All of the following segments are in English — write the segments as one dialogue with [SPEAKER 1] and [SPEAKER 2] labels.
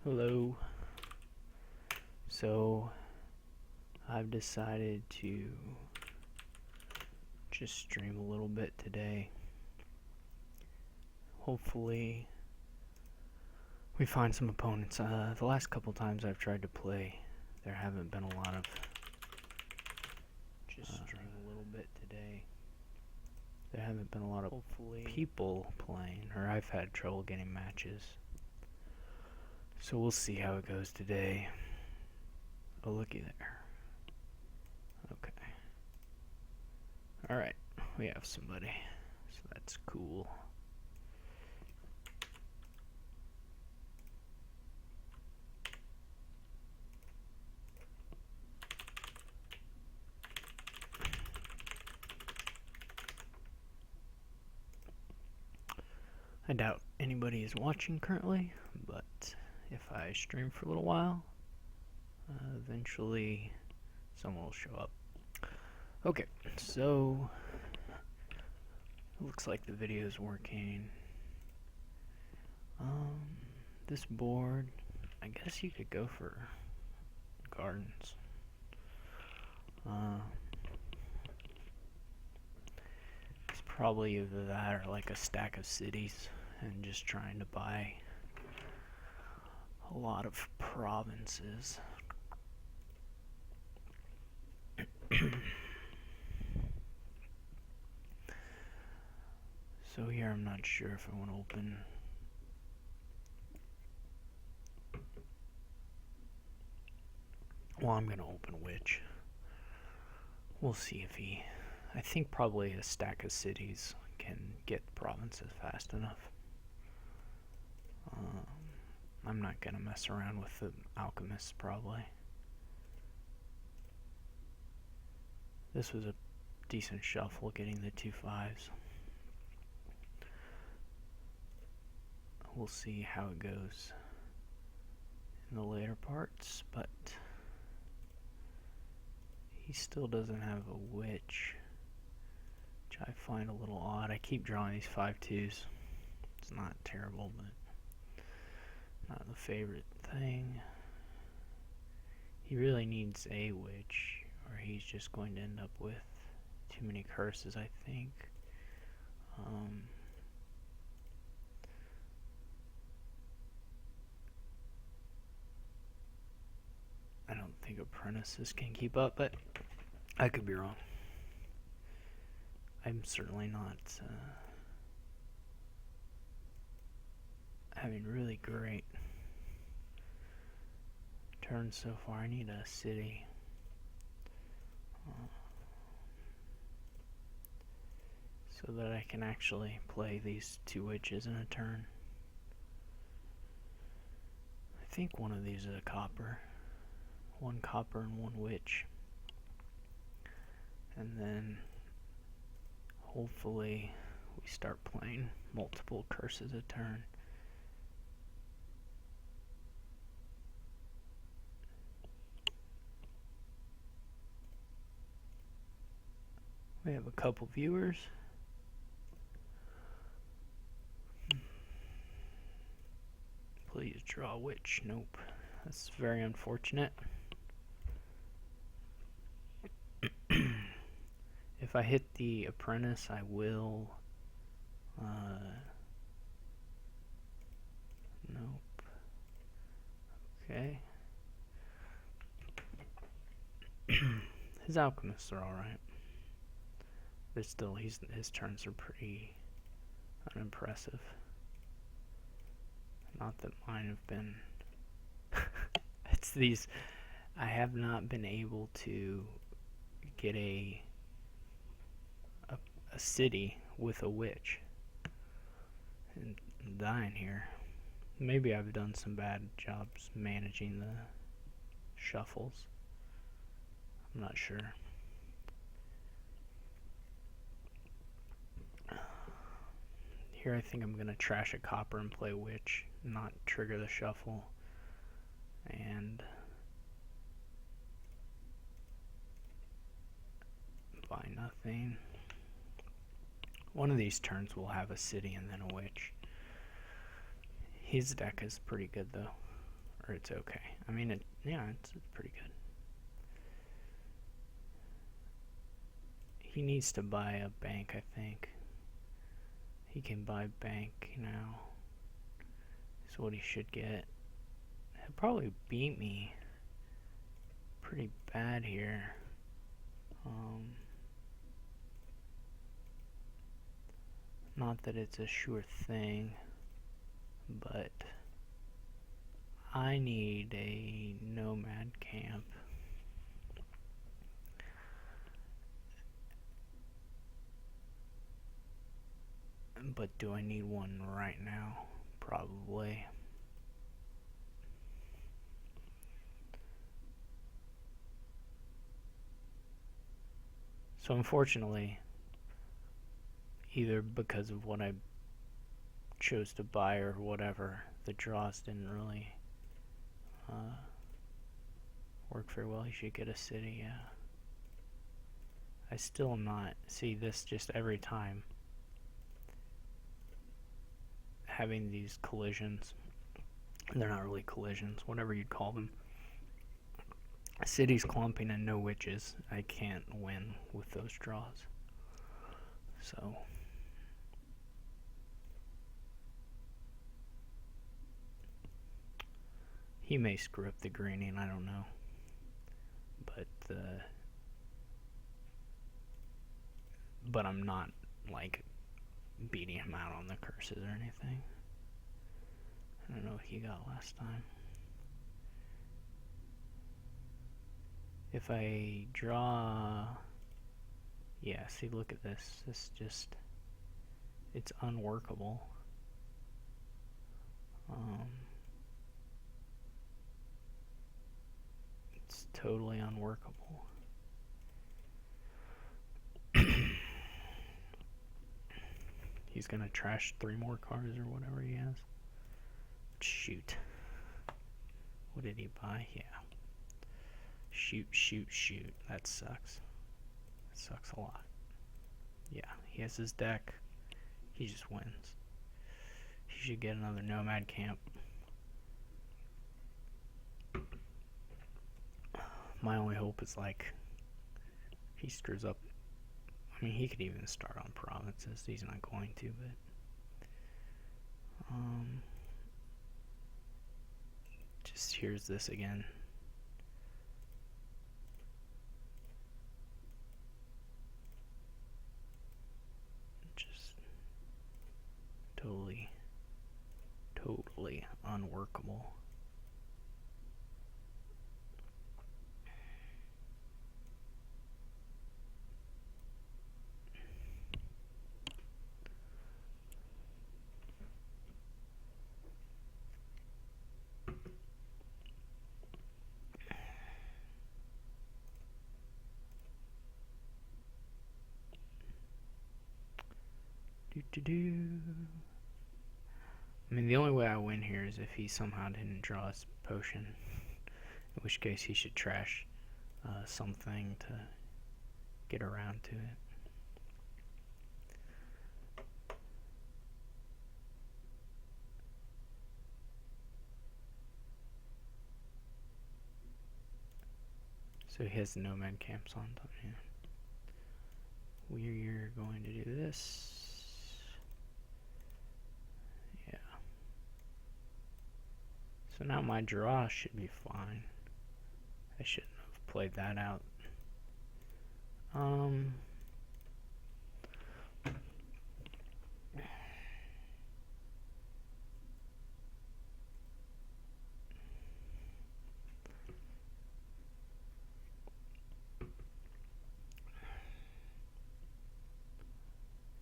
[SPEAKER 1] Hello. So I've decided to just stream a little bit today. Hopefully we find some opponents. The last couple times I've tried to play, there haven't been a lot of stream a little bit today. There haven't been a lot of people playing, or I've had trouble getting matches. So we'll see how it goes today. Oh, looky there. Okay. Alright, we have somebody. So that's cool. I doubt anybody is watching currently, but if I stream for a little while, eventually someone will show up. Okay, so it looks like the video is working. This board, I guess you could go for gardens. It's probably either that or like a stack of cities and just trying to buy a lot of provinces. So here I'm not sure if I want to open. Well, I'm going to open Witch. We'll see if he... I think probably a stack of cities can get provinces fast enough. I'm not going to mess around with the alchemists probably. This was a decent shuffle getting the 2 5s. We'll see how it goes in the later parts, but he still doesn't have a witch, which I find a little odd. I keep drawing these 5-2s. It's not terrible, but not the favorite thing. He really needs a witch, or he's just going to end up with too many curses, I think. I don't think apprentices can keep up, but I could be wrong. I'm certainly not having really great turns so far. I need a city. So that I can actually play these 2 witches in a turn. I think one of these is a copper. 1 copper and 1 witch. And then hopefully we start playing multiple curses a turn. We have a couple viewers. Please draw a witch. Nope. That's very unfortunate. If I hit the apprentice, I will. Nope. Okay. His alchemists are alright. But still, his turns are pretty unimpressive. Not that mine have been. It's these. I have not been able to get a city with a witch. And I'm dying here. Maybe I've done some bad jobs managing the shuffles. I'm not sure. Here I think I'm going to trash a copper and play witch, not trigger the shuffle, and buy nothing. One of these turns will have a city and then a witch. His deck is pretty good though, or it's okay. I mean, it's pretty good. He needs to buy a bank, I think. He can buy bank now. Is what he should get. He'll probably beat me pretty bad here. Not that it's a sure thing, but I need a nomad camp. But do I need one right now? Probably. So unfortunately, either because of what I chose to buy or whatever, the draws didn't really work very well. You should get a city, yeah. I still am not. See, this just every time. Having these collisions. They're not really collisions, whatever you'd call them. Cities clumping and no witches. I can't win with those draws. So he may screw up the greening, I don't know. But I'm not like beating him out on the curses or anything. I don't know what he got last time. If I draw... Yeah, see, look at this. This just... It's unworkable. It's totally unworkable. He's gonna trash 3 more cards or whatever he has. Shoot. What did he buy? Yeah. Shoot, shoot, shoot. That sucks. That sucks a lot. Yeah, he has his deck. He just wins. He should get another nomad camp. My only hope is like he screws up. I mean, he could even start on provinces. He's not going to, but just here's this again. Just totally unworkable. I mean, the only way I win here is if he somehow didn't draw his potion, in which case he should trash something to get around to it. So he has nomad camps on top. Yeah. We're going to do this. Yeah. So now my draw should be fine. I shouldn't have played that out.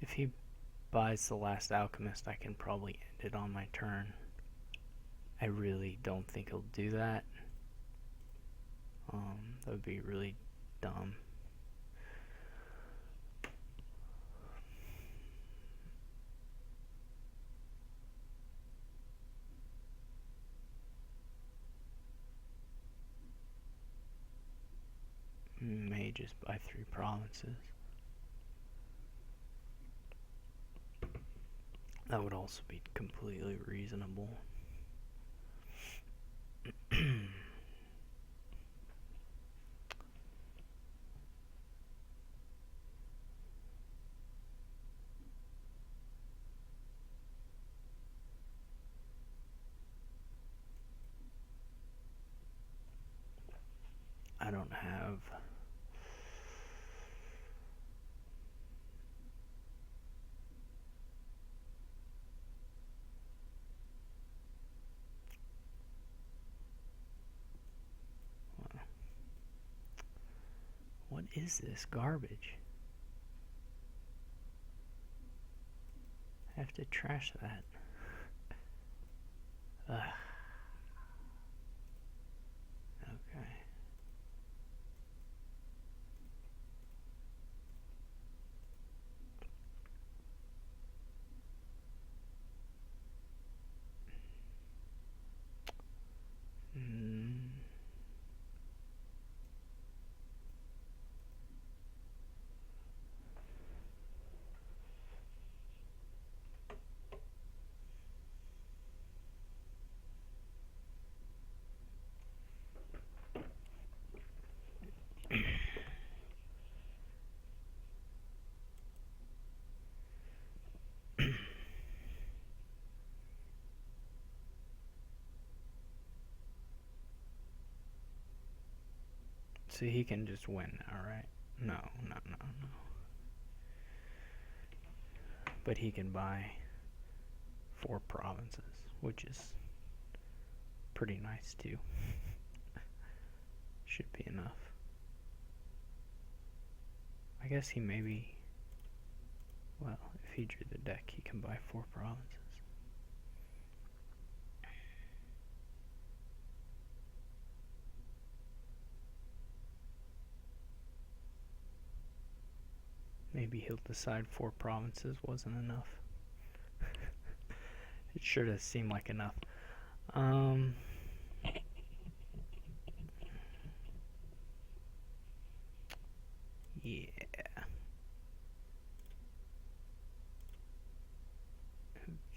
[SPEAKER 1] If he buys the last alchemist, I can probably end it on my turn. I really don't think he'll do that. That would be really dumb. May just buy 3 provinces. That would also be completely reasonable. I don't have. What is this garbage? I have to trash that. Ugh. Okay. So he can just win now, right? No. But he can buy 4 provinces, which is pretty nice too. Should be enough. I guess he maybe... Well, if he drew the deck, he can buy 4 provinces. Maybe he'll decide 4 provinces wasn't enough. It sure does seem like enough. Yeah.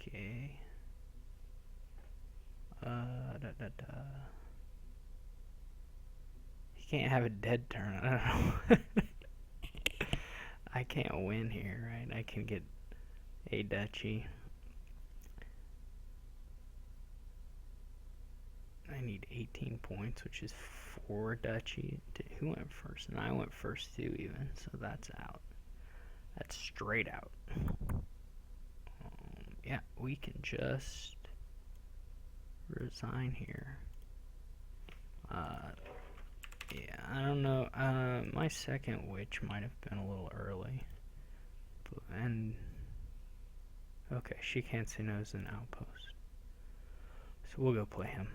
[SPEAKER 1] Okay. He can't have a dead turn. I don't know. I can't win here, right? I can get a duchy. I need 18 points, which is 4 duchy. Who went first? And I went first too, even. So that's out. That's straight out. Yeah, we can just resign here. Yeah, I don't know. My second witch might have been a little early. And okay, she can't say no as an outpost. So we'll go play him.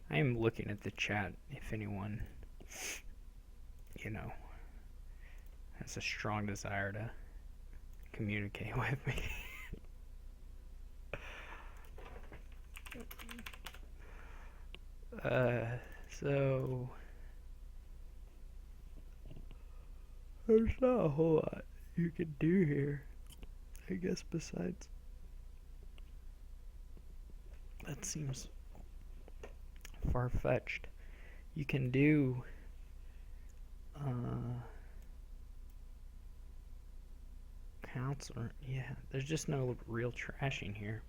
[SPEAKER 1] I am looking at the chat if anyone, has a strong desire to communicate with me. So there's not a whole lot you can do here, I guess, besides that seems far-fetched. You can do counselor. Yeah, there's just no real trashing here,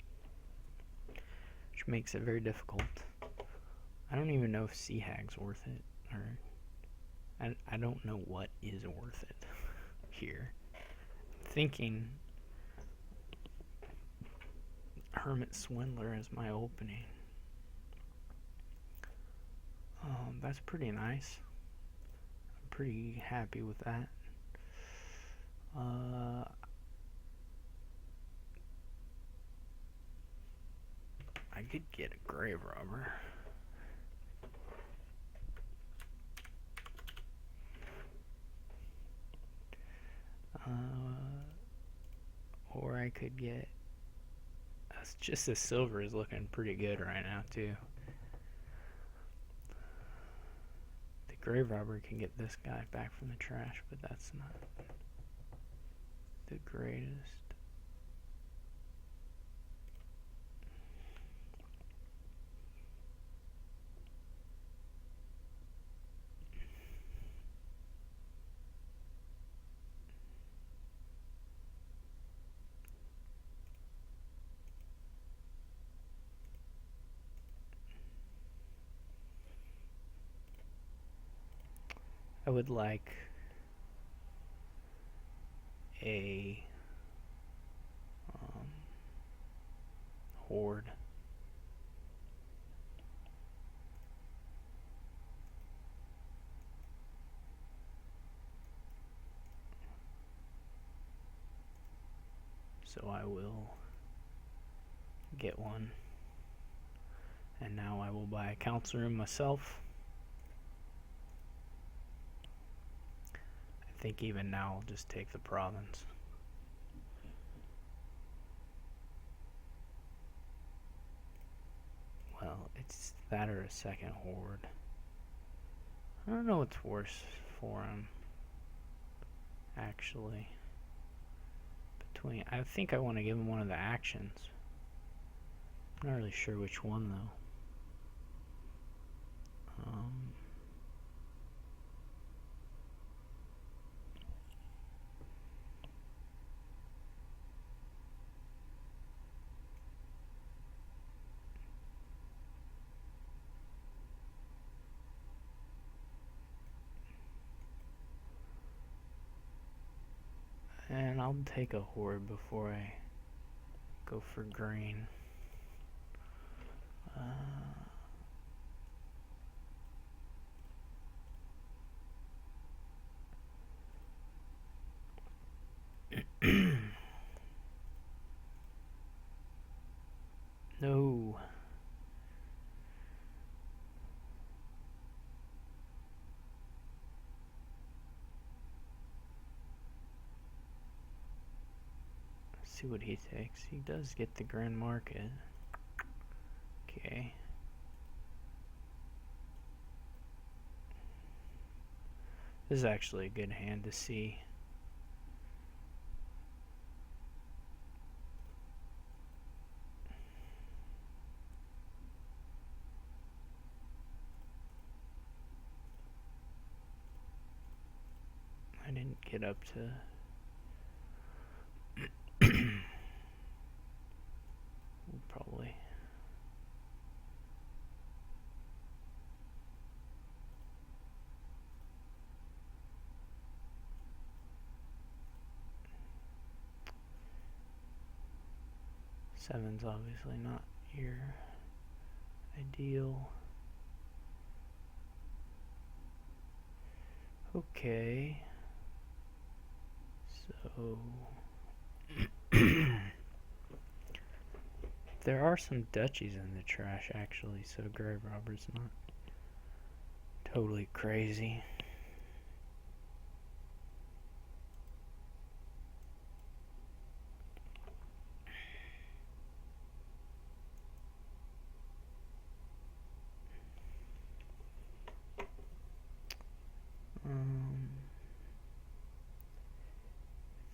[SPEAKER 1] which makes it very difficult. I don't even know if Sea Hag's worth it, or I don't know what is worth it here. Thinking Hermit Swindler is my opening. That's pretty nice. I'm pretty happy with that. I could get a grave robber. Or I could get... Just the silver is looking pretty good right now, too. The grave robber can get this guy back from the trash, but that's not the greatest. I would like a horde. So I will get one. And now I will buy a council room myself. I think even now I'll just take the province. Well, it's that or a second horde. I don't know what's worse for him, actually. I think I want to give him one of the actions. I'm not really sure which one, though. And I'll take a horde before I go for green. No. Let's see what he takes. He does get the Grand Market. Okay. This is actually a good hand to see. I didn't get up to... Probably. Seven's obviously not your ideal. Okay. So... There are some duchies in the trash, actually, so grave robber's not totally crazy. I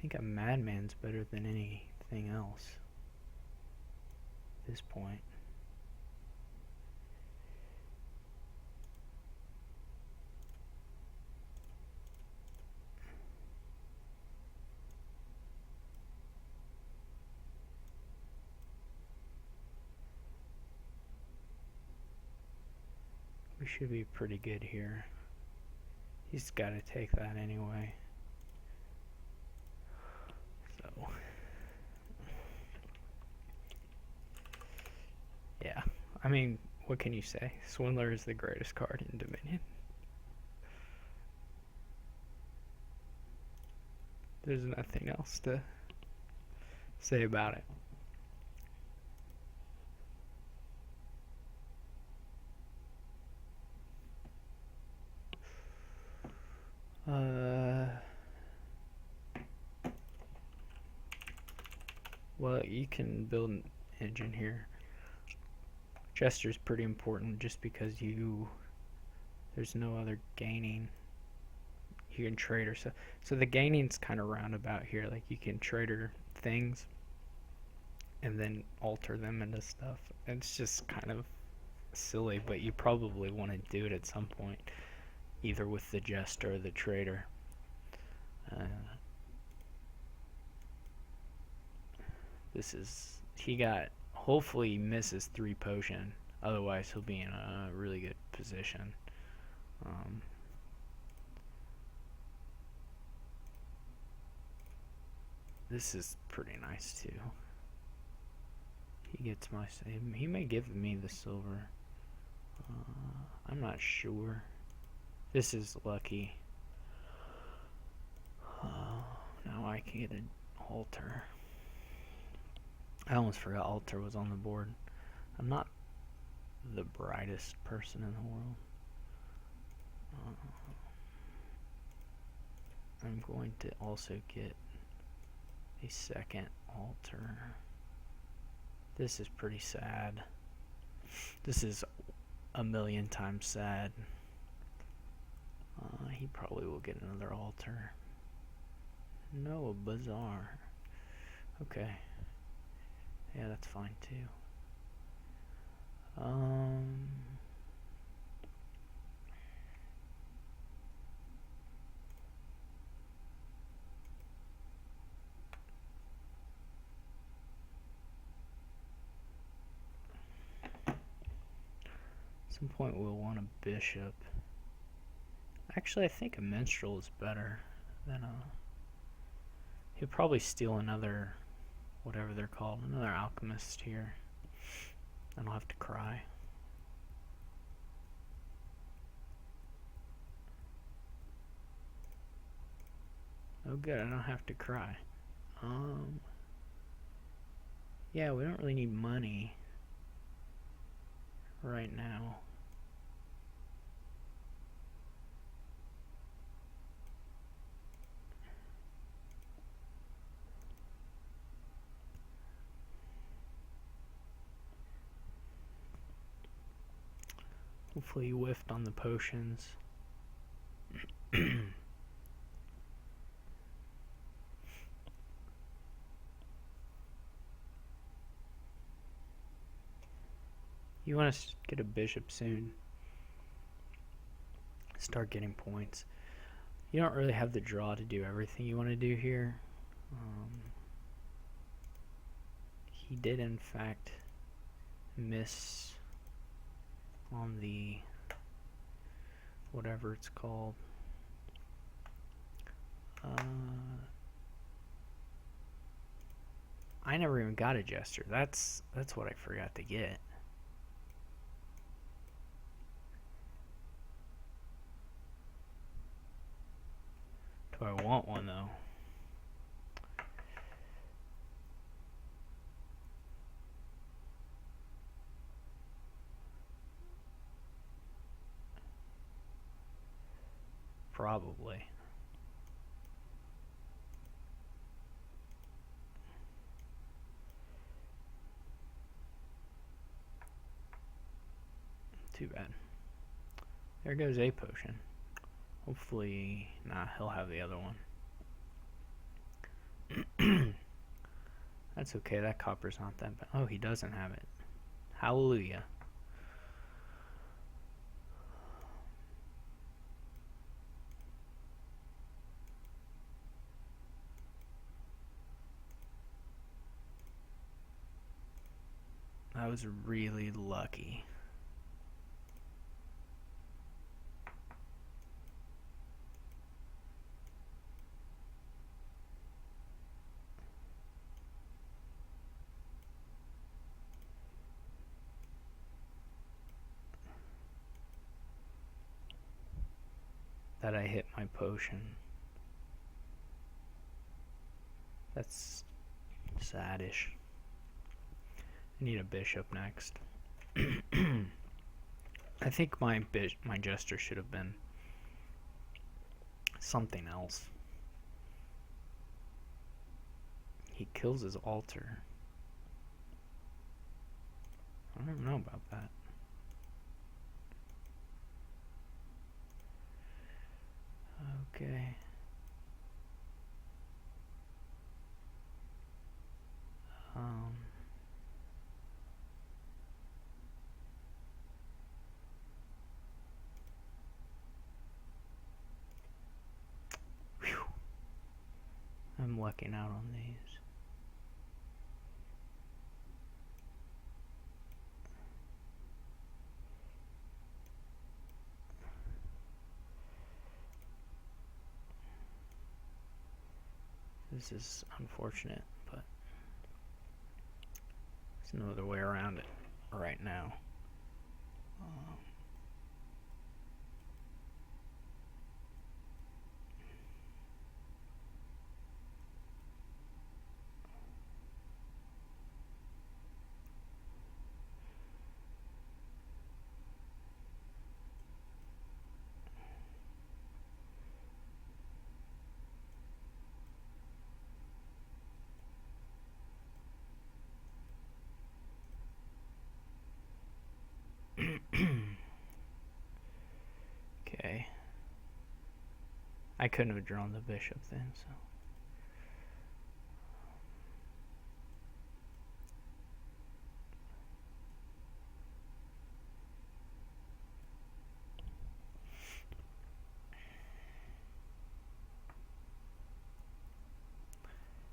[SPEAKER 1] think a madman's better than anything else at this point. We should be pretty good here. He's got to take that anyway. So, yeah. I mean, what can you say? Swindler is the greatest card in Dominion. There's nothing else to say about it. Well, you can build an engine here. Jester's pretty important just because there's no other gaining. You can trade or so the gaining's kind of roundabout here. Like you can trade things and then alter them into stuff. It's just kind of silly, but you probably want to do it at some point, either with the Jester or the trader. Hopefully he misses 3 potion, otherwise he'll be in a really good position. This is pretty nice too. He gets my save. He may give me the silver. I'm not sure. This is lucky. Now I can get an altar. I almost forgot altar was on the board. I'm not the brightest person in the world. I'm going to also get a second altar. This is pretty sad. This is a million times sad. He probably will get another altar. No, a bazaar. Okay. Yeah, that's fine too. At some point we'll want a bishop. Actually, I think a minstrel is better than a... He'll probably steal another, whatever they're called, another alchemist here. I don't have to cry. Oh good, I don't have to cry. Yeah, we don't really need money right now. Hopefully you whiffed on the potions. You want to get a bishop soon. Start getting points. You don't really have the draw to do everything you want to do here. He did in fact miss on the whatever it's called. I never even got a Jester. That's what I forgot to get. Do I want one though? Probably. Too bad. There goes a potion. Hopefully, nah, he'll have the other one. That's okay, that copper's not that bad. Oh, he doesn't have it. Hallelujah. I was really lucky. That I hit my potion. That's saddish. I need a bishop next. I think my Jester should have been something else. He kills his altar. I don't know about that. Okay. Um. Whew. I'm lucking out on these. This is unfortunate, but there's no other way around it right now. Okay. I couldn't have drawn the bishop then, so.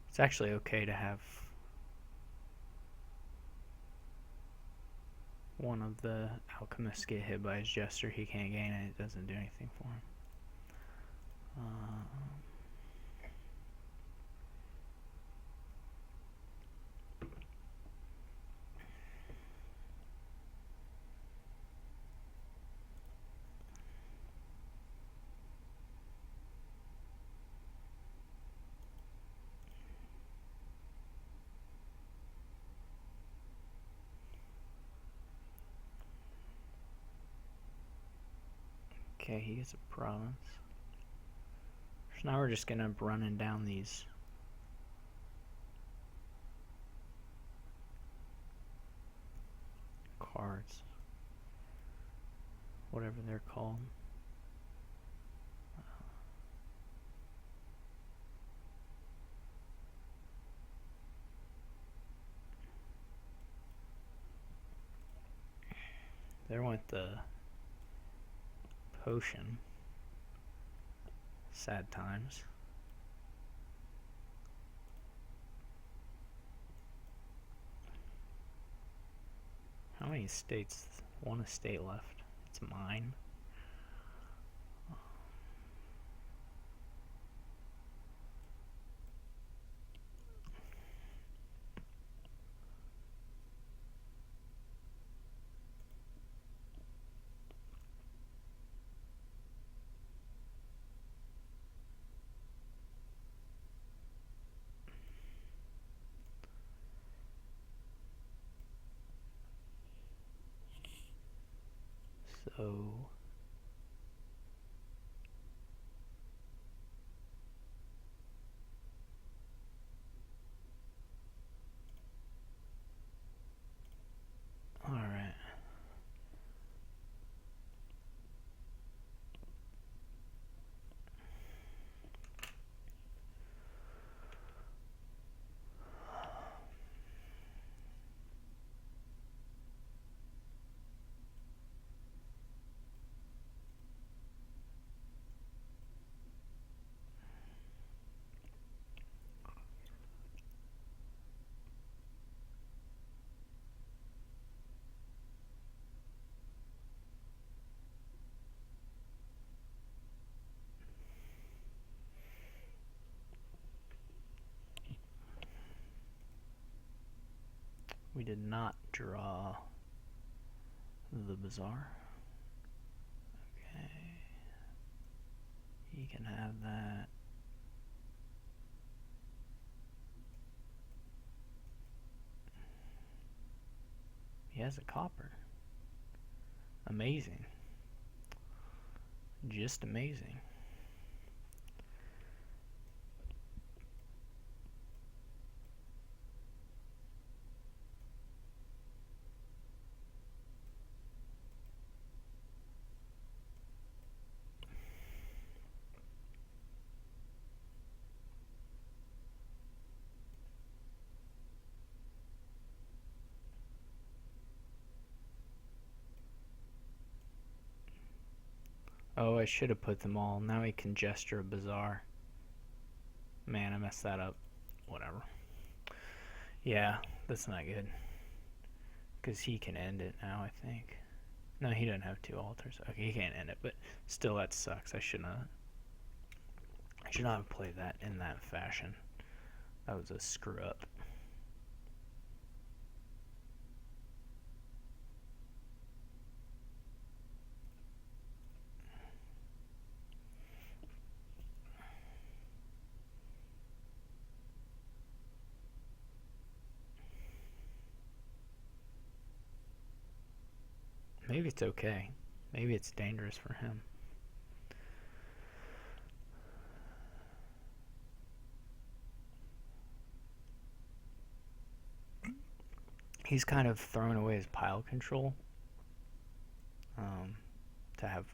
[SPEAKER 1] It's actually okay to have one of the alchemists get hit by his jester. He can't gain it. It doesn't do anything for him. Okay, he gets a province. So now we're just gonna running down these cards, whatever they're called. There went the potion. Sad times. How many estates? One estate left. It's mine. So all right. We did not draw the bazaar. Okay. He can have that. He has a copper. Amazing. Just amazing. Oh, I should have put them all. Now he can gesture a bazaar. Man, I messed that up. Whatever. Yeah, that's not good. Because he can end it now, I think. No, he doesn't have 2 altars. Okay, he can't end it, but still, that sucks. I should not have played that in that fashion. That was a screw up. Maybe it's okay. Maybe it's dangerous for him. He's kind of thrown away his pile control to have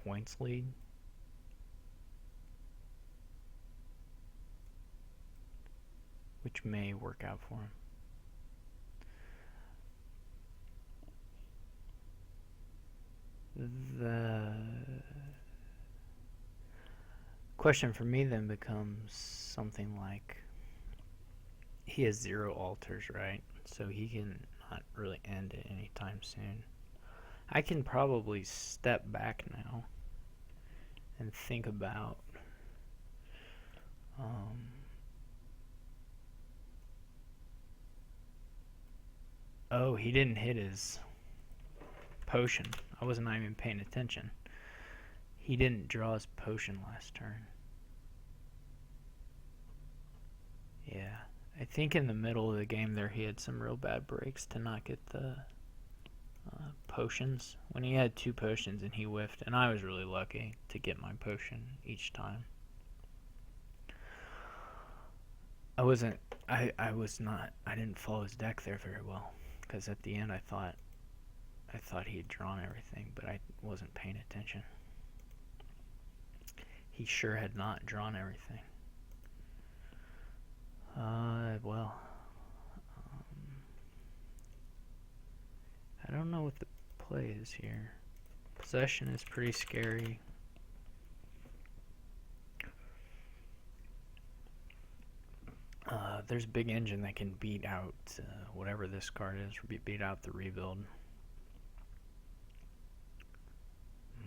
[SPEAKER 1] points lead. Which may work out for him. The question for me then becomes something like, he has 0 altars, right? So he can not really end it anytime soon. I can probably step back now and think about oh, he didn't hit his potion. I wasn't even paying attention. He didn't draw his potion last turn. Yeah. I think in the middle of the game there he had some real bad breaks to not get the potions. When he had 2 potions and he whiffed, and I was really lucky to get my potion each time. I was not, I didn't follow his deck there very well, because at the end I thought he had drawn everything, but I wasn't paying attention. He sure had not drawn everything. Well, I don't know what the play is here. Possession is pretty scary. There's a big engine that can beat out whatever this card is, beat out the rebuild.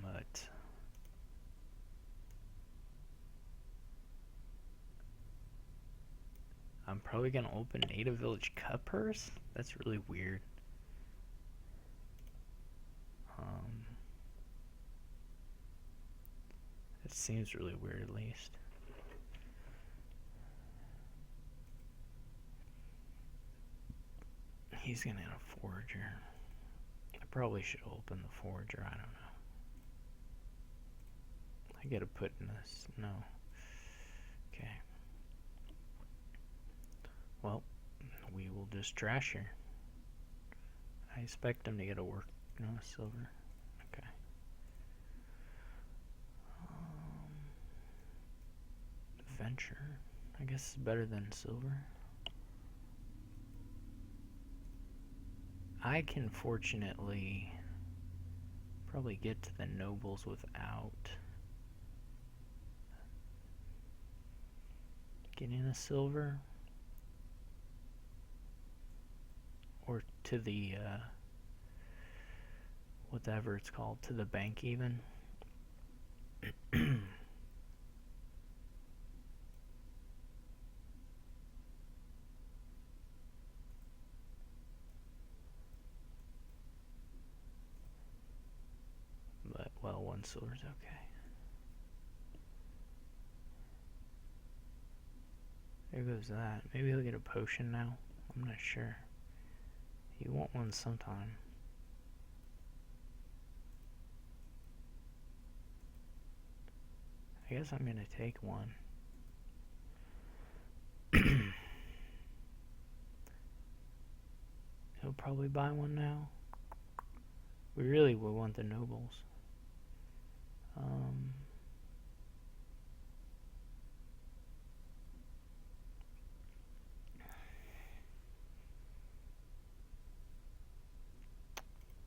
[SPEAKER 1] But I'm probably going to open Native Village Cuppers? That's really weird. It seems really weird, at least. He's going to have a Forager. I probably should open the Forager. I don't know. I got to put in this. No. Okay. Well, we will just trash here. I expect him to get a work. No, silver. Okay. Venture. I guess it's better than silver. I can fortunately probably get to the nobles without getting a silver. Or to the, whatever it's called, to the bank even. But, well, 1 silver's okay. There goes that. Maybe he'll get a potion now. I'm not sure. You want one sometime. I guess I'm gonna take one. He'll probably buy one now. We really will want the nobles.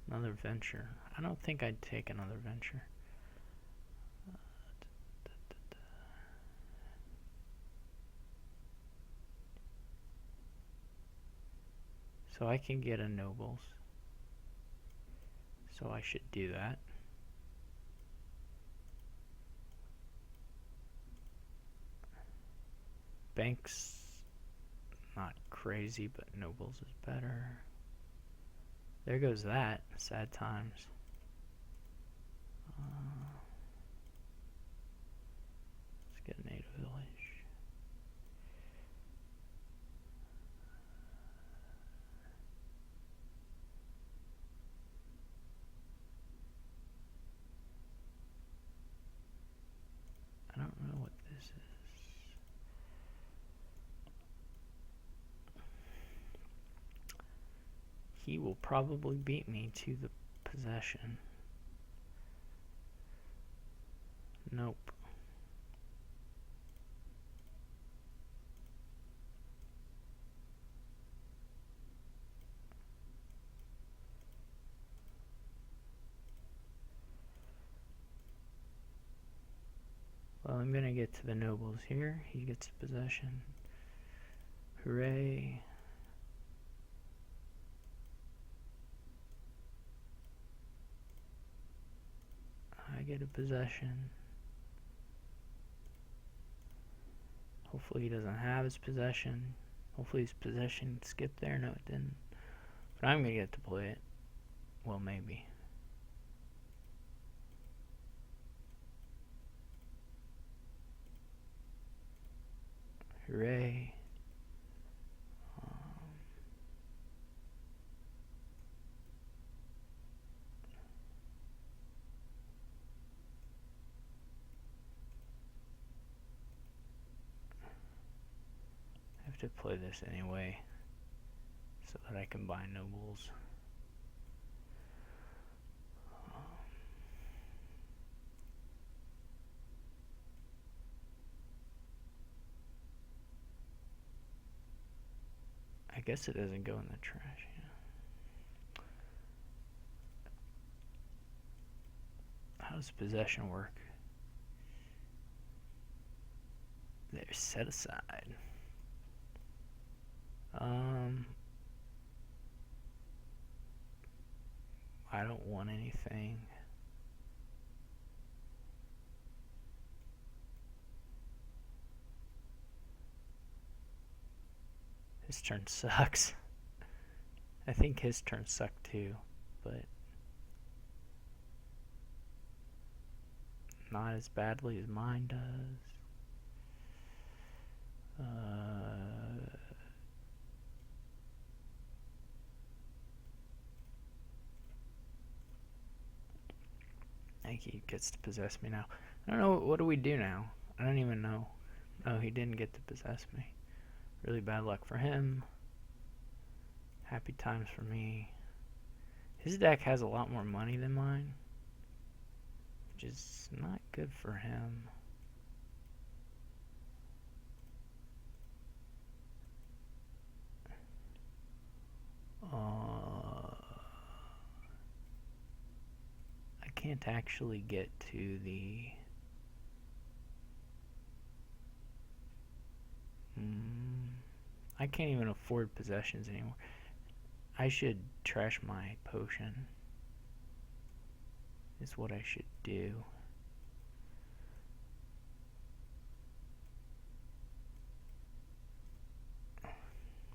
[SPEAKER 1] Another venture. I don't think I'd take another venture. So I can get a nobles. So I should do that. Banks, not crazy, but nobles is better. There goes that. Sad times. Let's get a native village. I don't know what this is. He will probably beat me to the possession. Nope. Well, I'm gonna get to the nobles here. He gets possession. Hooray. I get a possession. Hopefully he doesn't have his possession. Hopefully his possession skipped there. No, it didn't. But I'm gonna get to play it. Well, maybe. Hooray. I have to play this anyway so that I can buy nobles. I guess it doesn't go in the trash. Yeah. How does possession work? They're set aside. I don't want anything. His turn sucks. I think his turn sucked too, but not as badly as mine does. I think he gets to possess me now. I don't know, what do we do now? I don't even know. Oh, he didn't get to possess me. Really bad luck for him. Happy times for me. His deck has a lot more money than mine, which is not good for him. I can't actually get to the... I can't even afford possessions anymore. I should trash my potion. Is what I should do.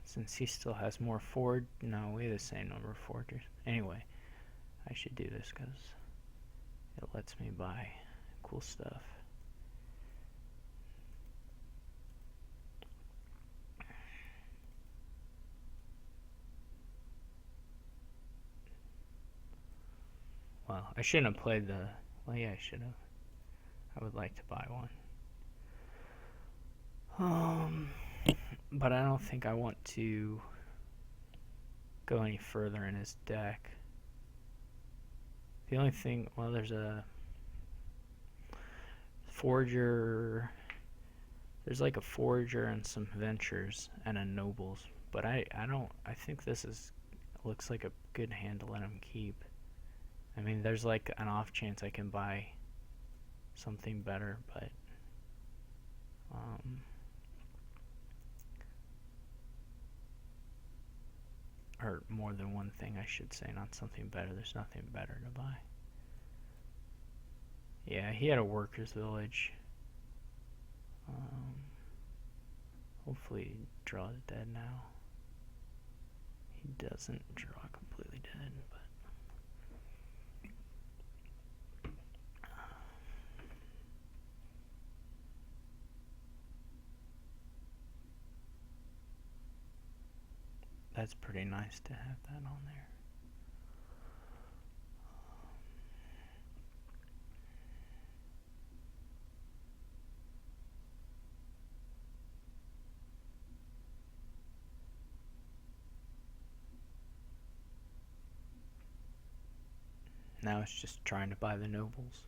[SPEAKER 1] Since he still has more forge... No, we have the same number of forgers. Anyway, I should do this because it lets me buy cool stuff. Well, I shouldn't have played the... Well, yeah, I should have. I would like to buy one. But I don't think I want to go any further in his deck. The only thing... Well, there's a... Forger... There's like a Forger and some Ventures and a Nobles. But I think this is... Looks like a good hand to let him keep. I mean, there's like an off chance I can buy something better, but Or more than one thing, I should say, not something better. There's nothing better to buy. Yeah, he had a workers' village. Hopefully he draws dead now. He doesn't draw completely dead, but that's pretty nice to have that on there. Now it's just trying to buy the nobles.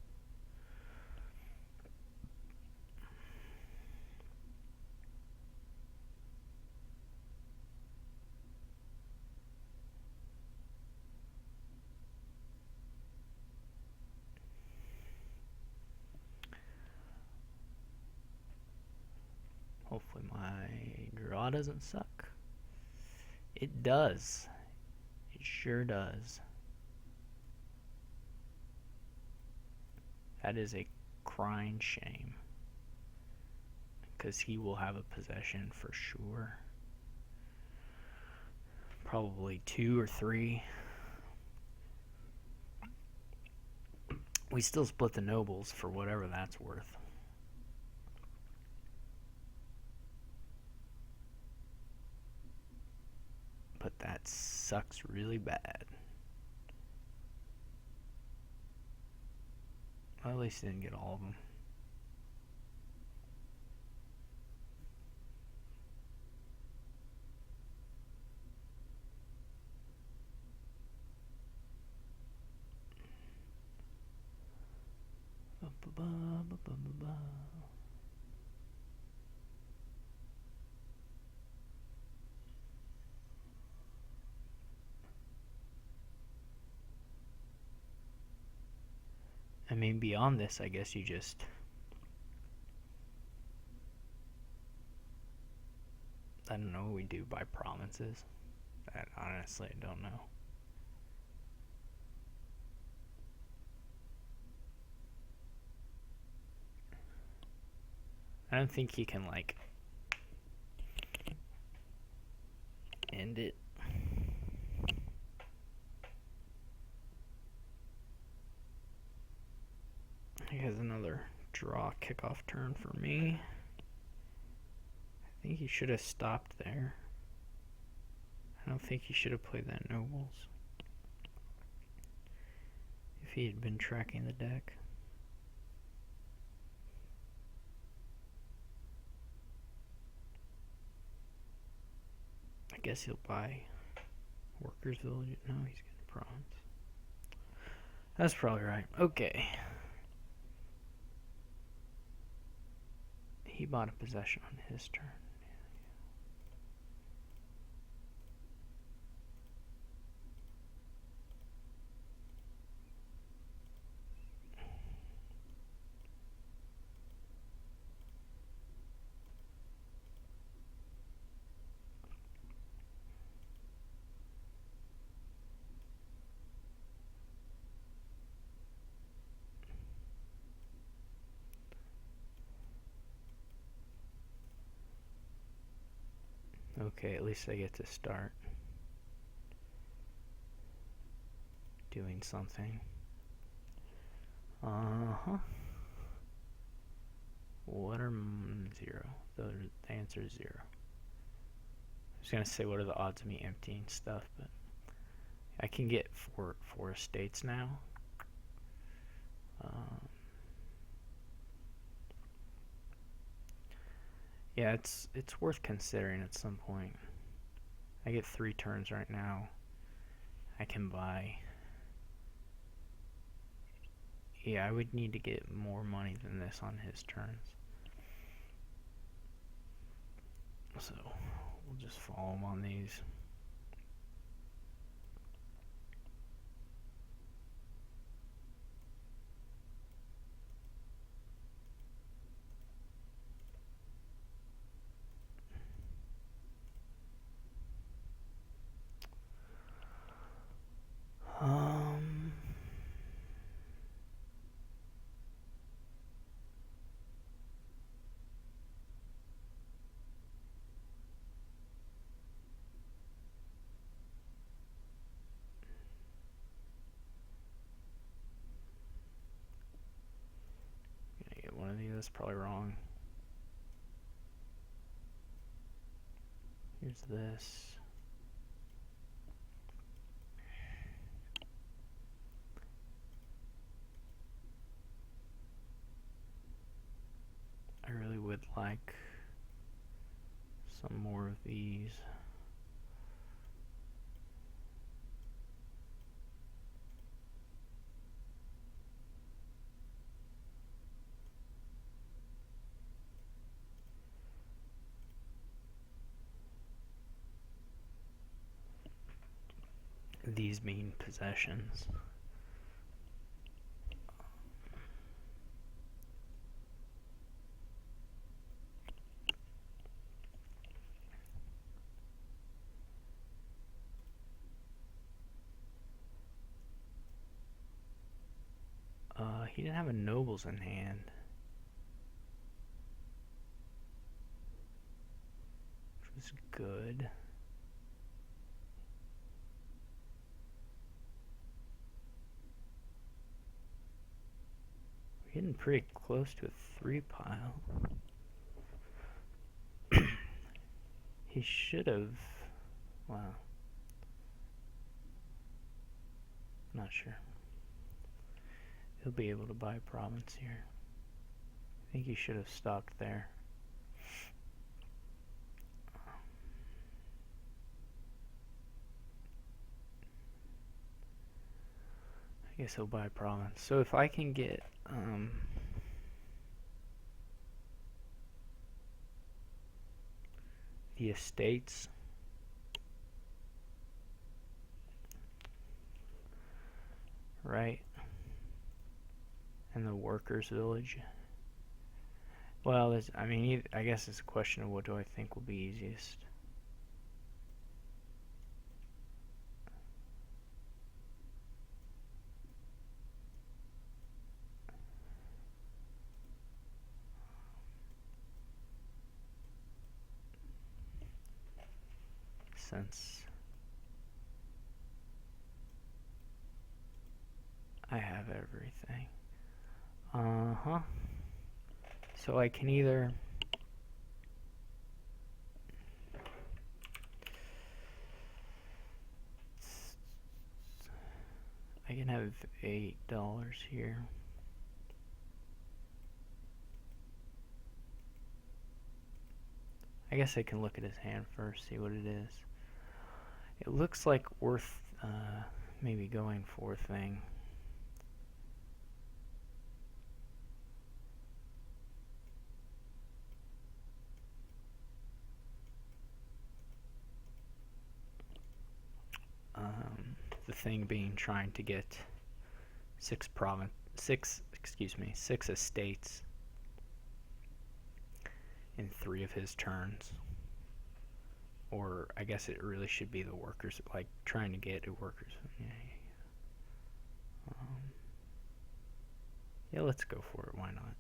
[SPEAKER 1] Hopefully my draw doesn't suck. It does. It sure does. That is a crying shame. Because he will have a possession for sure. Probably 2 or 3. We still split the nobles for whatever that's worth. But that sucks really bad. Well, at least he didn't get all of them. I mean, beyond this, I guess you just... I don't know what we do by provinces. Honestly, I don't know. I don't think he can, like, end it. He has another draw kickoff turn for me. I think he should have stopped there. I don't think he should have played that nobles. If he had been tracking the deck. I guess he'll buy workers' village. No, he's getting province. That's probably right. Okay. He bought a possession on his turn. Okay, at least I get to start doing something. What are 0? The answer is 0. I was gonna say what are the odds of me emptying stuff, but I can get four estates now. Yeah, it's worth considering at some point. I get 3 turns right now. I can buy. Yeah, I would need to get more money than this on his turns. So, we'll just follow him on these. that's probably wrong. Here's this. I really would like some more of these. These mean possessions. He didn't have a nobles in hand. Which was good. We're getting pretty close to a 3 pile. He should have. Wow. Not sure. He'll be able to buy province here. I think he should have stopped there. I guess he'll buy province. So if I can get the estates, right, and the workers' village. Well, I mean, I guess it's a question of what do I think will be easiest. Since I have everything. So I can either I can have $8 here. I guess I can look at his hand first, see what it is. It looks like worth maybe going for a thing. The thing being trying to get 6 estates in 3 of his turns. Or I guess it really should be the workers, like trying to get a workers. Yeah, let's go for it. Why not?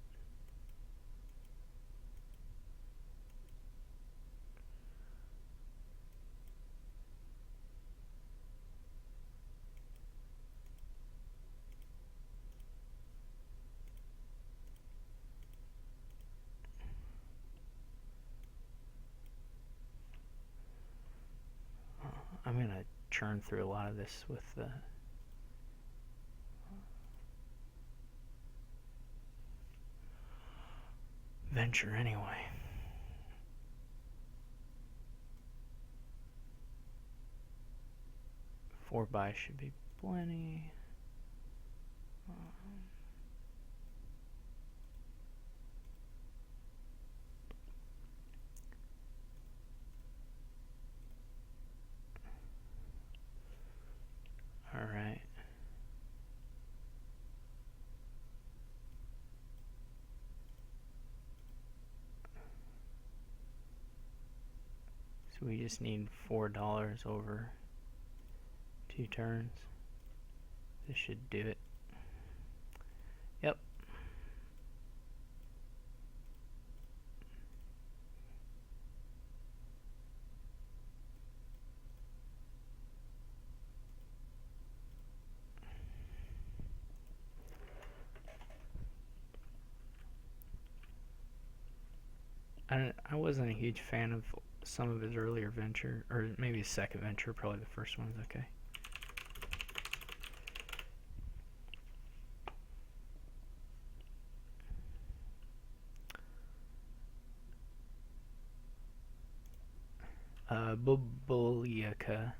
[SPEAKER 1] I'm going to churn through a lot of this with the venture anyway. 4 buys should be plenty. Alright. So we just need $4 over 2 turns. This should do it. Yep. wasn't a huge fan of some of his earlier venture, or maybe his second venture. Probably the first one was okay. Buboliaka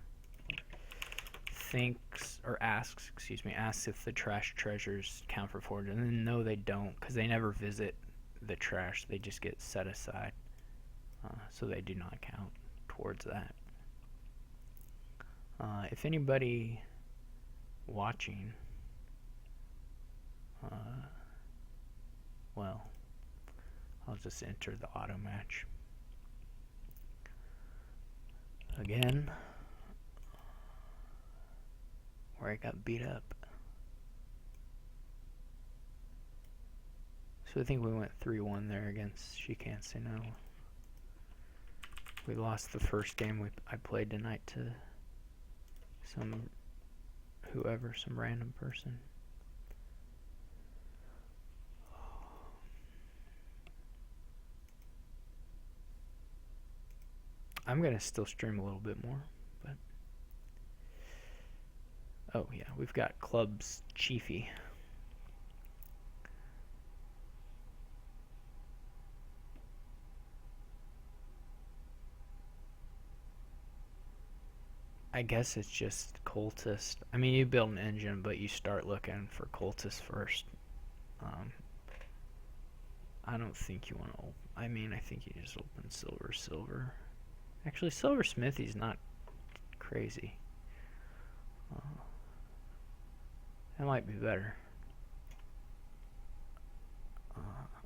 [SPEAKER 1] asks if the trash treasures count for forge, and then no, they don't, because they never visit the trash. They just get set aside, so they do not count towards that. If anybody watching, well, I'll just enter the auto match again, where I got beat up. So I think we went 3-1 there against She Can't Say No. We lost the first game I played tonight to some random person. I'm gonna still stream a little bit more, but oh yeah, we've got Clubs Chiefy. I guess it's just cultist. I mean, you build an engine, but you start looking for cultists first. I don't think you want to. I mean, I think you just open silver. Actually, silver smithy's not crazy. That might be better.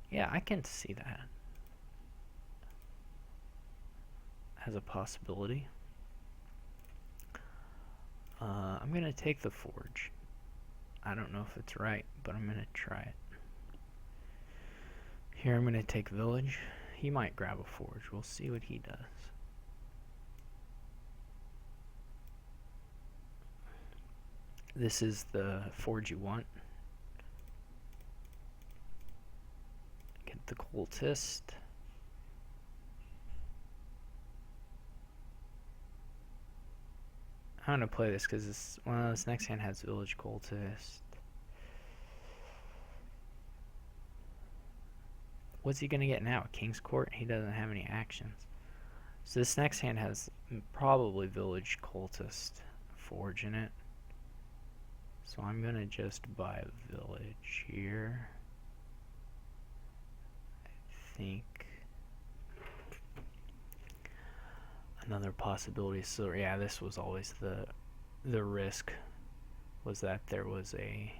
[SPEAKER 1] Yeah, I can see that as a possibility. I'm going to take the forge. I don't know if it's right, but I'm going to try it. Here, I'm going to take village. He might grab a forge. We'll see what he does. This is the forge you want. Get the cultist. I'm gonna play this because this next hand has village cultist. What's he gonna get now? King's Court? He doesn't have any actions. So this next hand has probably village cultist forge in it. So I'm gonna just buy a village here. I think another possibility is silver. Yeah, this was always the risk, was that there was a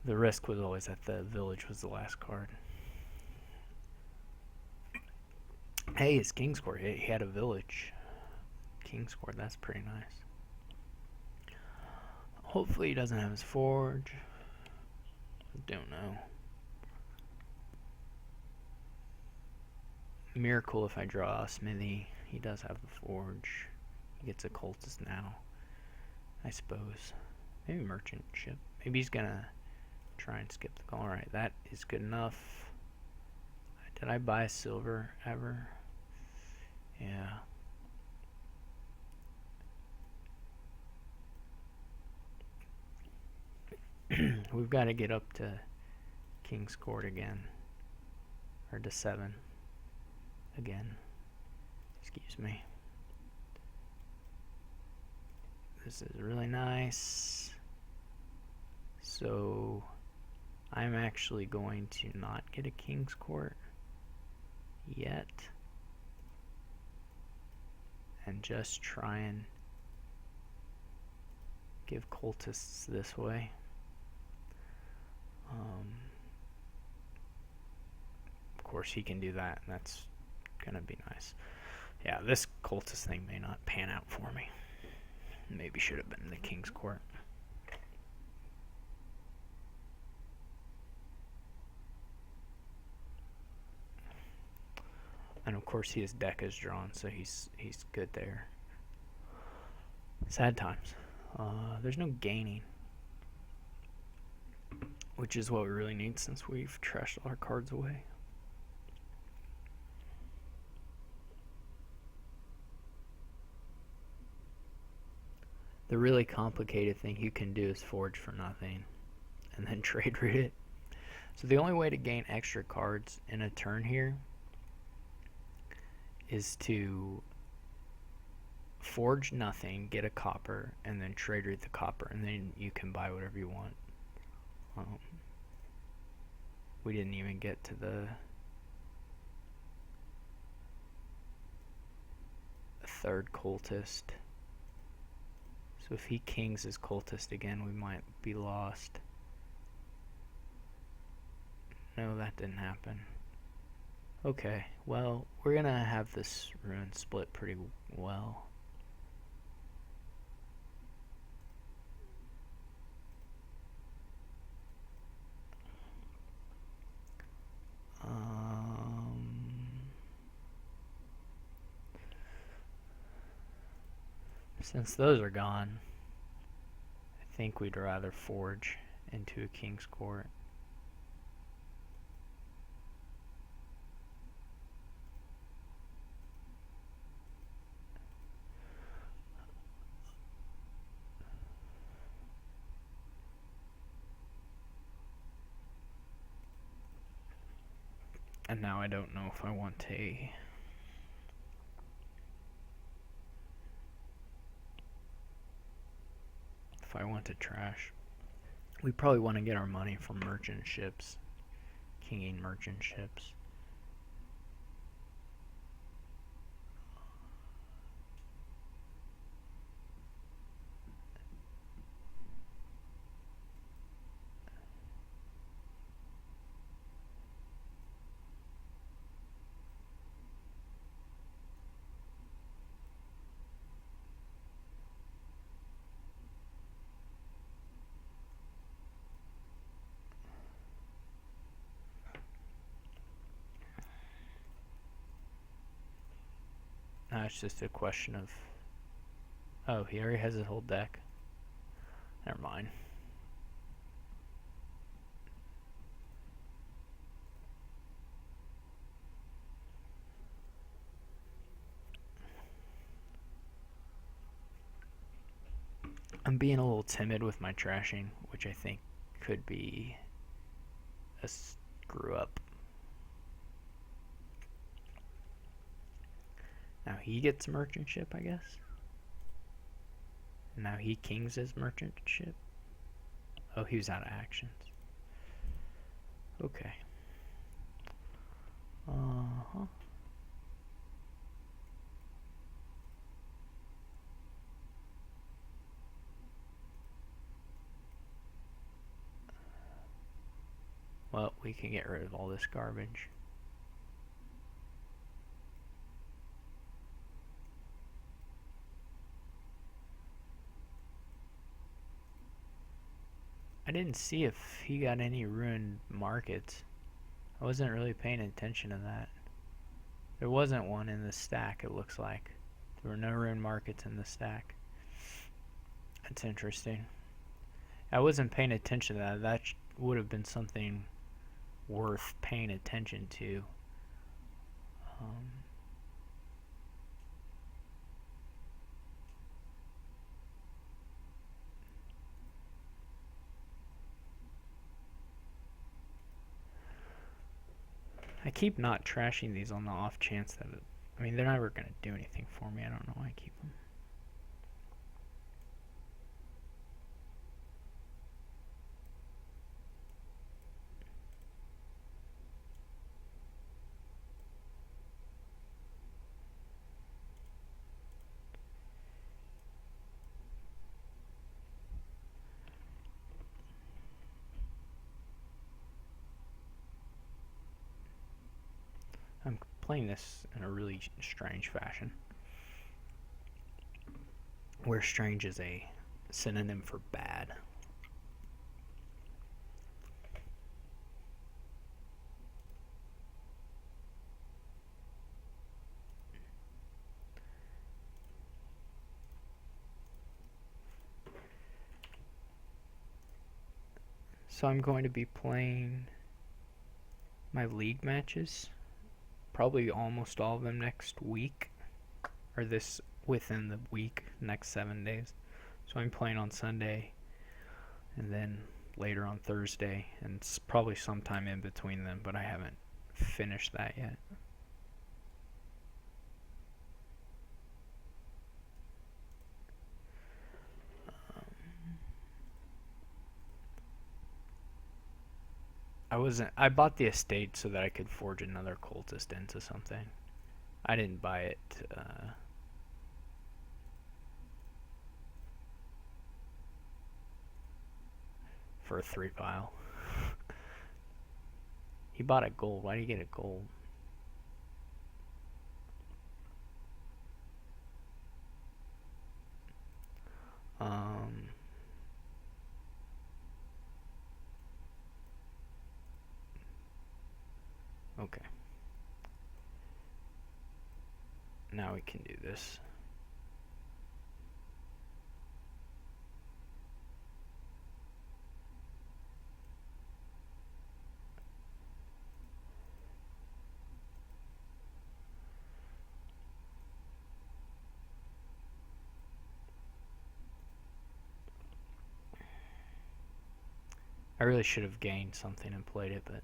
[SPEAKER 1] the risk was always that the village was the last card. Hey, it's King's Court. He had a village. King's Court, that's pretty nice. Hopefully he doesn't have his forge. Don't know. Miracle if I draw a smithy. He does have the forge. He gets a cultist now, I suppose. Maybe merchant ship. Maybe he's gonna try and skip the call. Alright, that is good enough. Did I buy silver ever? Yeah. We've got to get up to King's Court again. Or to 7. Again. Excuse me. This is really nice. So I'm actually going to not get a King's Court yet. And just try and give cultists this way. Of course he can do that, and that's gonna be nice. Yeah, this cultist thing may not pan out for me. Maybe should have been the King's Court. And of course his deck is drawn, so he's good there. Sad times. There's no gaining. which is what we really need since we've trashed all our cards away. The really complicated thing you can do is forge for nothing and then trade route it. So the only way to gain extra cards in a turn here is to forge nothing, get a copper, and then trade route the copper, and then you can buy whatever you want. We didn't even get to the third cultist. So if he kings his cultist again, we might be lost. No, that didn't happen. Okay, well, we're gonna have this rune split pretty well. Since those are gone, I think we'd rather forge into a king's court. And now I don't know if I want to... If I want to trash. We probably want to get our money from merchant ships. Kinging merchant ships. Now it's just a question of... Oh, he already has his whole deck. Never mind. I'm being a little timid with my trashing, which I think could be a screw up. Now he gets merchant ship, I guess. And now he kings his merchant ship. Oh, he was out of actions. Okay. Uh-huh. Well, we can get rid of all this garbage. I didn't see if he got any ruined markets. I wasn't really paying attention to that. There wasn't one in the stack, it looks like. There were no ruined markets in the stack. That's interesting. I wasn't paying attention to that. That would have been something worth paying attention to. I keep not trashing these on the off chance that I mean, they're never going to do anything for me. I don't know why I keep them. I'm playing this in a really strange fashion, where strange is a synonym for bad. So I'm going to be playing my league matches, probably almost all of them next week, or this within the week, next 7 days. So I'm playing on Sunday, and then later on Thursday, and it's probably sometime in between them, but I haven't finished that yet. I bought the estate so that I could forge another cultist into something. I didn't buy it for a 3 pile. He bought a gold. Why did he get a gold? Okay. Now we can do this. I really should have gained something and played it, but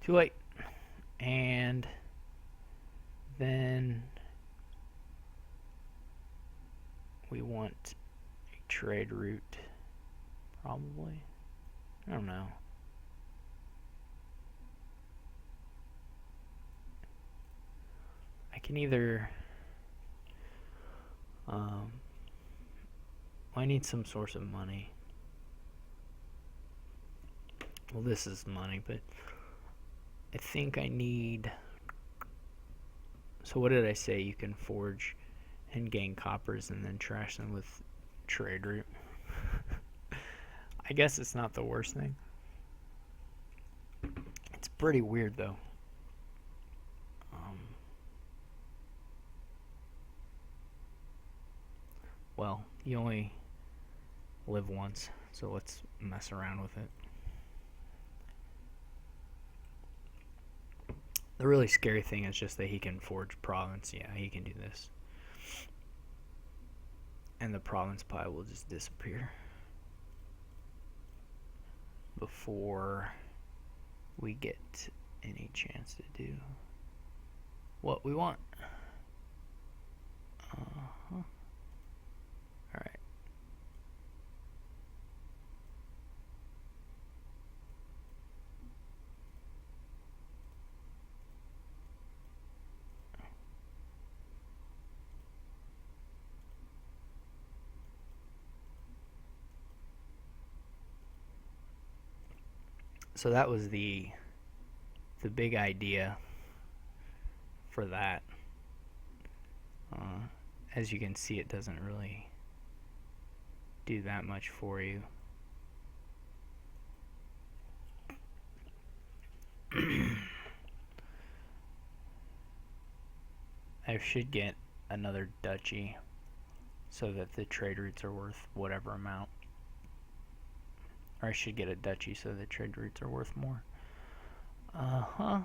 [SPEAKER 1] too late. And then we want a trade route, probably. I don't know. I can either I need some source of money. Well, this is money, but I think I need... So what did I say? You can forge and gain coppers and then trash them with trade route. I guess it's not the worst thing. It's pretty weird, though. Well, you only live once, so let's mess around with it. The really scary thing is just that he can forge province. Yeah, he can do this. And the province pile will just disappear before we get any chance to do what we want. Alright. So that was the big idea for that. As you can see, it doesn't really do that much for you. I should get another duchy so that the trade routes are worth whatever amount. Or I should get a duchy so the trade routes are worth more. Yeah,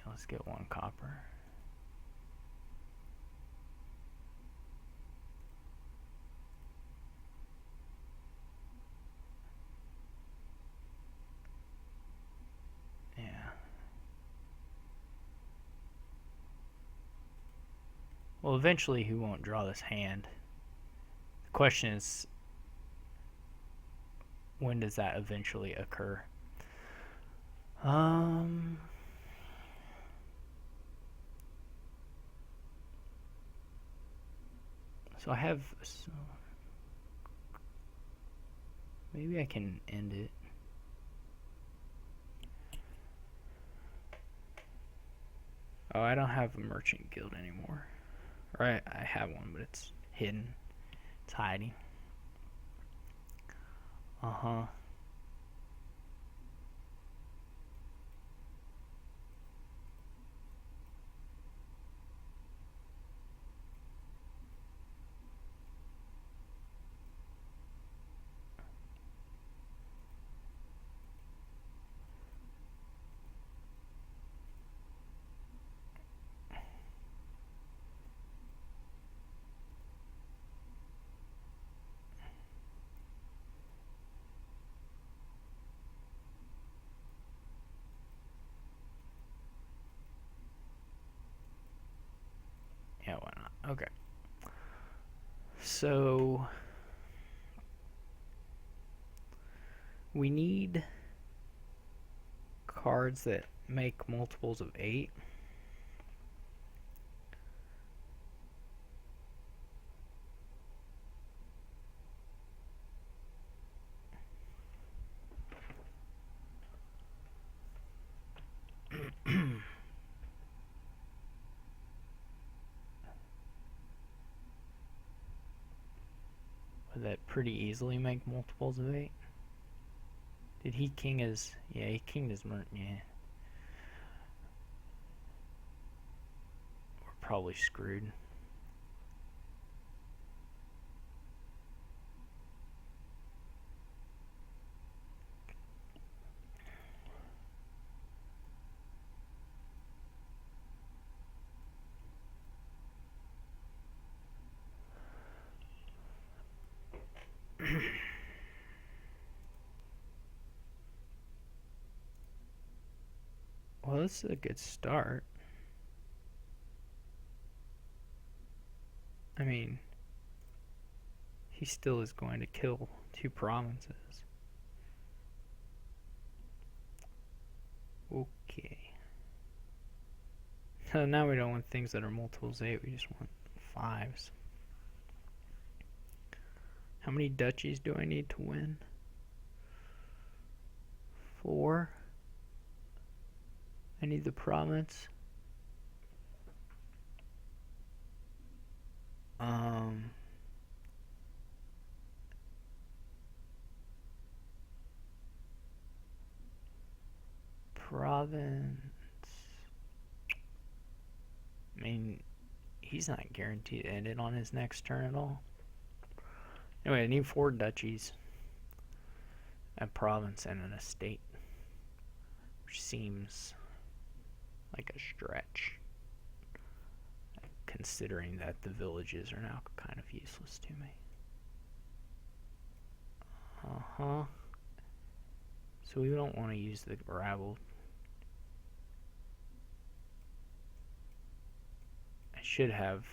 [SPEAKER 1] let's get 1 copper. Yeah. Well, eventually he won't draw this hand. The question is, when does that eventually occur? So I have... So maybe I can end it. Oh, I don't have a merchant guild anymore. Or I have one, but it's hidden. It's hiding. Okay. So we need cards that make multiples of 8. Would that pretty easily make multiples of 8? Did he king his... Yeah, he kinged his... Yeah. We're probably screwed. Well, this is a good start. I mean, he still is going to kill 2 provinces. Okay. So now we don't want things that are multiples of 8, we just want 5s. How many duchies do I need to win? 4. I need the province. Province. I mean, he's not guaranteed to end it on his next turn at all. Anyway, I need 4 duchies, a province, and an estate, which seems like a stretch, considering that the villages are now kind of useless to me. So we don't want to use the rabble. I should have...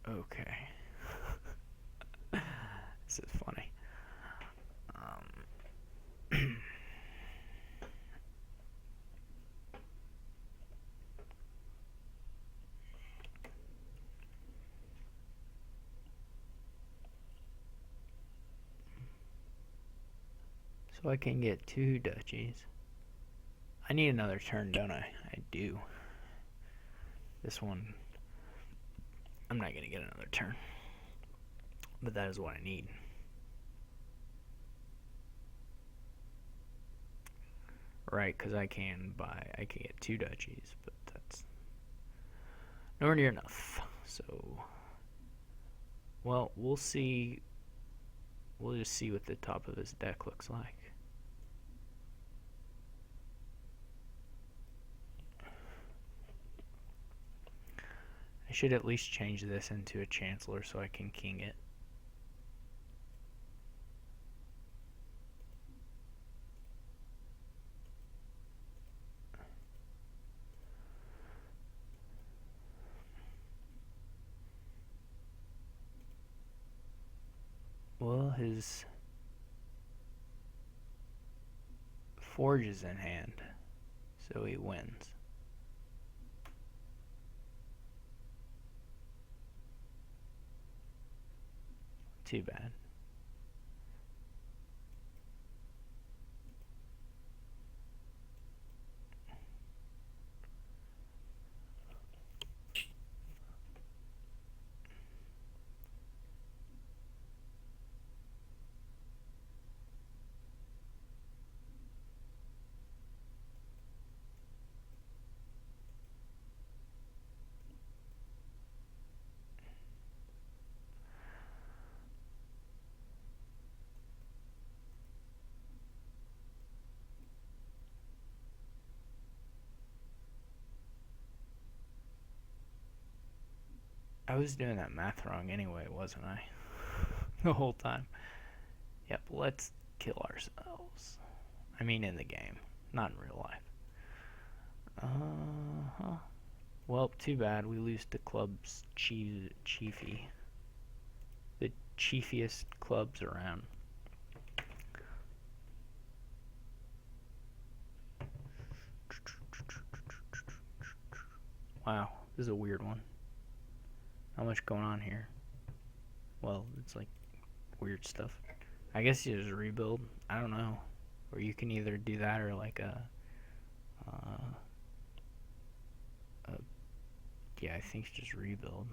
[SPEAKER 1] Okay. This is funny. So I can get 2 duchies. I need another turn, don't I? I do. This one, I'm not going to get another turn. But that is what I need. Right, because I can get 2 duchies, but that's nowhere near enough. So, well, we'll see. We'll just see what the top of his deck looks like. I should at least change this into a chancellor so I can king it. Well, his forge is in hand, so he wins. Too bad. I was doing that math wrong anyway, wasn't I? The whole time. Yep, let's kill ourselves. I mean in the game, Not in real life. Uh-huh. Well, too bad. We lose the club's chiefy. The chiefiest clubs around. Wow, this is a weird one. Not much going on here. Well, it's like weird stuff. I guess you just rebuild. I don't know. Or you can either do that or like yeah, I think it's just rebuild.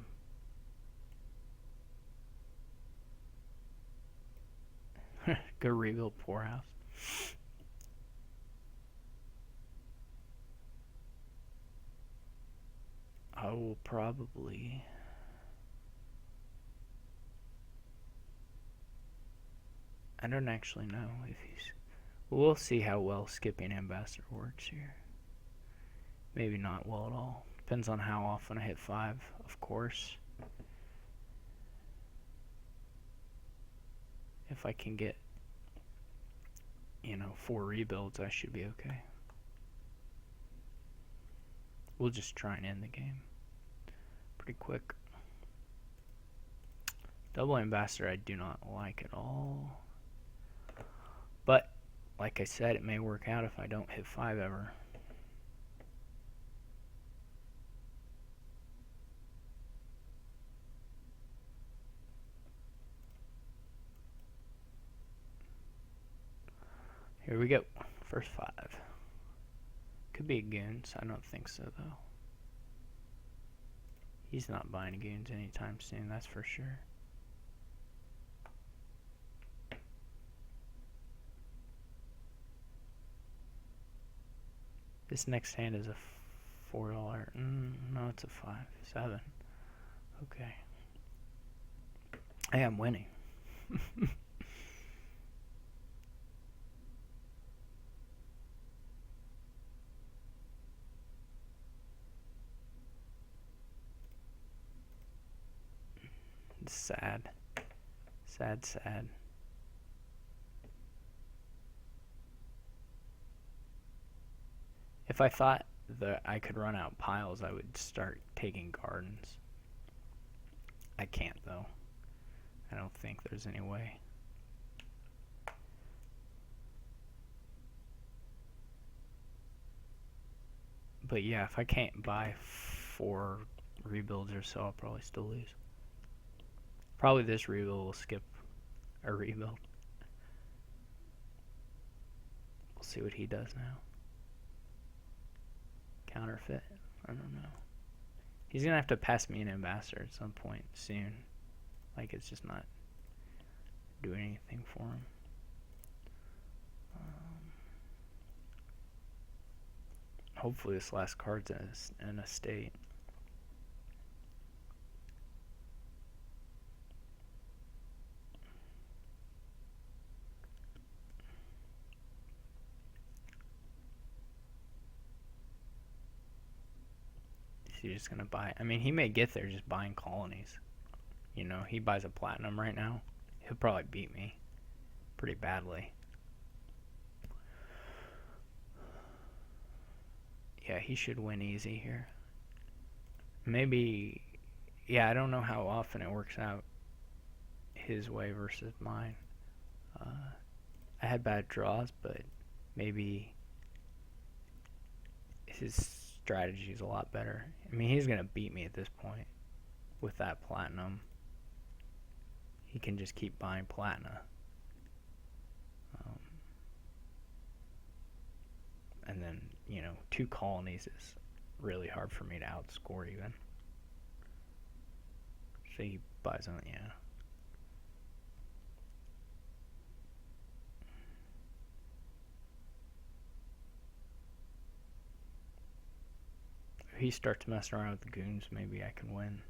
[SPEAKER 1] Go rebuild Poorhouse. I will probably... I don't actually know if he's... We'll see how well skipping Ambassador works here. Maybe not well at all. Depends on how often I hit 5, of course. If I can get, 4 rebuilds, I should be okay. We'll just try and end the game pretty quick. Double Ambassador I do not like at all. But, like I said, it may work out if I don't hit 5 ever. Here we go. First 5. Could be a Goons. I don't think so, though. He's not buying Goons anytime soon, that's for sure. This next hand is a $4. No, it's a 5. 7. Okay. I am winning. It's sad. Sad, sad. If I thought that I could run out piles, I would start taking gardens. I can't, though. I don't think there's any way. But yeah, if I can't buy 4 rebuilds or so, I'll probably still lose. Probably this rebuild will skip a rebuild. We'll see what he does now. Counterfeit? I don't know. He's gonna have to pass me an ambassador at some point soon. Like, it's just not doing anything for him. Hopefully this last card's in a state. He's just gonna buy. I mean, he may get there just buying colonies. He buys a platinum right now. He'll probably beat me pretty badly. Yeah, he should win easy here. Maybe, yeah, I don't know how often it works out his way versus mine. I had bad draws, but maybe his strategy is a lot better. I mean, he's going to beat me at this point with that platinum. He can just keep buying platina. And then, 2 colonies is really hard for me to outscore even. So he buys on, yeah. If he starts messing around with the goons, maybe I can win.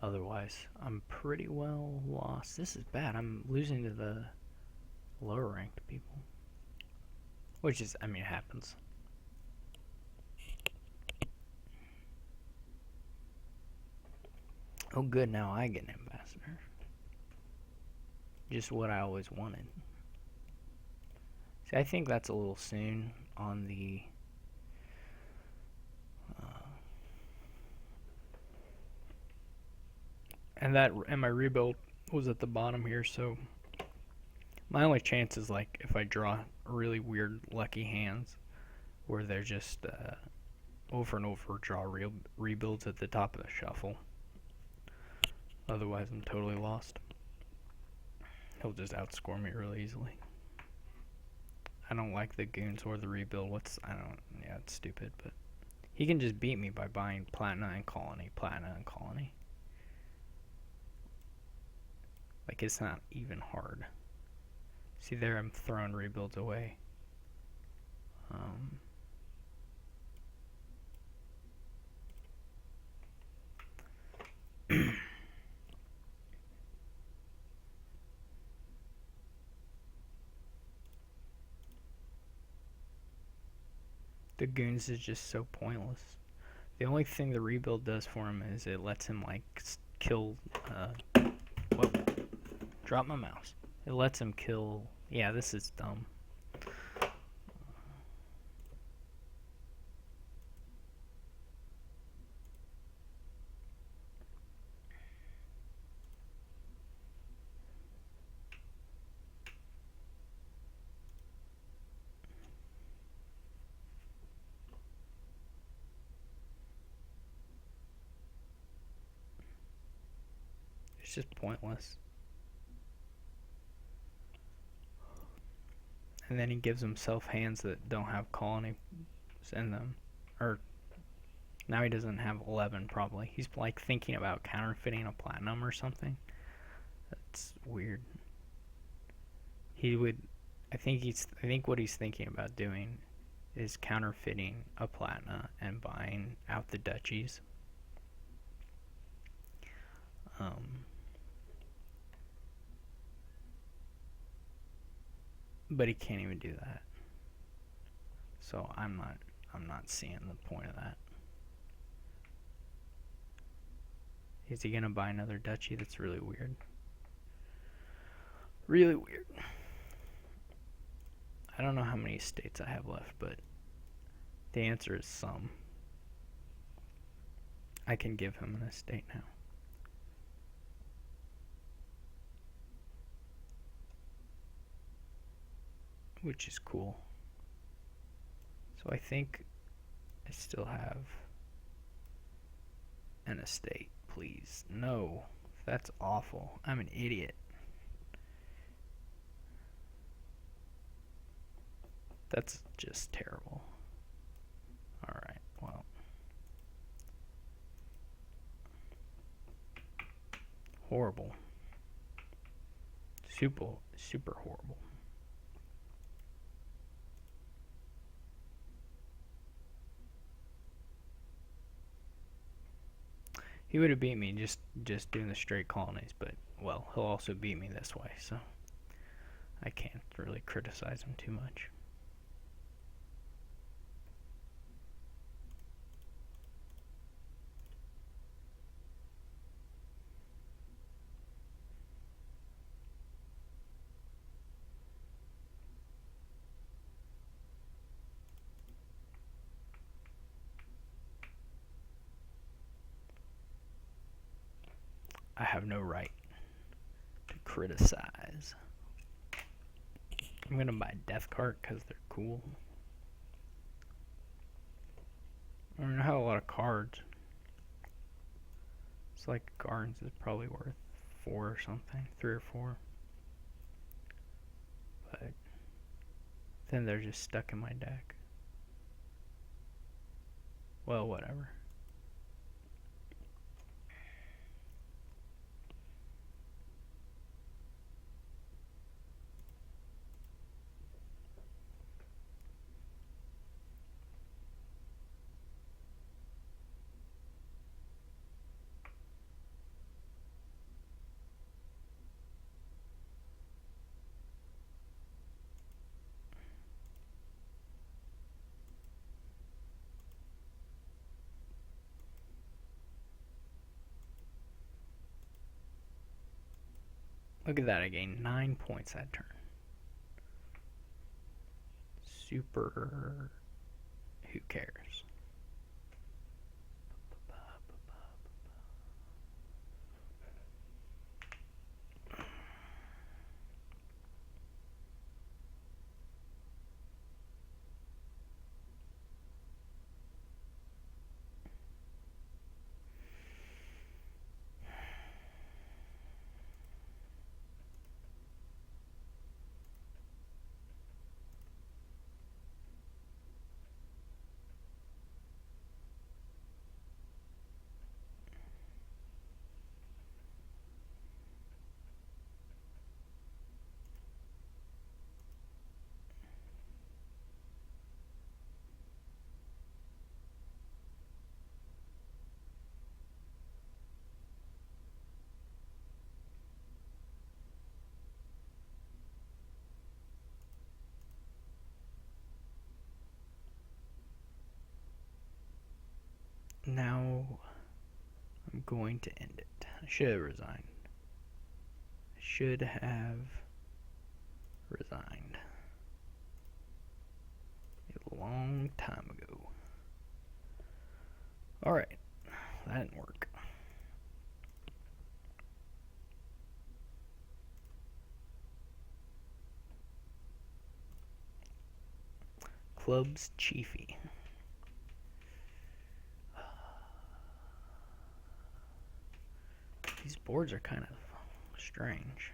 [SPEAKER 1] Otherwise, I'm pretty well lost. This is bad. I'm losing to the lower ranked people. Which is, I mean, it happens. Oh, good, now I get an ambassador. Just what I always wanted. See, I think that's a little soon on the... and my rebuild was at the bottom here, so my only chance is like if I draw really weird lucky hands where they're just over and over draw rebuilds at the top of the shuffle. Otherwise, I'm totally lost. He'll just outscore me really easily. I don't like the goons or the rebuild. Yeah, it's stupid, but he can just beat me by buying Platina and Colony, Platina and Colony. Like, it's not even hard. See there, I'm throwing rebuilds away. The goons is just so pointless. The only thing the rebuild does for him is it lets him like kill. Whoa! Drop my mouse. It lets him kill. Yeah, this is dumb. It's just pointless. And then he gives himself hands that don't have colonies in them. Or now he doesn't have 11 probably. He's like thinking about counterfeiting a platinum or something. That's weird. He would I think what he's thinking about doing is counterfeiting a platina and buying out the duchies. But he can't even do that. So I'm not seeing the point of that. Is he gonna buy another duchy? That's really weird. Really weird. I don't know how many states I have left, but the answer is some. I can give him an estate now. Which is cool. So I think I still have an estate, please. No, that's awful. I'm an idiot. That's just terrible. Alright, well. Horrible. Super horrible. He would have beat me just doing the straight colonies, but, well, he'll also beat me this way, so I can't really criticize him too much. I have no right to criticize. I'm gonna buy Death Cart because they're cool. I don't have a lot of cards. It's like Gardens is probably worth 4 or something, 3 or 4. But then they're just stuck in my deck. Well, whatever. Look at that, I gained 9 points that turn. Super. Who cares? Now I'm going to end it. I should have resigned. I should have resigned a long time ago. Alright, that didn't work. Clubs Chiefy. These boards are kind of strange.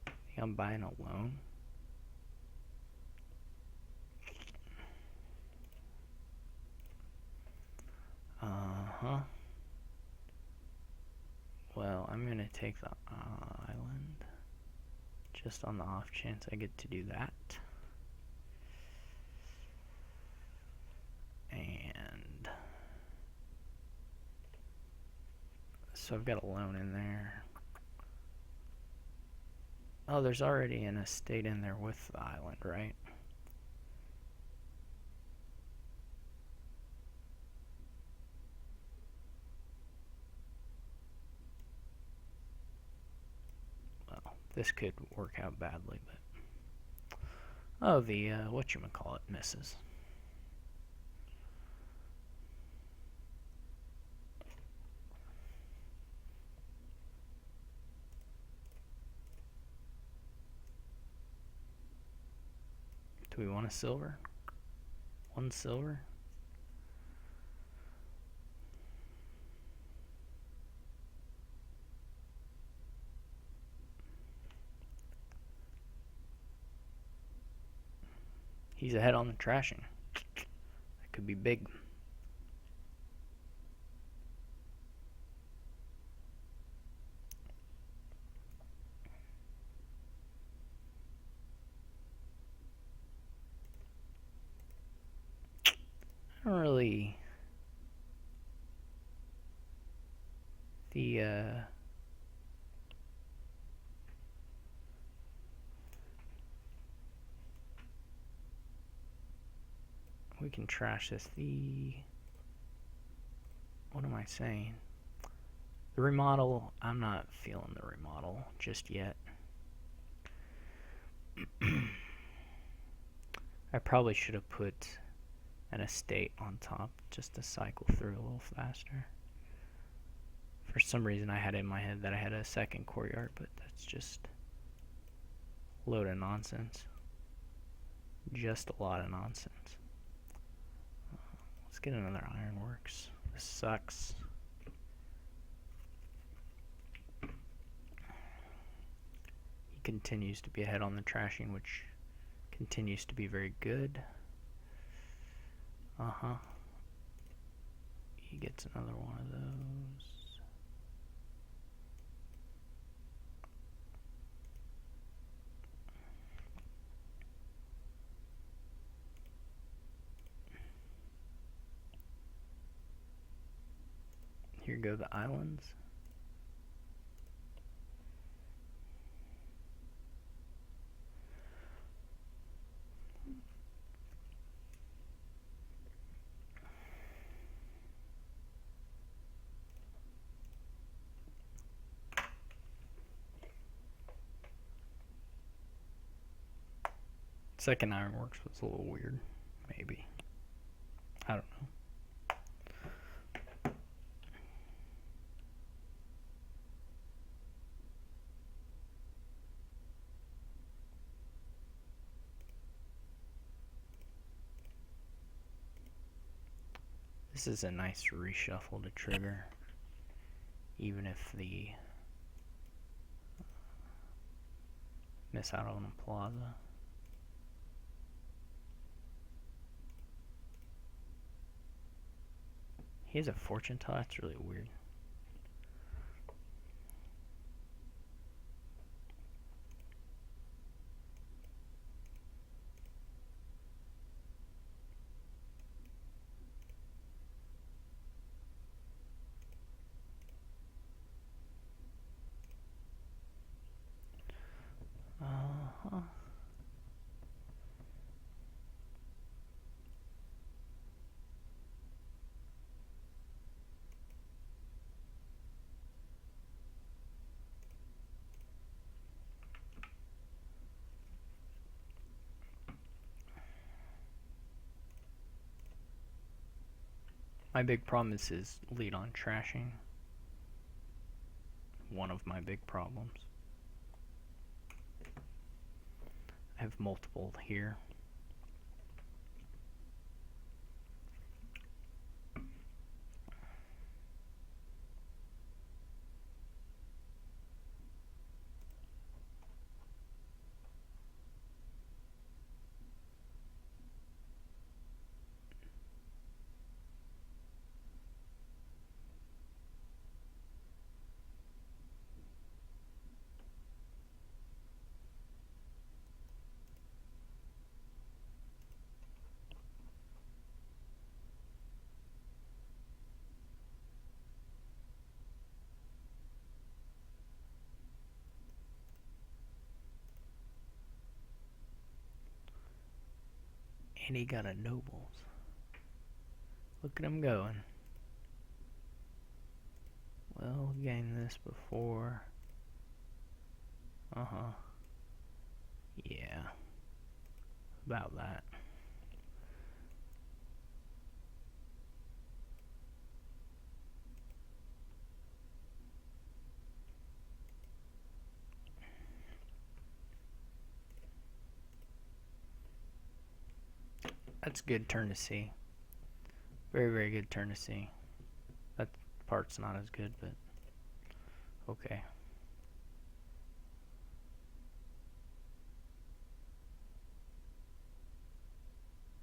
[SPEAKER 1] Think I'm buying a loan. Well, I'm gonna take the island just on the off chance I get to do that. And so I've got a loan in there. Oh, there's already an estate in there with the island, right? Well, this could work out badly, but oh, the whatchamacallit misses. Do we want a silver? 1 silver? He's ahead on the trashing. That could be big. I don't really... we can trash this. What am I saying? The remodel, I'm not feeling the remodel just yet. I probably should have put an estate on top just to cycle through a little faster. For some reason I had in my head that I had a second courtyard, but that's just a load of nonsense. Just a lot of nonsense. Let's get another ironworks. This sucks. He continues to be ahead on the trashing, which continues to be very good. He gets another one of those. Here go the islands. Second Ironworks was a little weird, maybe. I don't know. This is a nice reshuffle to trigger, even if the miss out on a plaza. He has a fortune tile. That's really weird. Uh-huh. My big problem is his lead on trashing. One of my big problems. I have multiple here. And he got a nobles. Look at him going. Well, gained this before. Uh-huh. Yeah. About that. That's a good turn to see. Very, very good turn to see. That part's not as good, but okay.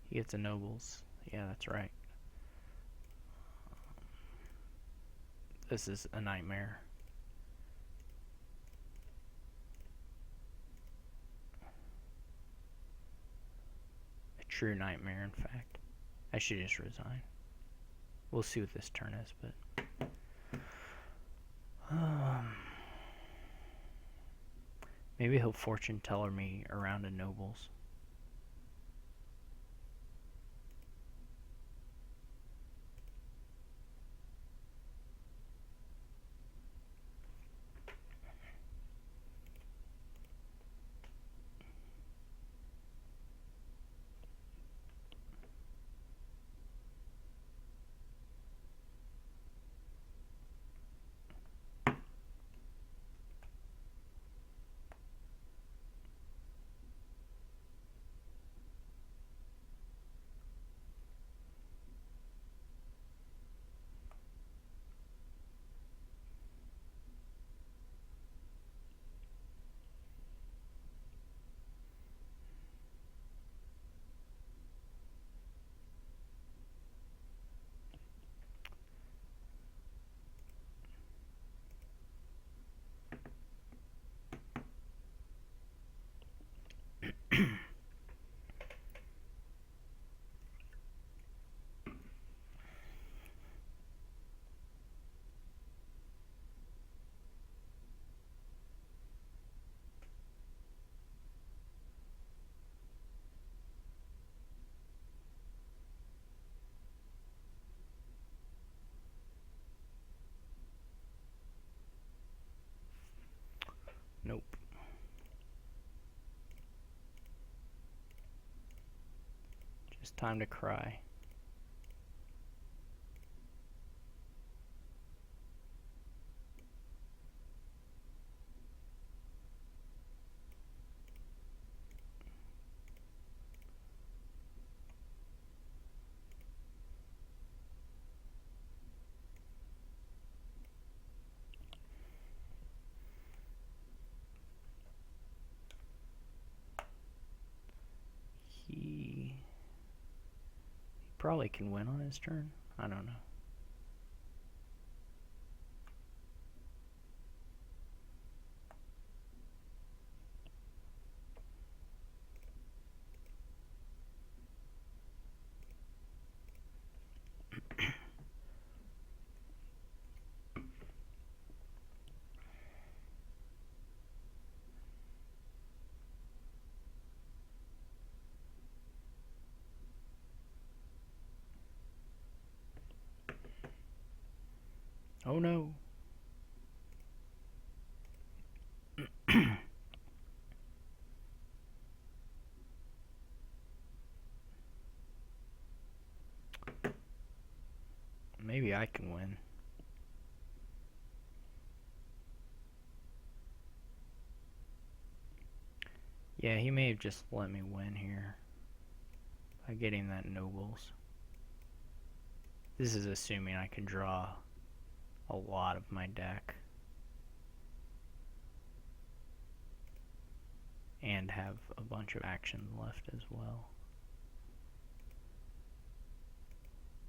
[SPEAKER 1] He gets a nobles. Yeah, that's right. This is a nightmare. A true nightmare, in fact. I should just resign. We'll see what this turn is, but maybe he'll fortune teller me around to nobles. Just time to cry. He probably can win on his turn. I don't know. Oh no. Maybe I can win. Yeah, he may have just let me win here by getting that nobles. This is assuming I can draw a lot of my deck and have a bunch of action left as well,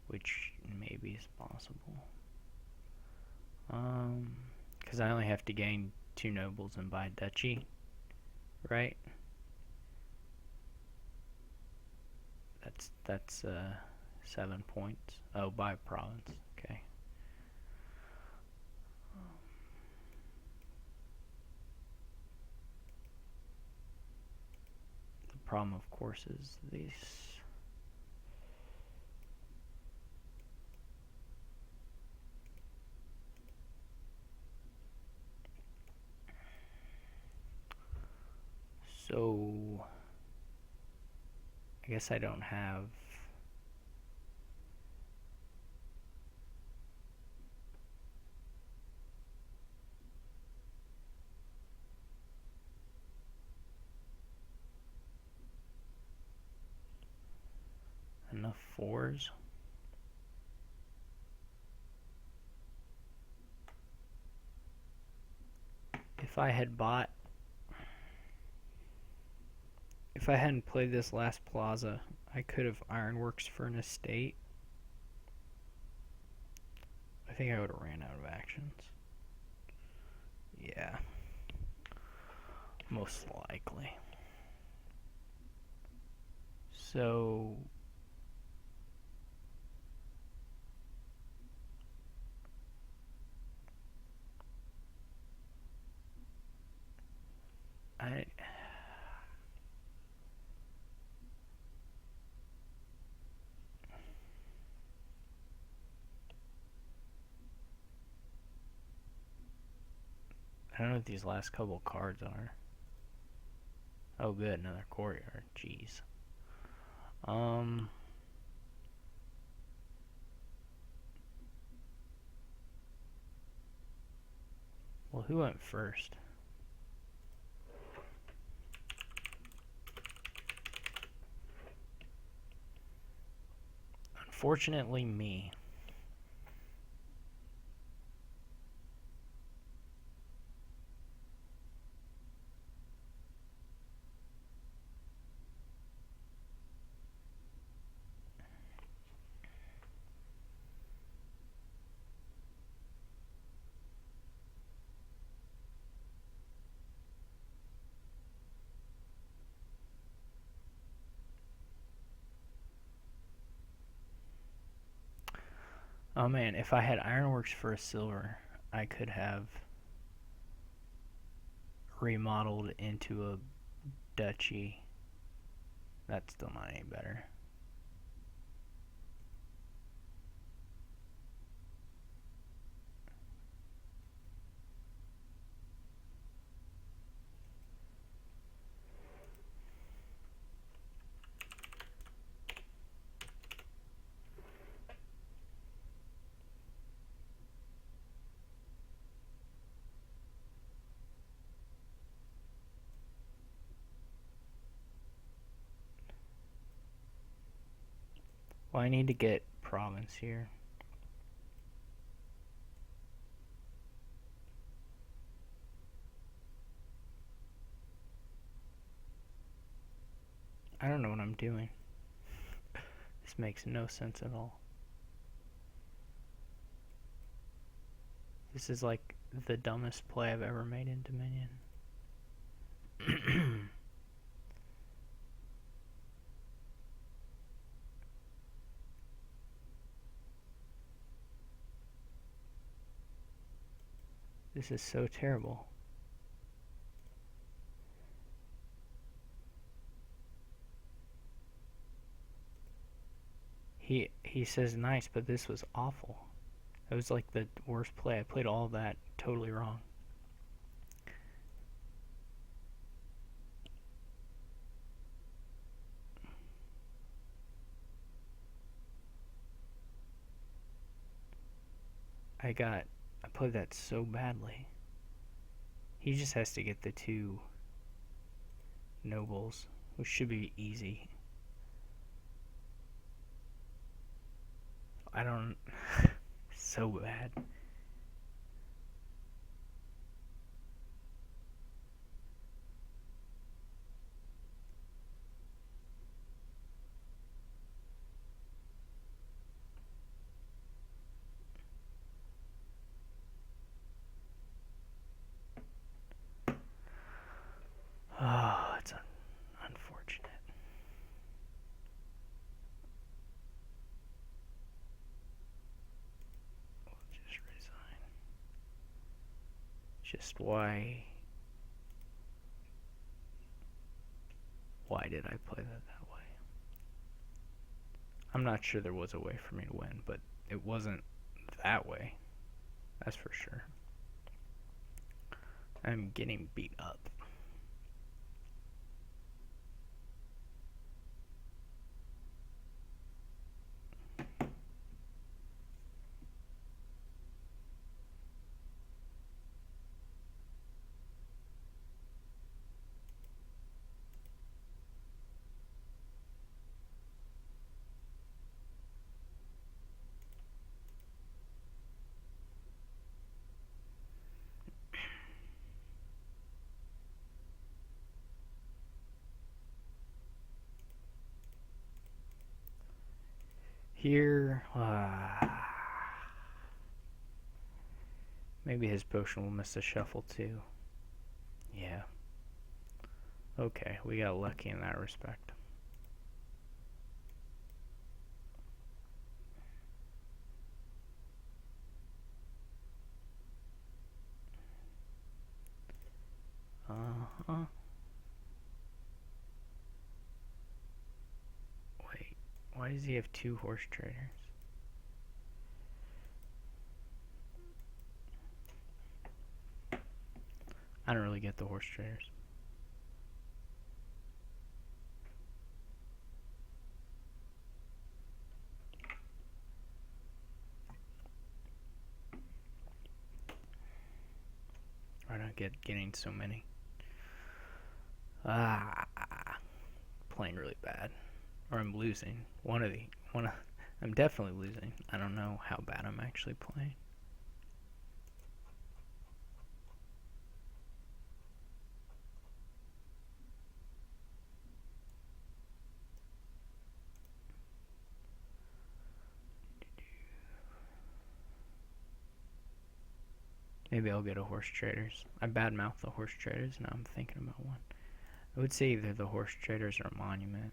[SPEAKER 1] which maybe is possible. Because I only have to gain 2 nobles and buy a duchy, right? That's 7 points. Oh, buy province. Okay. The problem, of course, is these. So I guess I don't have enough 4s. If I hadn't played this last plaza, I could have Ironworks for an estate. I think I would have ran out of actions. Yeah. Most likely. So I don't know what these last couple cards are. Oh good, another courtyard. Jeez. Well, who went first? Unfortunately, me. Oh man, if I had Ironworks for a silver, I could have remodeled into a duchy. That's still not any better. Well, I need to get province here. I don't know what I'm doing. This makes no sense at all. This is like the dumbest play I've ever made in Dominion. This is so terrible. He says nice, but this was awful. It was like the worst play. I played all of that totally wrong. I played that so badly. He just has to get the 2 nobles, which should be easy. I don't... so bad. Oh, it's unfortunate. We'll just resign. Just why did I play that way? I'm not sure there was a way for me to win, but it wasn't that way. That's for sure. I'm getting beat up. Here, maybe his potion will miss the shuffle too. Yeah. Okay, we got lucky in that respect. Wait, why does he have 2 horse traders? I don't really get the horse traders. I don't get getting so many. Playing really bad. Or I'm losing. I'm definitely losing. I don't know how bad I'm actually playing. Maybe I'll get a horse traders. I badmouth the horse traders, now I'm thinking about one. I would say either the horse traders or a monument.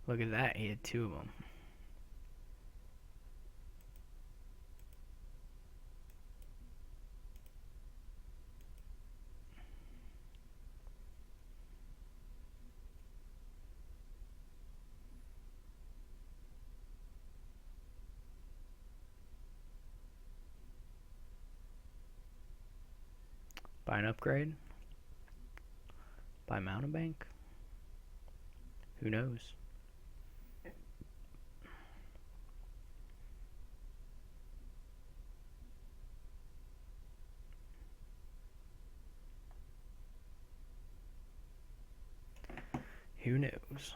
[SPEAKER 1] Look at that, he had 2 of them. Buy an upgrade. Buy mountebank. Who knows? Who knows?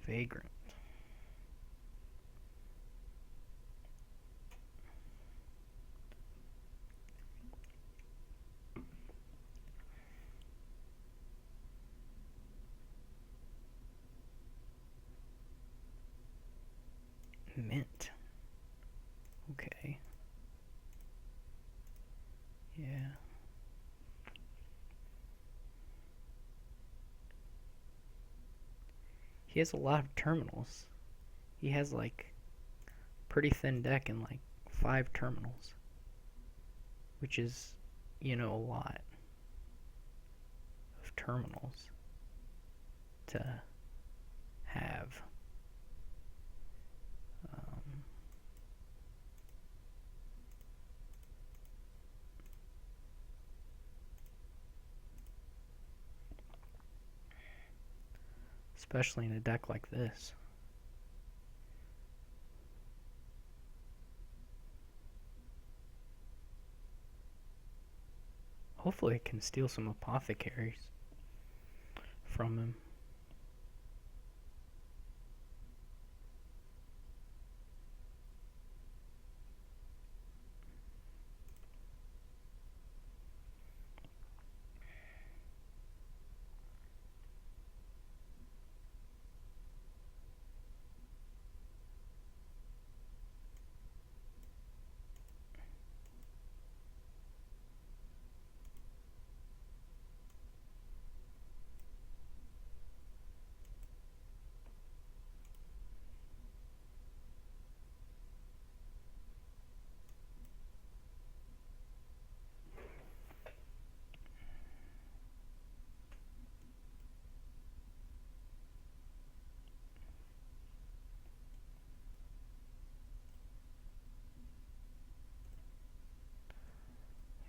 [SPEAKER 1] Vagrant. Mint. Okay. Yeah. He has a lot of terminals. He has like pretty thin deck and like 5 terminals, which is, a lot of terminals to have. Especially in a deck like this. Hopefully I can steal some apothecaries from him.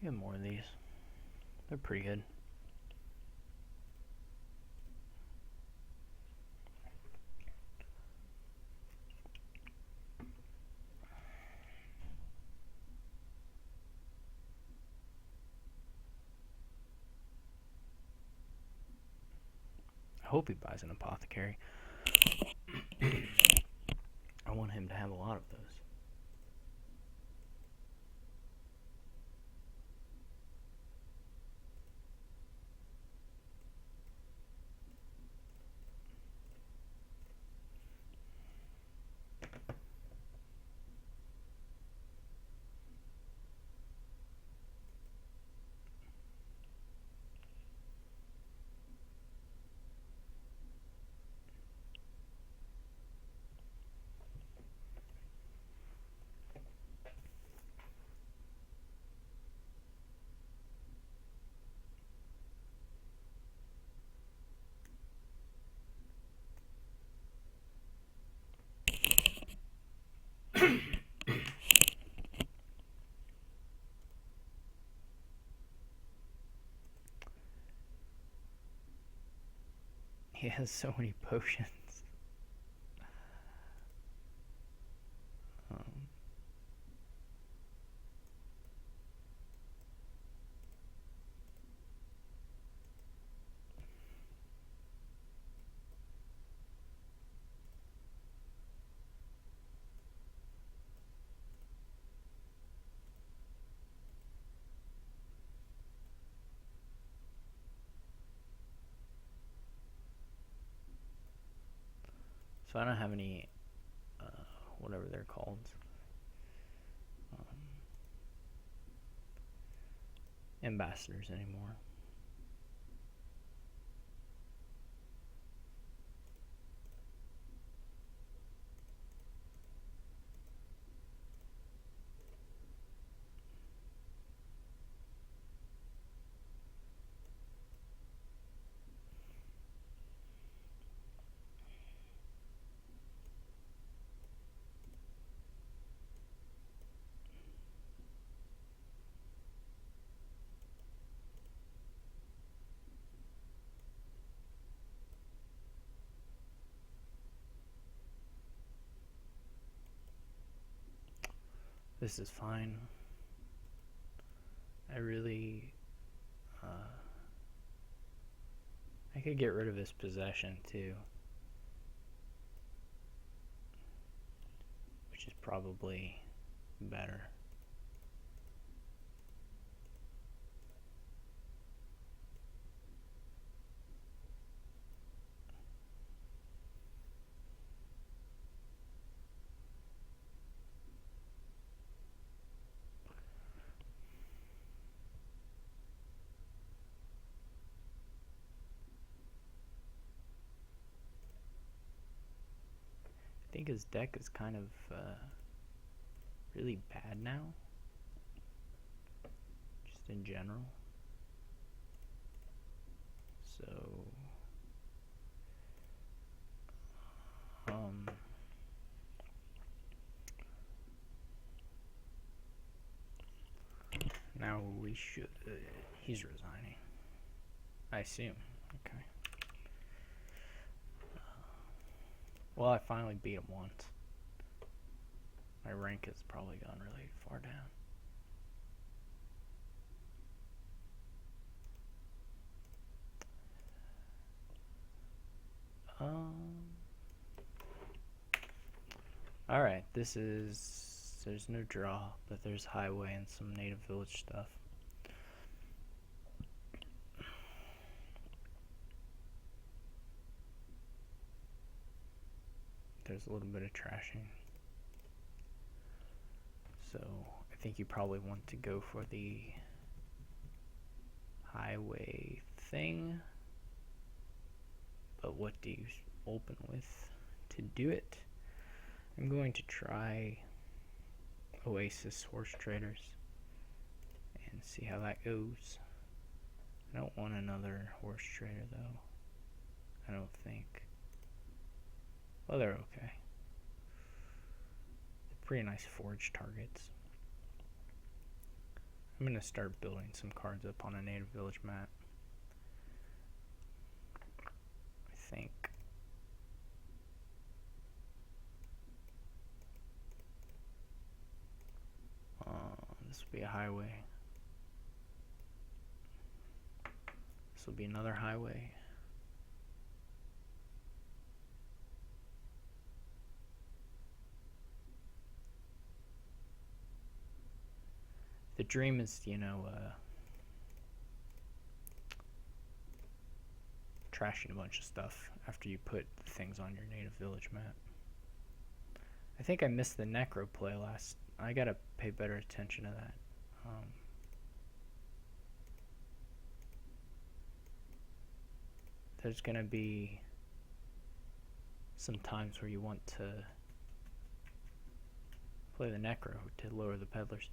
[SPEAKER 1] Get more of these. They're pretty good. I hope he buys an apothecary. I want him to have a lot of those. He has so many potions. So I don't have any, whatever they're called. Ambassadors anymore. This is fine. I could get rid of his possession too, which is probably better. I think his deck is kind of really bad now, just in general. So, now we should. He's resigning, I assume. Okay. Well, I finally beat him once. My rank has probably gone really far down. Alright, there's no draw, but there's highway and some native village stuff. There's a little bit of trashing. So, I think you probably want to go for the highway thing. But what do you open with to do it? I'm going to try Oasis Horse Traders and see how that goes. I don't want another horse trader though. I don't think. Well, they're okay. They're pretty nice forge targets. I'm going to start building some cards up on a native village map. I think. This will be a highway. This will be another highway. The dream is, trashing a bunch of stuff after you put things on your native village map. I think I missed the Necro play last. I gotta pay better attention to that. There's gonna be some times where you want to play the Necro to lower the peddlers.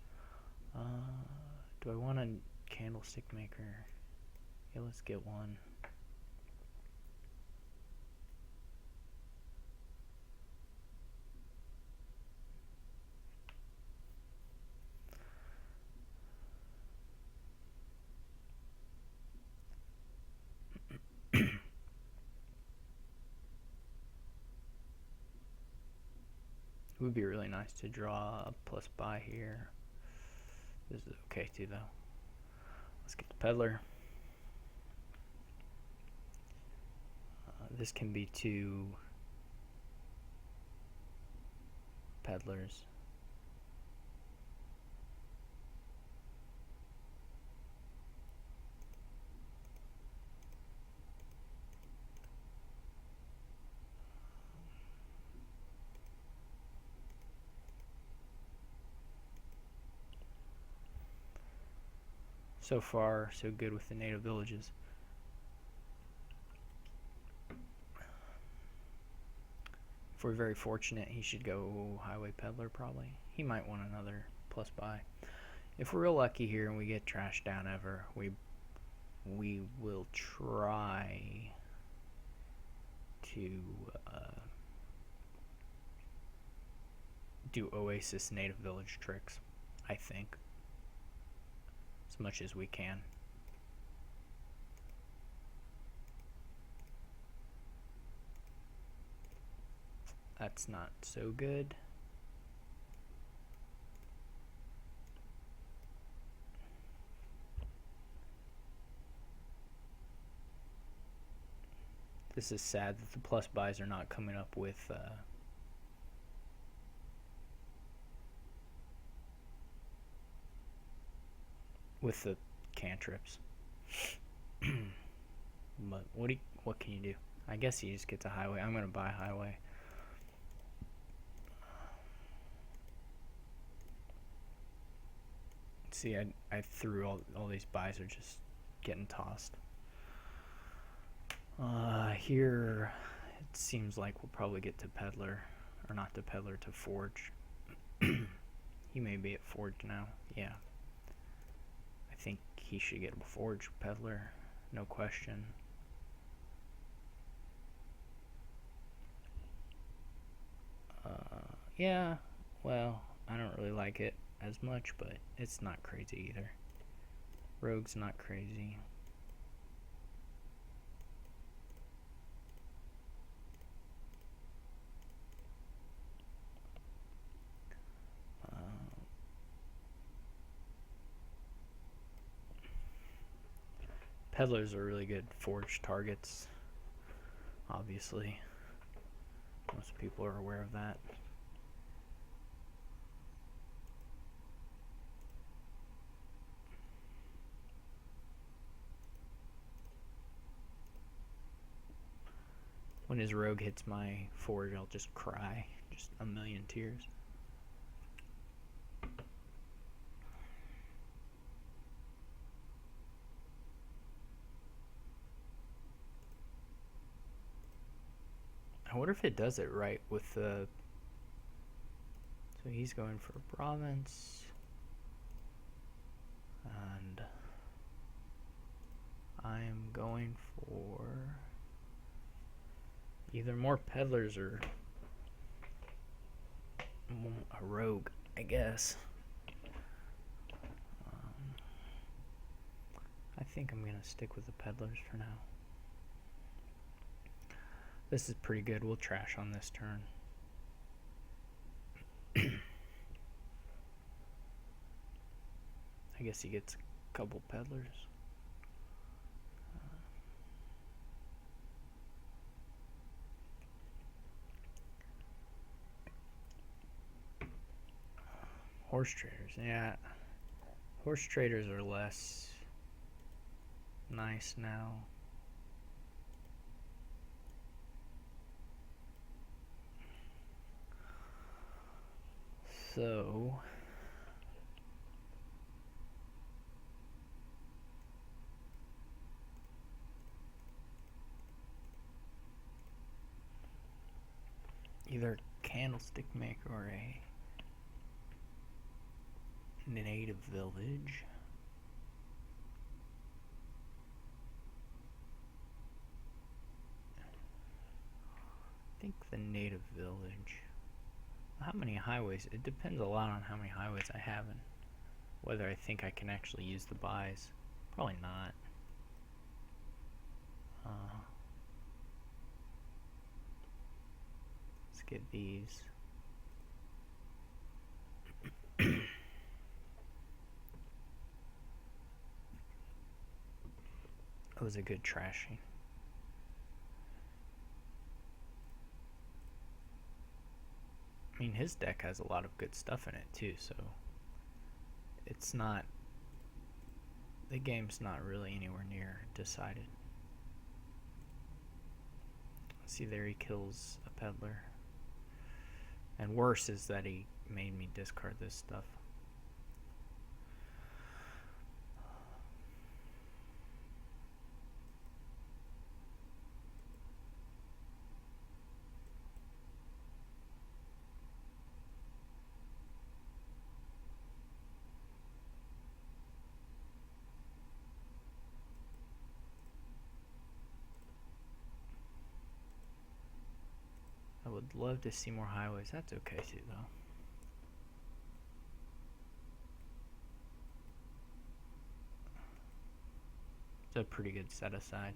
[SPEAKER 1] Do I want a candlestick maker? Yeah, let's get one. It would be really nice to draw a plus buy here. This is okay too though. Let's get the peddler. This can be two peddlers. So far, so good with the native villages. If we're very fortunate, he should go highway peddler probably. He might want another plus buy. If we're real lucky here and we get trash down ever, we will try to do Oasis native village tricks, I think, as much as we can. That's not so good. This is sad that the plus buys are not coming up with the cantrips. But what can you do? I guess he just gets a highway. I'm gonna buy a highway. See, I threw all these buys are just getting tossed. Here it seems like we'll probably get to Peddler, or not to Peddler, to Forge. He may be at Forge now. Yeah. I think he should get a Forge Peddler, no question. Yeah, well, I don't really like it as much, but it's not crazy either. Rogue's not crazy. Peddlers are really good forge targets, obviously. Most people are aware of that. When his rogue hits my forge, I'll just cry. Just a million tears. I wonder if it does it right with the... So he's going for a province. And I'm going for either more peddlers or a rogue, I guess. I think I'm gonna stick with the peddlers for now. This is pretty good. We'll trash on this turn. I guess he gets a couple peddlers. Horse traders, yeah. Horse traders are less nice now. So either candlestick maker or a native village. I think the native village. How many highways? It depends a lot on how many highways I have and whether I think I can actually use the buys. Probably not. Let's get these. That was a good trashing. I mean, his deck has a lot of good stuff in it too, so it's not... The game's not really anywhere near decided. See, there he kills a peddler. And worse is that he made me discard this stuff. I would love to see more highways. That's okay too, though. It's a pretty good set aside.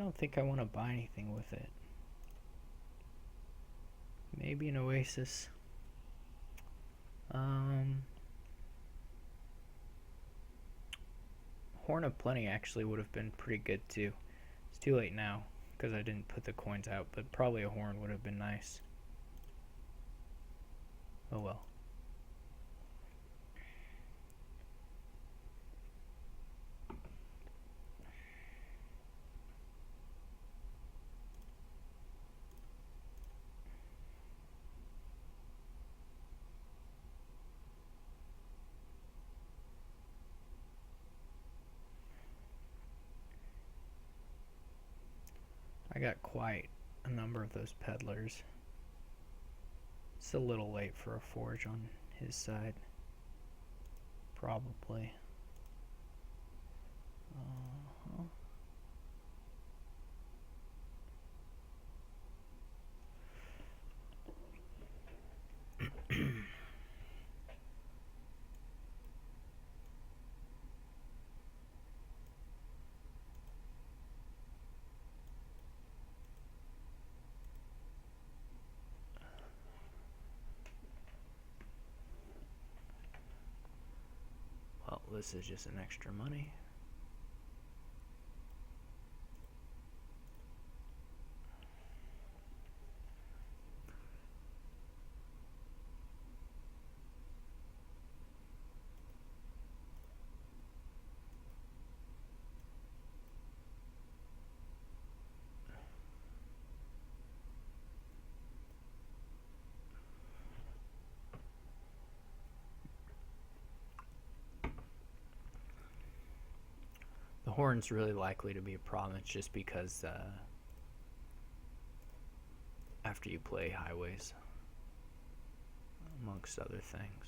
[SPEAKER 1] don't think I want to buy anything with it. Maybe an Oasis. Horn of Plenty actually would have been pretty good too. It's too late now because I didn't put the coins out, but probably a horn would have been nice. Oh well. I got quite a number of those peddlers. It's a little late for a forge on his side. Probably. Uh-huh. Well, this is just an extra money. The horn's really likely to be a problem. It's just because after you play highways, amongst other things.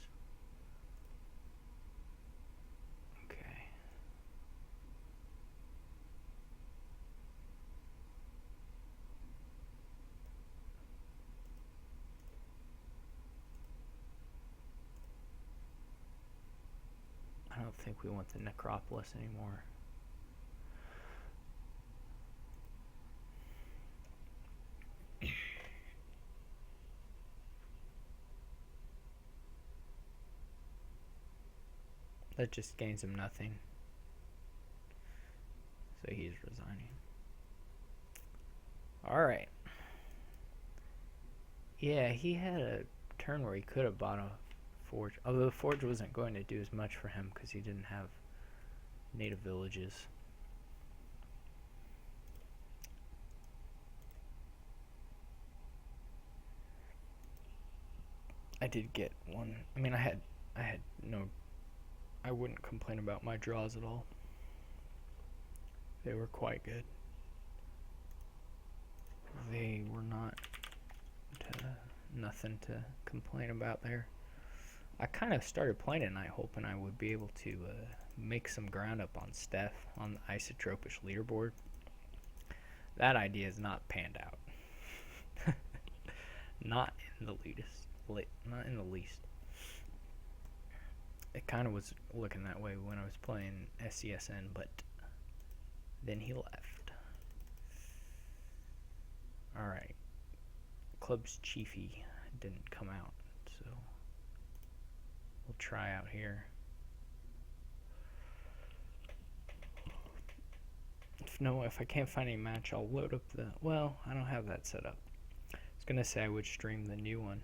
[SPEAKER 1] Okay. I don't think we want the necropolis anymore. That just gains him nothing. So he's resigning. Alright. Yeah, he had a turn where he could have bought a forge. Although the forge wasn't going to do as much for him because he didn't have native villages. I did get one. I mean, I had no. I wouldn't complain about my draws at all. They were quite good. They were not nothing to complain about there. I kind of started playing tonight hoping I would be able to make some ground up on Steph on the isotropish leaderboard. That idea is not panned out. Not in the not in the least. It kind of was looking that way when I was playing SCSN, but then he left. Alright. Club's Chiefy didn't come out, so we'll try out here. If I can't find any match, I'll load up the... Well, I don't have that set up. I was going to say I would stream the new one,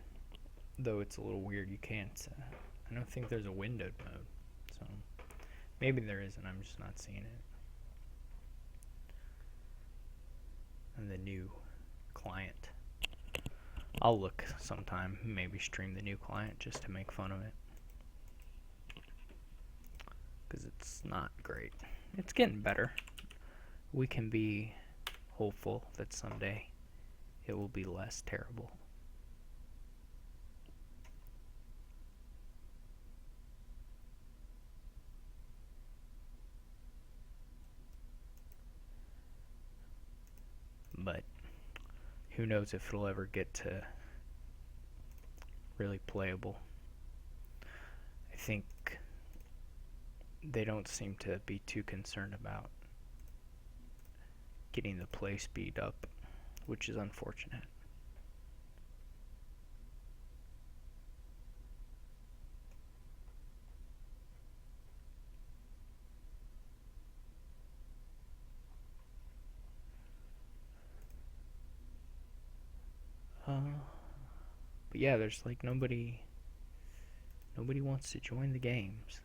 [SPEAKER 1] though it's a little weird. You can't... I don't think there's a windowed mode, so maybe there is and I'm just not seeing it. And the new client. I'll look sometime, maybe stream the new client just to make fun of it. Because it's not great. It's getting better. We can be hopeful that someday it will be less terrible. But who knows if it'll ever get to really playable. I think they don't seem to be too concerned about getting the play speed up, which is unfortunate. But yeah, there's like nobody wants to join the games.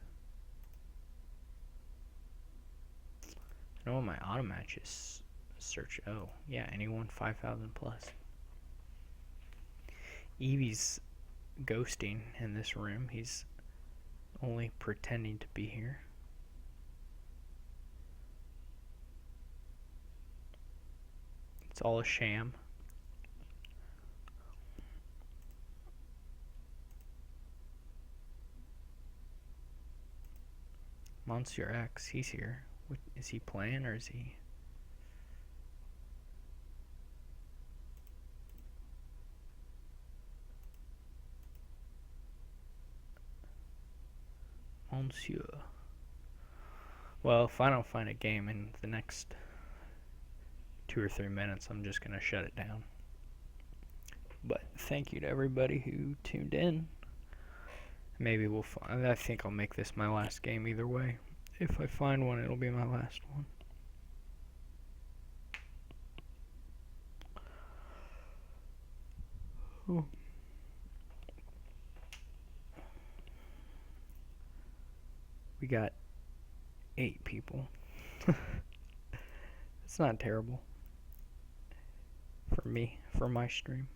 [SPEAKER 1] I know my auto matches search. Oh, yeah, anyone 5,000 plus. Eevee's ghosting in this room. He's only pretending to be here. It's all a sham. Monsieur X, he's here. What, is he playing or is he... Monsieur. Well, if I don't find a game in the next 2 or 3 minutes, I'm just going to shut it down. But thank you to everybody who tuned in. Maybe we'll find... I think I'll make this my last game either way. If I find one, it'll be my last one. Oh. We got 8 people. It's not terrible. For me, for my stream.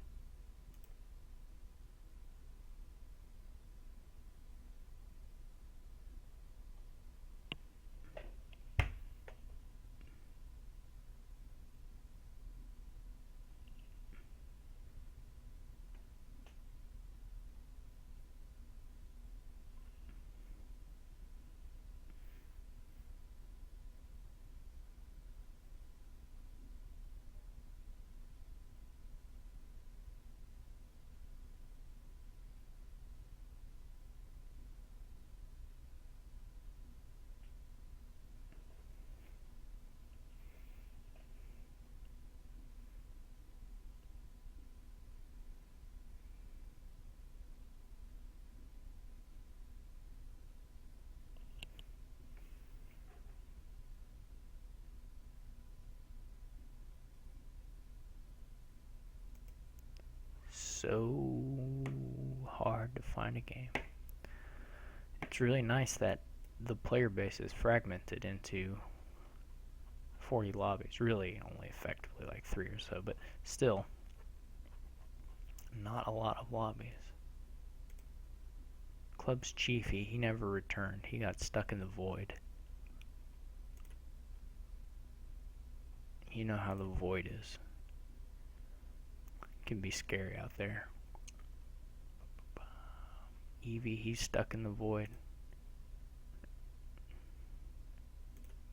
[SPEAKER 1] So hard to find a game. It's really nice that the player base is fragmented into 40 lobbies. Really only effectively like 3 or so, but still not a lot of lobbies. Club's Chiefy, he never returned. He got stuck in the void. You know how the void is. It can be scary out there. Eevee, he's stuck in the void.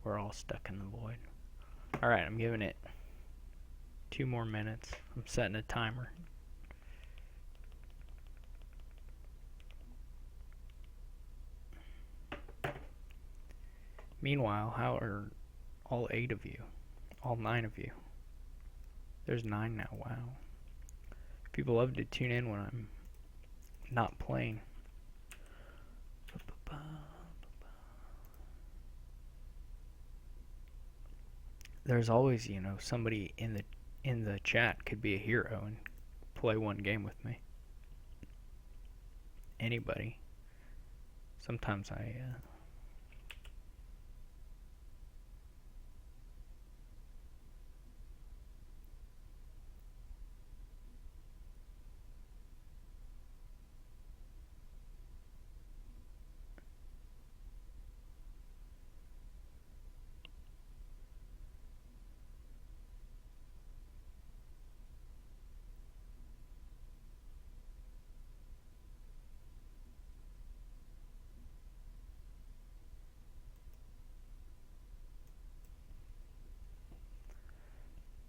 [SPEAKER 1] We're all stuck in the void. Alright, I'm giving it 2 more minutes. I'm setting a timer. Meanwhile, how are all 8 of you? All 9 of you? There's 9 now, wow. People love to tune in when I'm not playing. There's always, you know, somebody in the chat could be a hero and play one game with me. Anybody. Sometimes I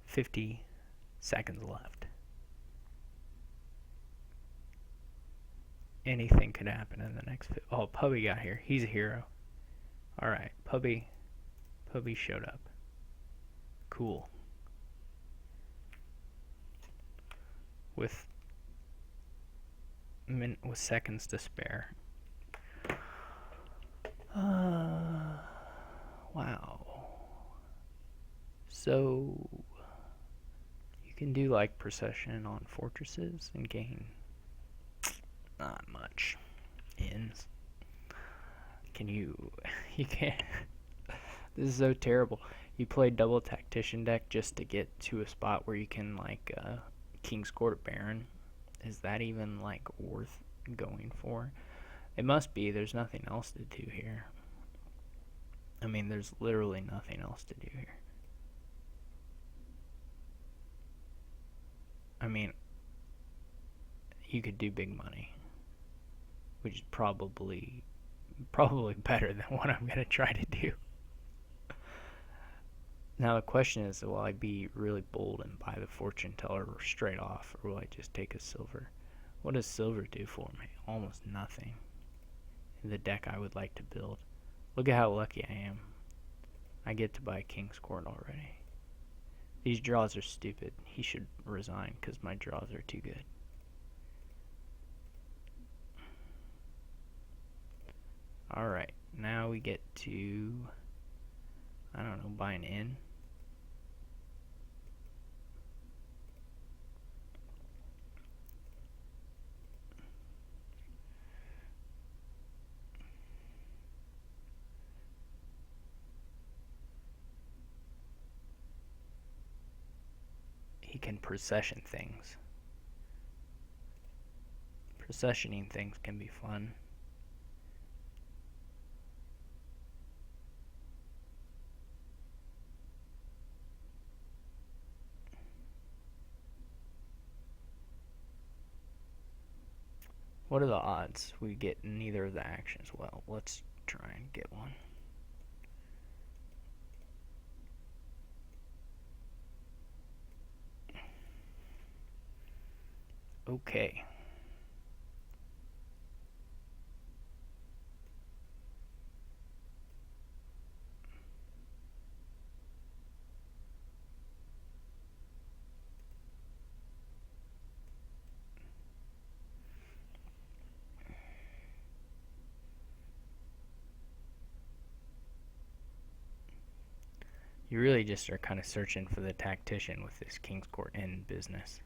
[SPEAKER 1] 50 seconds left. Anything could happen in the next... Oh, Pubby got here. He's a hero. Alright, Pubby showed up. Cool. with seconds to spare. Wow. So you can do like procession on fortresses and gain not much ins. Can you? You can't. This is so terrible. You play double tactician deck just to get to a spot where you can like King's Court Baron. Is that even like worth going for? It must be. There's nothing else to do here. I mean, there's literally nothing else to do here. I mean, you could do big money, which is probably better than what I'm gonna try to do. Now the question is, will I be really bold and buy the fortune teller straight off, or will I just take a silver? What does silver do for me? Almost nothing. In the deck I would like to build. Look at how lucky I am. I get to buy King's Court already. These draws are stupid. He should resign because my draws are too good. Alright, now we get to, I don't know, buy an inn. He can procession things. Processioning things can be fun. What are the odds we get neither of the actions? Well, let's try and get one. Okay. You really just are kind of searching for the tactician with this King's Court Inn business.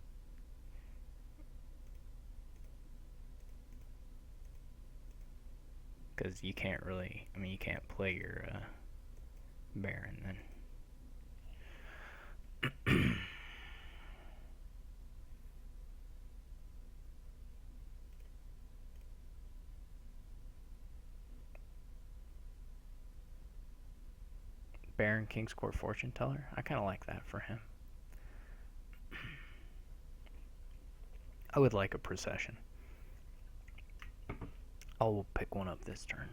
[SPEAKER 1] Because you can't really, I mean, you can't play your Baron then. Baron King's Court Fortune Teller. I kind of like that for him. I would like a procession. I'll pick one up this turn.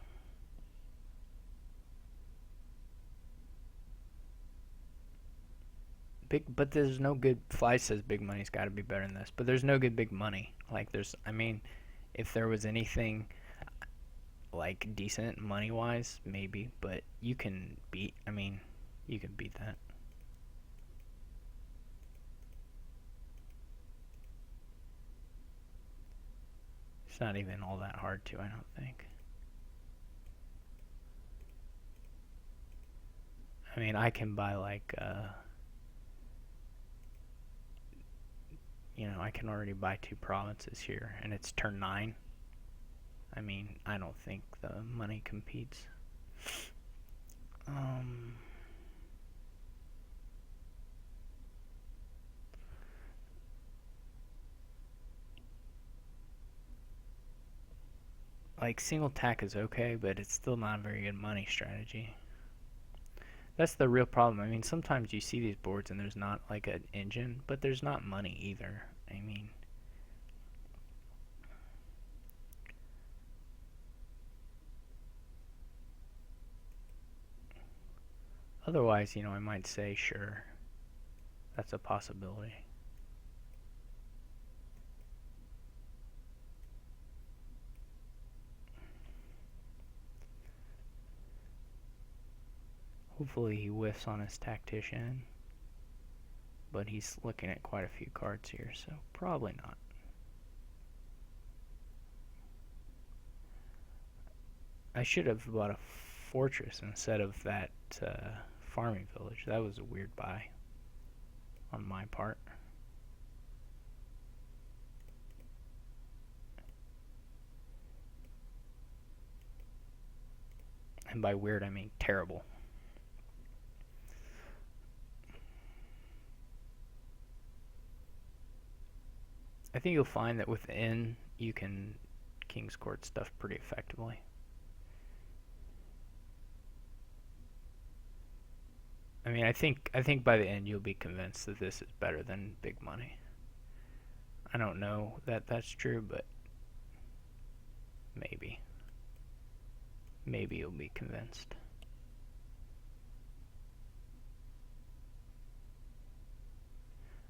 [SPEAKER 1] But there's no good. Fly says big money's got to be better than this, but there's no good big money. Like I mean, if there was anything like decent money wise, maybe, but you can beat. I mean, you can beat that. It's not even all that hard to, I don't think. I mean, I can buy like you know, I can already buy 2 provinces here, and it's turn 9. I mean, I don't think the money competes. Like, single tack is okay, but it's still not a very good money strategy. That's the real problem. I mean, sometimes you see these boards and there's not like an engine, but there's not money either. I mean, otherwise, you know, I might say, sure, that's a possibility. Hopefully he whiffs on his tactician. but he's looking at quite a few cards here, so probably not. I should have bought a fortress instead of that farming village. That was a weird buy on my part. And by weird, I mean terrible. I think you'll find that within you can King's Court stuff pretty effectively. I mean, I think by the end you'll be convinced that this is better than big money. I don't know that that's true, but maybe. Maybe you'll be convinced.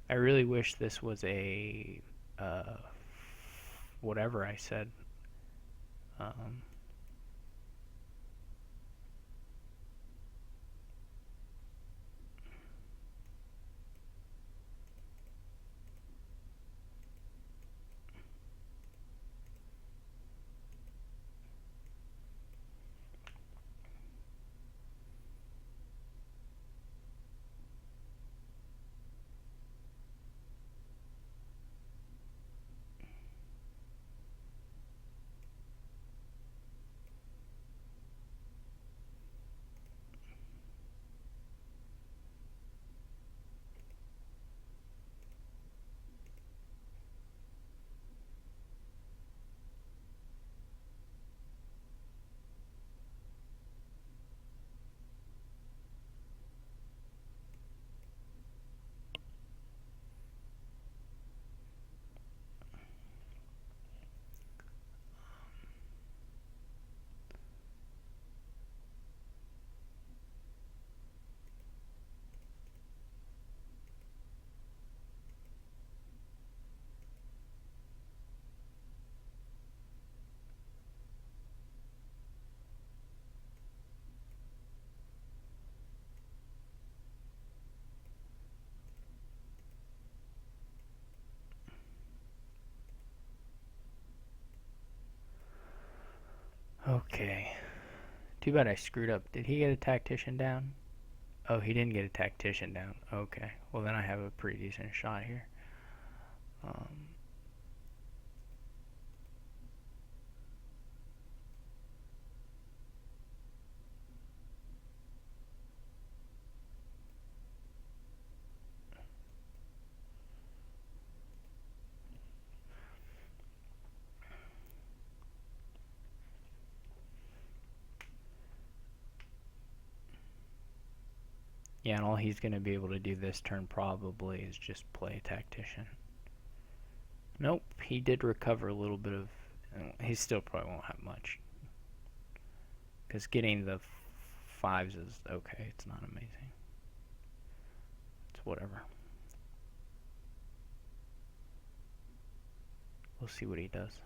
[SPEAKER 1] I really wish this was a whatever I said. Okay. Too bad I screwed up. Did he get a tactician down? Oh, he didn't get a tactician down. Okay. Well, then I have a pretty decent shot here. Yeah, and all he's going to be able to do this turn probably is just play a tactician. Nope, he did recover a little bit of... He still probably won't have much. Because getting the fives is okay, it's not amazing. It's whatever. We'll see what he does.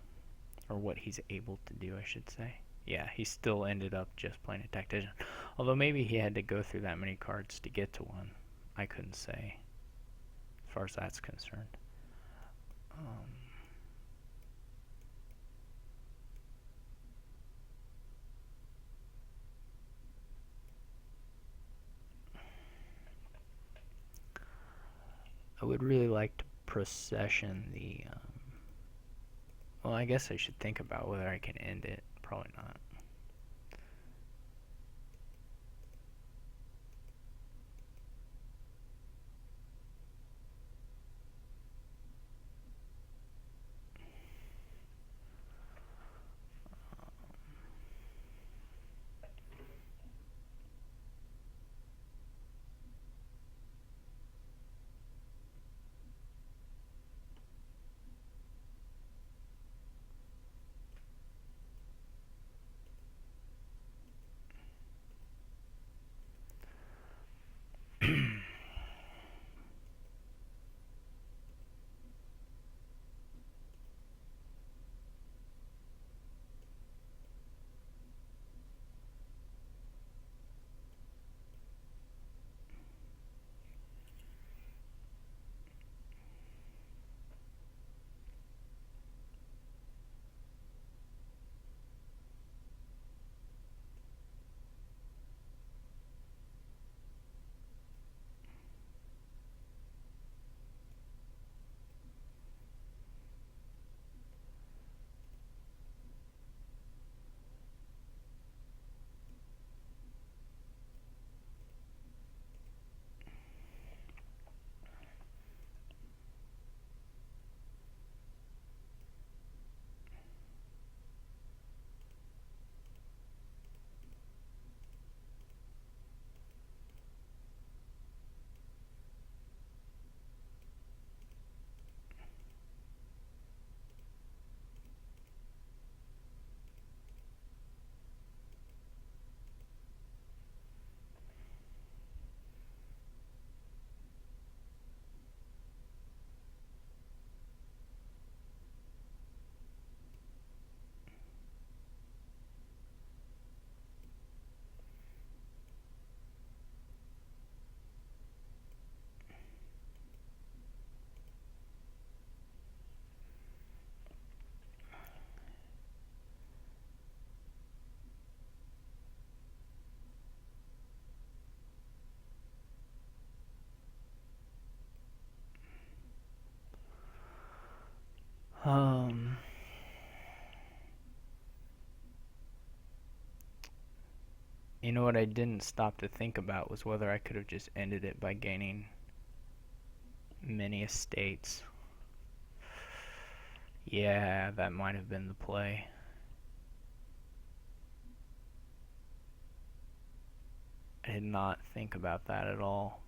[SPEAKER 1] Or what he's able to do, I should say. Yeah, he still ended up just playing a tactician. Although maybe he had to go through that many cards to get to one. I couldn't say, as far as that's concerned. I would really like to procession the... well, I guess I should think about whether I can end it. Probably not. Um, you know what I didn't stop to think about was whether I could have just ended it by gaining many estates. Yeah, that might have been the play. I did not think about that at all.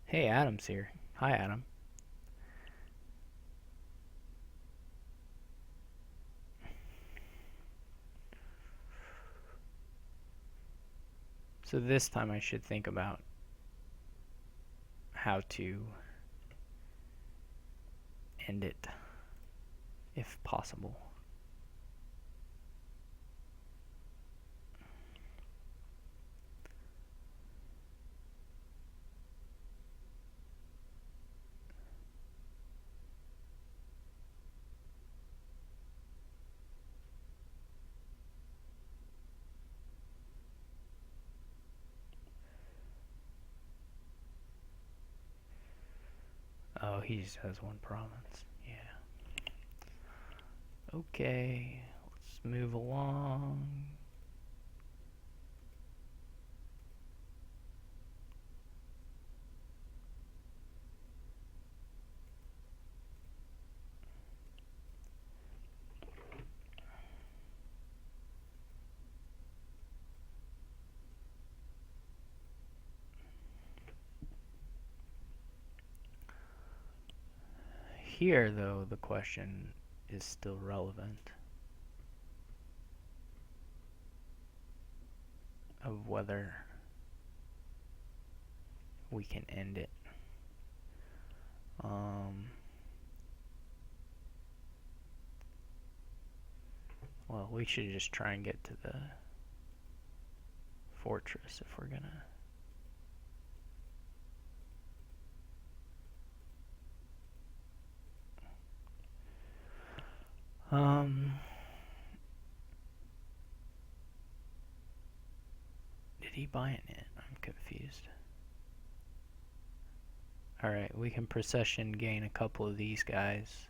[SPEAKER 1] Hey, Adam's here. Hi, Adam. So this time I should think about how to end it, if possible. Oh, he just has one province. Yeah. Okay, let's move along. Here, though, the question is still relevant of whether we can end it. Well, we should just try and get to the fortress if we're gonna. Did he buy it in? I'm confused. Alright, we can procession gain a couple of these guys.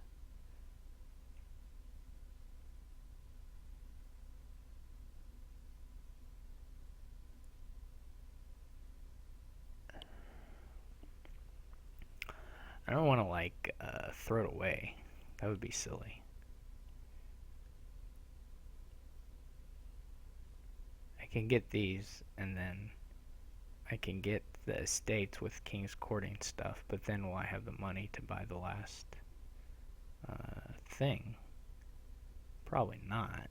[SPEAKER 1] I don't want to, like, throw it away. That would be silly. I can get these, and then I can get the estates with King's Courting stuff, but then will I have the money to buy the last thing? Probably not.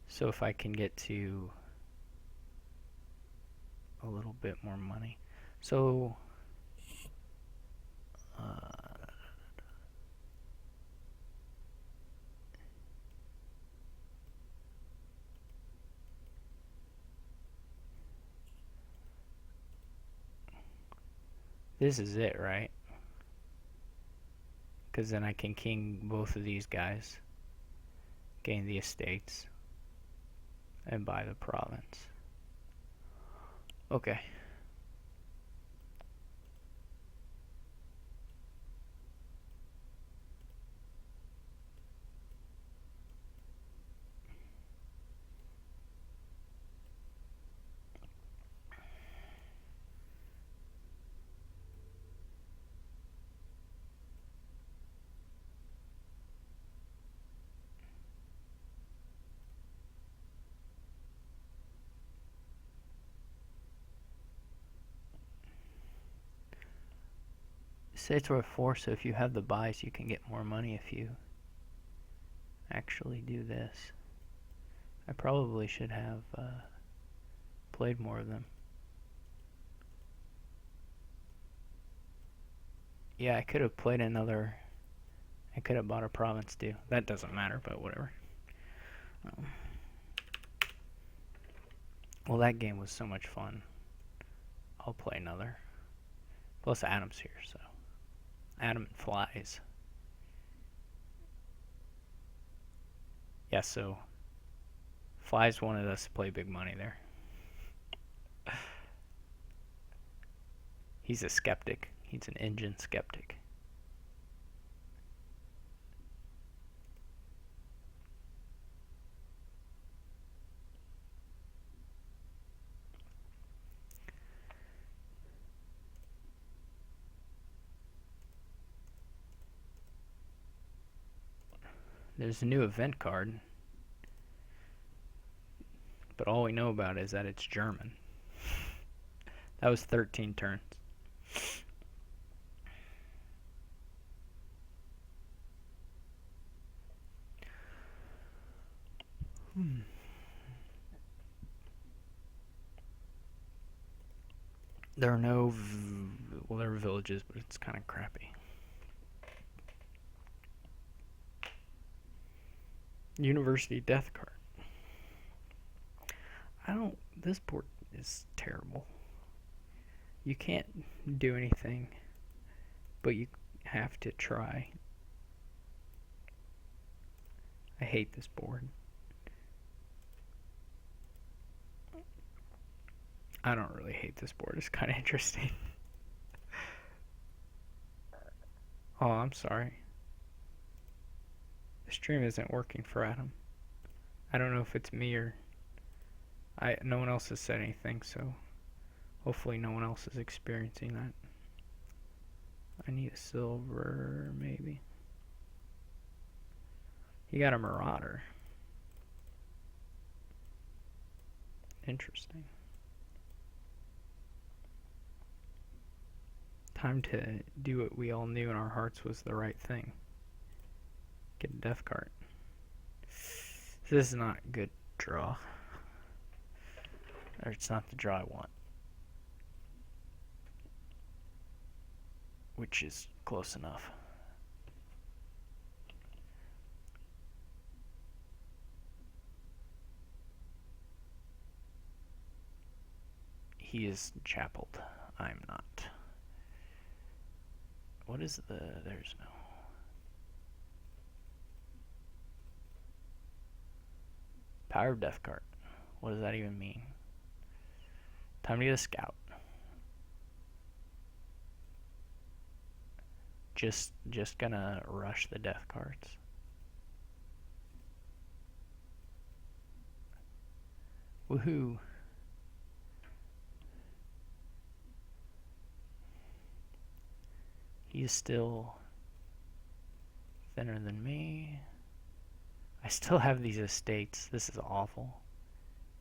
[SPEAKER 1] So if I can get to a little bit more money. So this is it, right? Because then I can king both of these guys, gain the estates, and buy the province. Okay. Say it's worth 4, so if you have the buys, you can get more money if you actually do this. I probably should have played more of them. Yeah, I could have played another. I could have bought a province too. That doesn't matter, but whatever. Well, that game was so much fun. I'll play another. Plus, Adam's here, so. Adam and Flies. Yeah, so. Flies wanted us to play big money there. He's a skeptic. He's an engine skeptic. There's a new event card, but all we know about is that it's German. That was 13 turns. There are no, well, there are villages, but it's kind of crappy. University death card. This board is terrible. You can't do anything, but you have to try. I hate this board. I don't really hate this board. It's kind of interesting. Oh, I'm sorry. The stream isn't working for Adam. I don't know if it's me or... no one else has said anything, so hopefully no one else is experiencing that. I need a silver, maybe. He got a Marauder. Interesting. Time to do what we all knew in our hearts was the right thing. Get a death card. This is not a good draw. Or it's not the draw I want. Which is close enough. He is chapeled. I'm not. What is the... There's no... Power of Death card. What does that even mean? Time to get a scout. Just gonna rush the death cards. Woohoo. He's still thinner than me. I still have these estates. This is awful.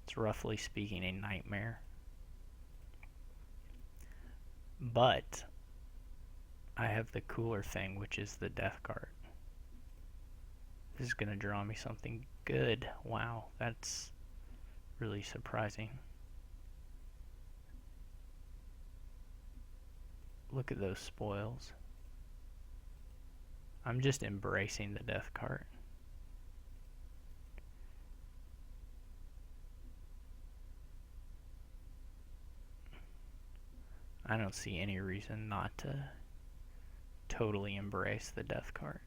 [SPEAKER 1] It's roughly speaking a nightmare. But I have the cooler thing, which is the death card. This is going to draw me something good. Wow, that's really surprising. Look at those spoils. I'm just embracing the death card. I don't see any reason not to totally embrace the death card.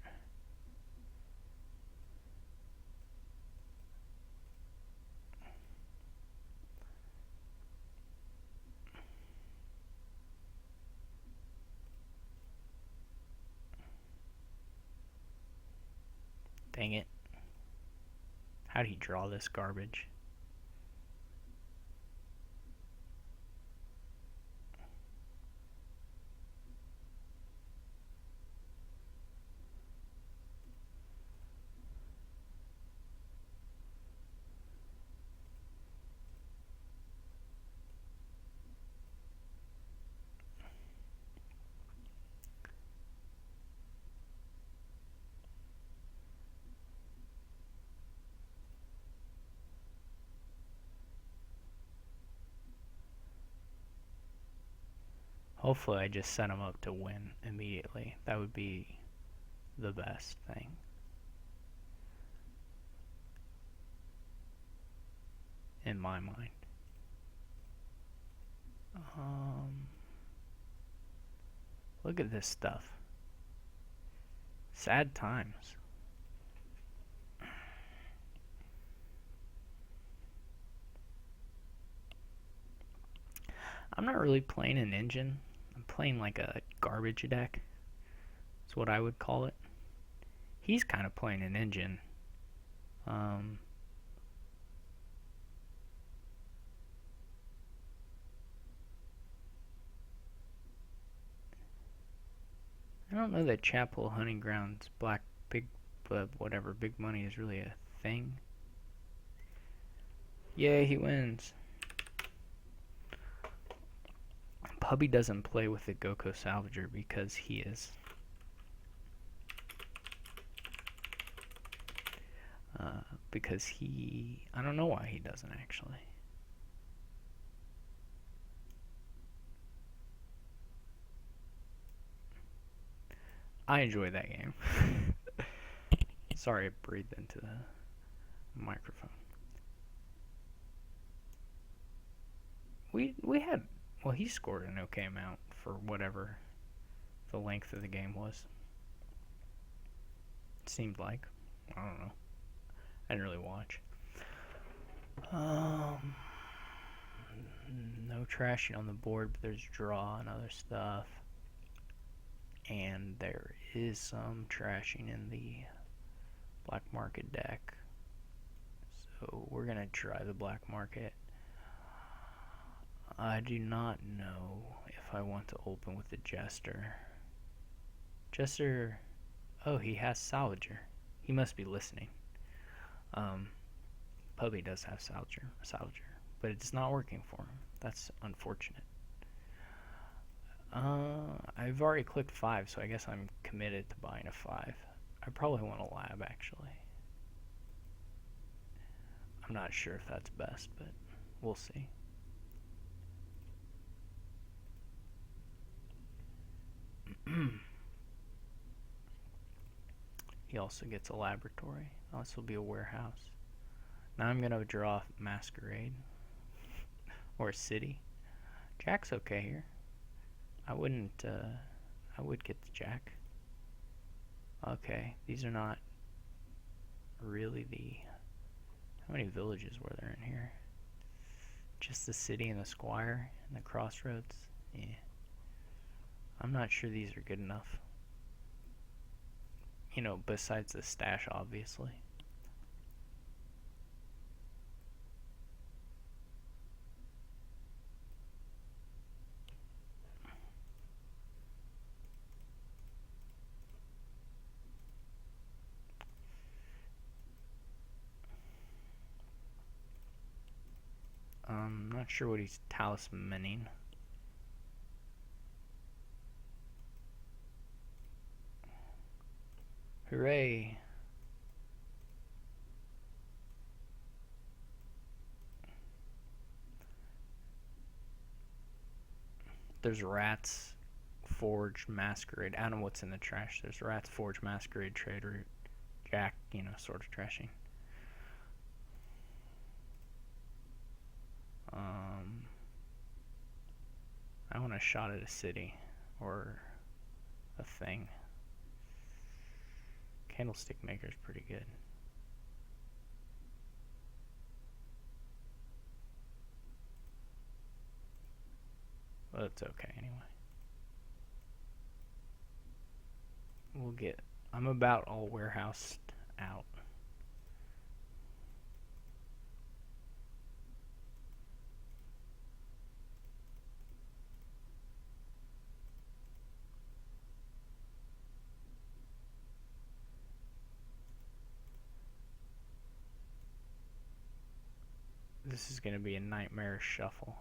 [SPEAKER 1] Dang it. How'd he draw this garbage? Hopefully I just set him up to win immediately. That would be the best thing. In my mind. Look at this stuff. Sad times. I'm not really playing an engine. I'm playing like a garbage deck. That's what I would call it. He's kind of playing an engine. I don't know that Chapel Hunting Grounds Black Big whatever Big Money is really a thing. Yay, he wins. Pubby doesn't play with the Goko Salvager because he is I don't know why he doesn't actually. I enjoy that game. Sorry I breathed into the microphone. We had, well, he scored an okay amount for whatever the length of the game was. It seemed like. I don't know. I didn't really watch. No trashing on the board, but there's draw and other stuff. And there is some trashing in the black market deck. So we're going to try the black market. I do not know if I want to open with the Jester. Jester, oh, he has Salvager. He must be listening. Pubby does have Salvager, but it's not working for him. That's unfortunate. I've already clicked 5, so I guess I'm committed to buying a 5. I probably want a lab, actually. I'm not sure if that's best, but we'll see. He also gets a laboratory. Oh, this will be a warehouse. Now I'm going to draw Masquerade. Or City. Jack's okay here. I would get the Jack. Okay, these are not really the... How many villages were there in here? Just the city and the squire and the crossroads? Yeah. I'm not sure these are good enough. You know, besides the stash, obviously. I'm not sure what he's talismaning. Hooray! There's Rats, Forge, Masquerade. I don't know what's in the trash. There's Rats, Forge, Masquerade, Trade Route, Jack, you know, sort of trashing. I want a shot at a city or a thing. Candlestick Maker's pretty good. Well, it's okay anyway. We'll get... I'm about all warehoused out. This is going to be a nightmare shuffle.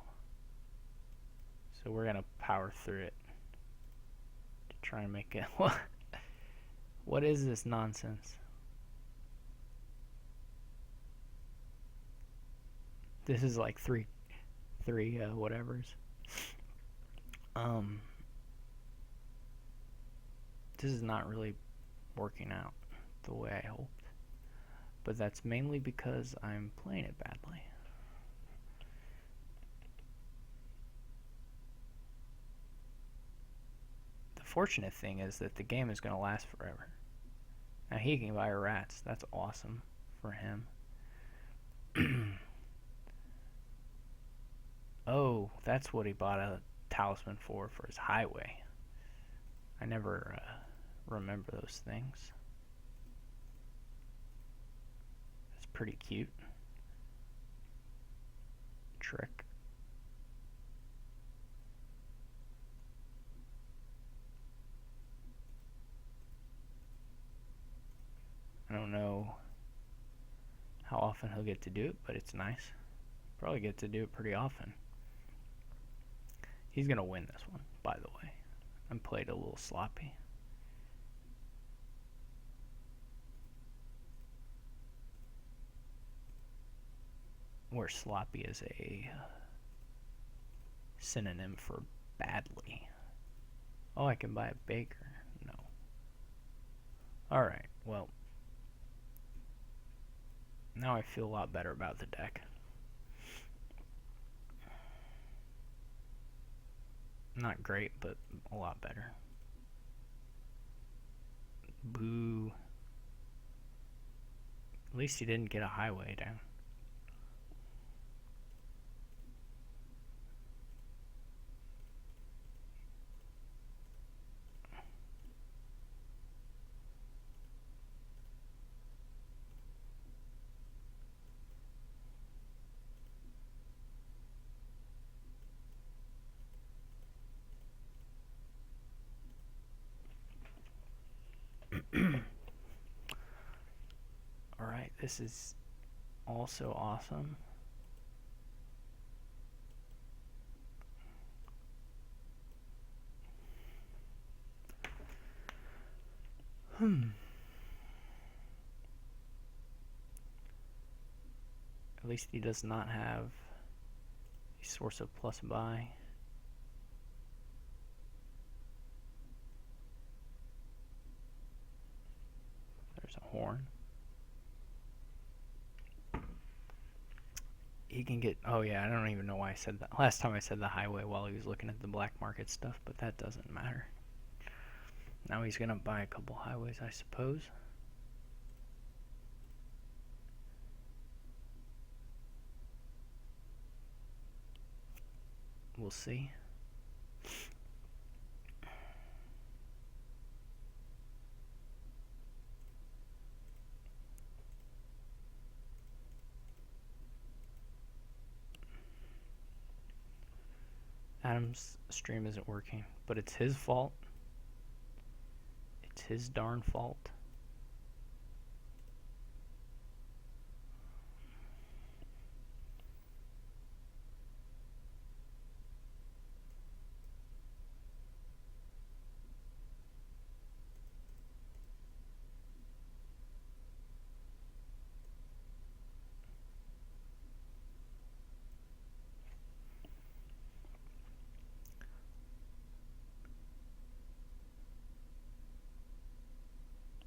[SPEAKER 1] So we're going to power through it to try and make it... What is this nonsense? This is like three whatevers. This is not really working out the way I hoped. But that's mainly because I'm playing it badly. The fortunate thing is that the game is going to last forever. Now he can buy rats. That's awesome for him. Oh, that's what he bought a talisman for his highway. I never remember those things. It's pretty cute. Trick. I don't know how often he'll get to do it, but it's nice. Probably get to do it pretty often. He's going to win this one, by the way. I played a little sloppy. Where sloppy is a synonym for badly. Oh, I can buy a baker. No. Alright, well. Now I feel a lot better about the deck. Not great, but a lot better. Boo. At least he didn't get a highway down. Alright, this is also awesome. At least he does not have a source of plus buy. There's a horn. He can get... Oh yeah, I don't even know why I said that. Last time I said the highway while he was looking at the black market stuff, but that doesn't matter. Now he's going to buy a couple highways, I suppose. We'll see. Adam's stream isn't working, but it's his fault. It's his darn fault.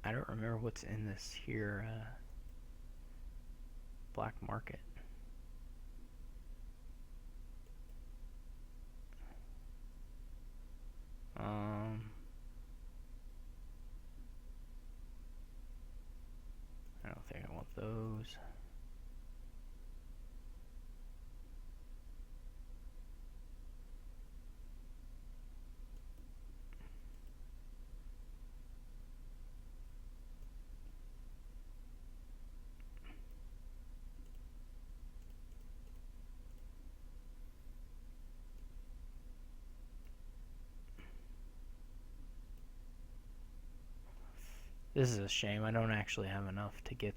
[SPEAKER 1] I don't remember what's in this here black market. I don't think I want those. This is a shame. I don't actually have enough to get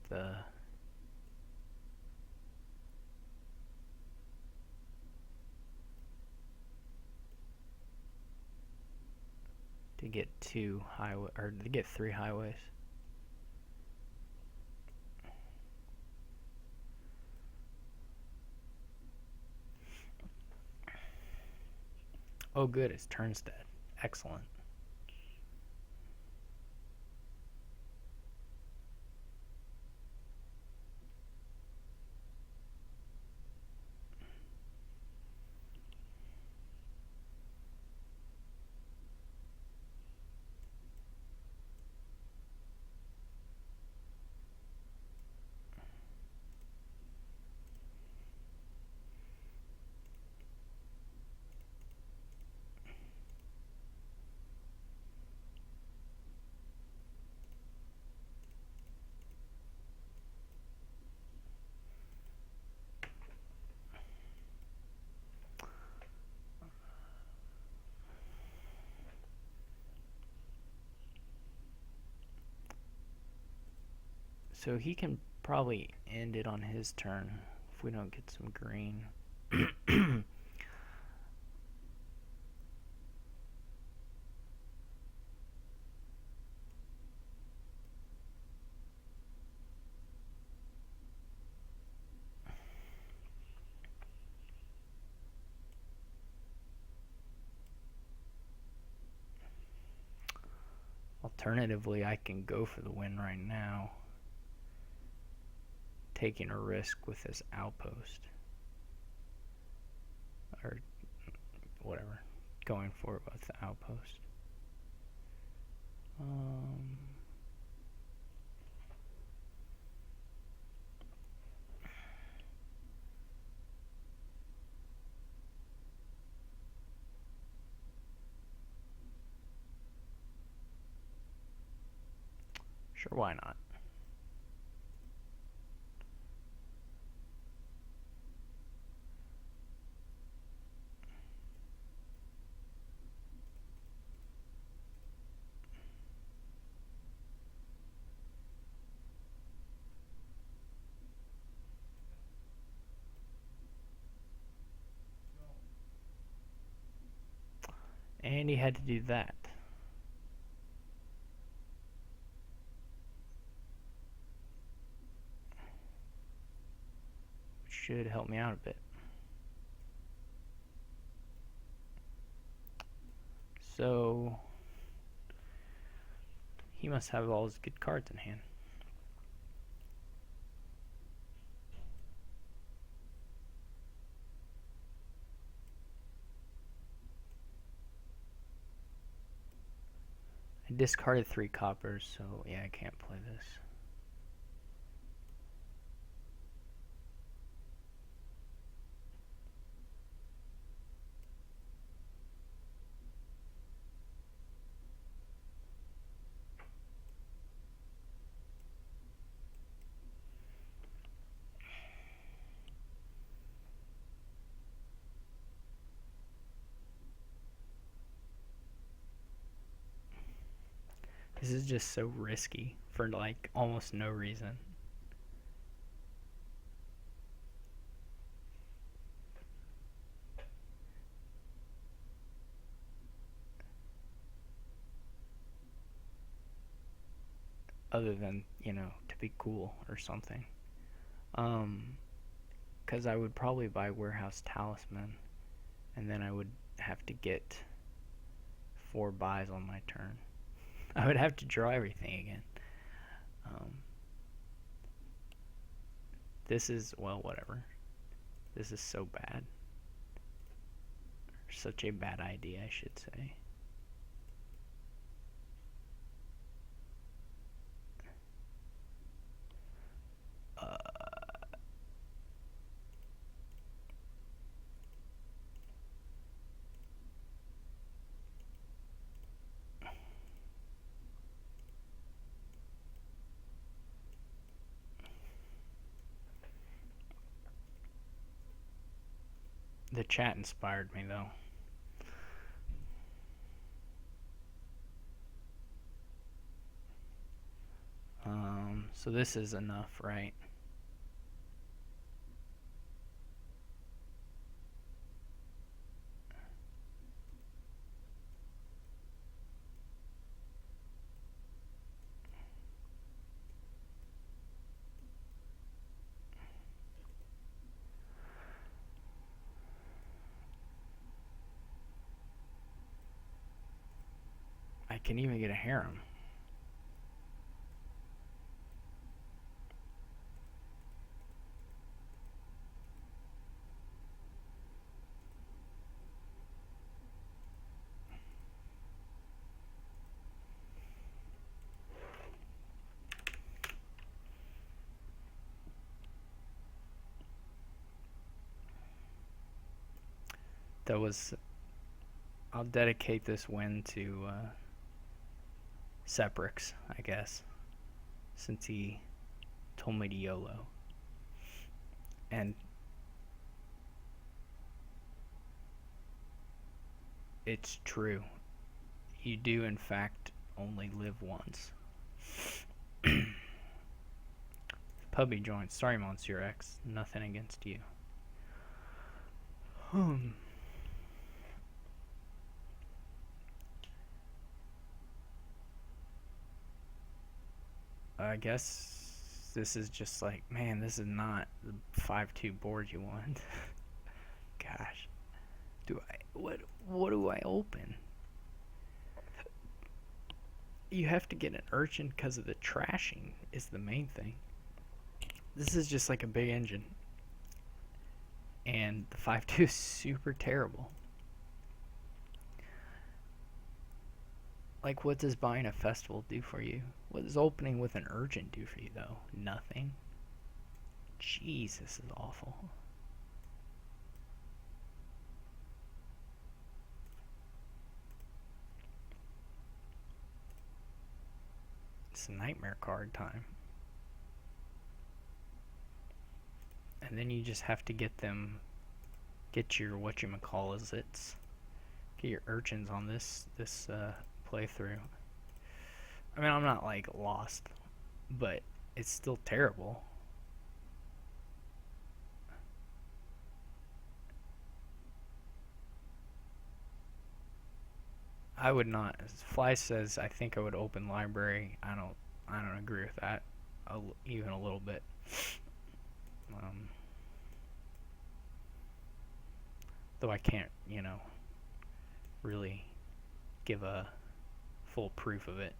[SPEAKER 1] two highway or to get 3 highways. Oh good, it's Turnstead. Excellent. So he can probably end it on his turn if we don't get some green. Alternatively, I can go for the win right now, taking a risk with this outpost. Or whatever. Going for it with the outpost. Sure, why not? And he had to do that. Which should help me out a bit. So he must have all his good cards in hand. I discarded 3 coppers, so yeah, I can't play this. This is just so risky for like almost no reason. Other than, to be cool or something. Because I would probably buy Warehouse Talisman, and then I would have to get 4 buys on my turn. I would have to draw everything again. This is, well, whatever. This is so bad. Such a bad idea, I should say. The chat inspired me, though. So this is enough, right? I can even get a harem. That was. I'll dedicate this win to Seprix, I guess, since he told me to YOLO. And it's true. You do, in fact, only live once. Puppy joints. Sorry, Monsieur X. Nothing against you. I guess this is just like, man, this is not the 5-2 board you want. Gosh. What do I open? You have to get an urchin because of the trashing is the main thing. This is just like a big engine. And the 5-2 is super terrible. Like, what does buying a festival do for you? What does opening with an urchin do for you, though? Nothing. Jeez, this is awful. It's nightmare card time. And then you just have to get your whatchamacallits, get your urchins on this playthrough. I mean, I'm not like lost, but it's still terrible. I would not. As Fly says, I think I would open library. I don't agree with that, even a little bit. Though I can't, really give a full proof of it.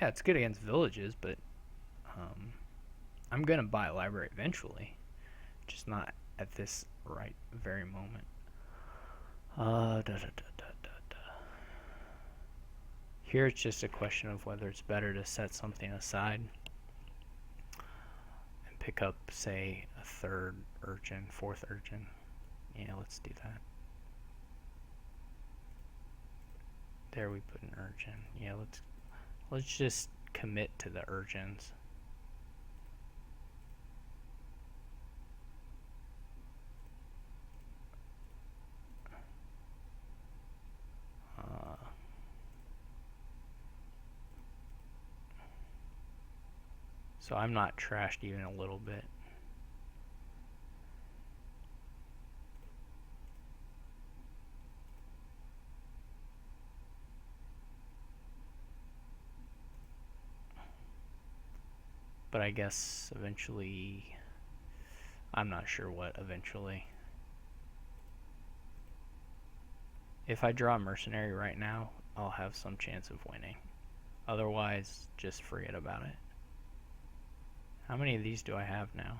[SPEAKER 1] Yeah, it's good against villages, but I'm gonna buy a library eventually, just not at this very moment. Here it's just a question of whether it's better to set something aside and pick up, say, a third urchin, fourth urchin. Yeah, let's do that. There we put an urchin. Yeah, let's just commit to the urchins. So I'm not trashed even a little bit. But I guess eventually, I'm not sure what eventually. If I draw a mercenary right now, I'll have some chance of winning. Otherwise, just forget about it. How many of these do I have now?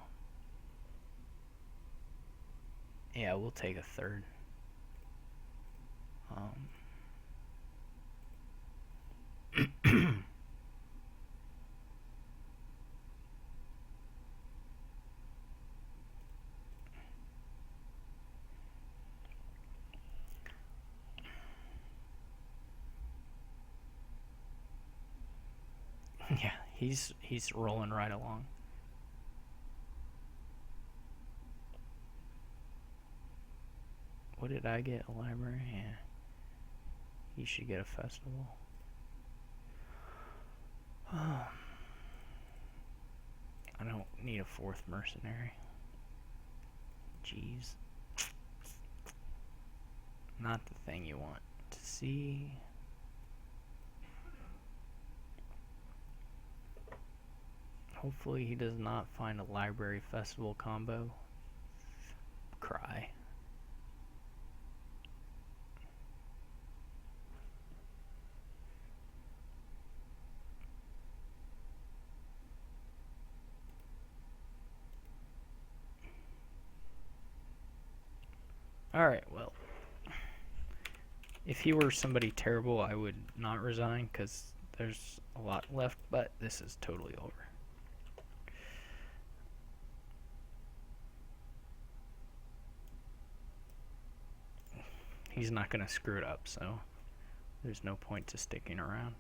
[SPEAKER 1] Yeah, we'll take a third. Yeah, he's rolling right along. What did I get? A library? Yeah. He should get a festival. I don't need a fourth mercenary. Jeez. Not the thing you want to see. Hopefully he does not find a library festival combo. Cry. Alright, well. If he were somebody terrible, I would not resign, because there's a lot left, but this is totally over. He's not going to screw it up, so there's no point to sticking around.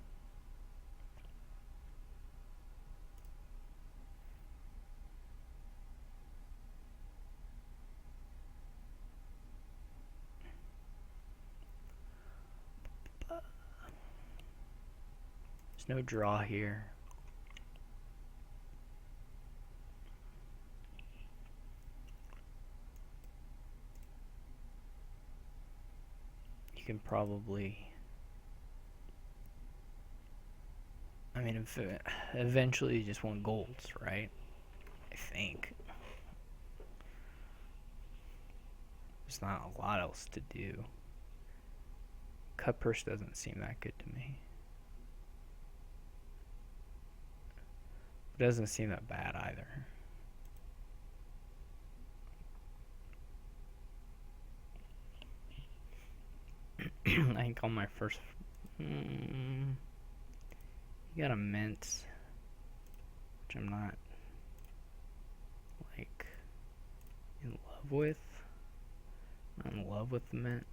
[SPEAKER 1] There's no draw here. You can probably... I mean, eventually you just want golds, right? I think. There's not a lot else to do. Cut purse doesn't seem that good to me. It doesn't seem that bad either. I think on my first... you got a mint, which I'm not, like, in love with. I'm in love with the mint.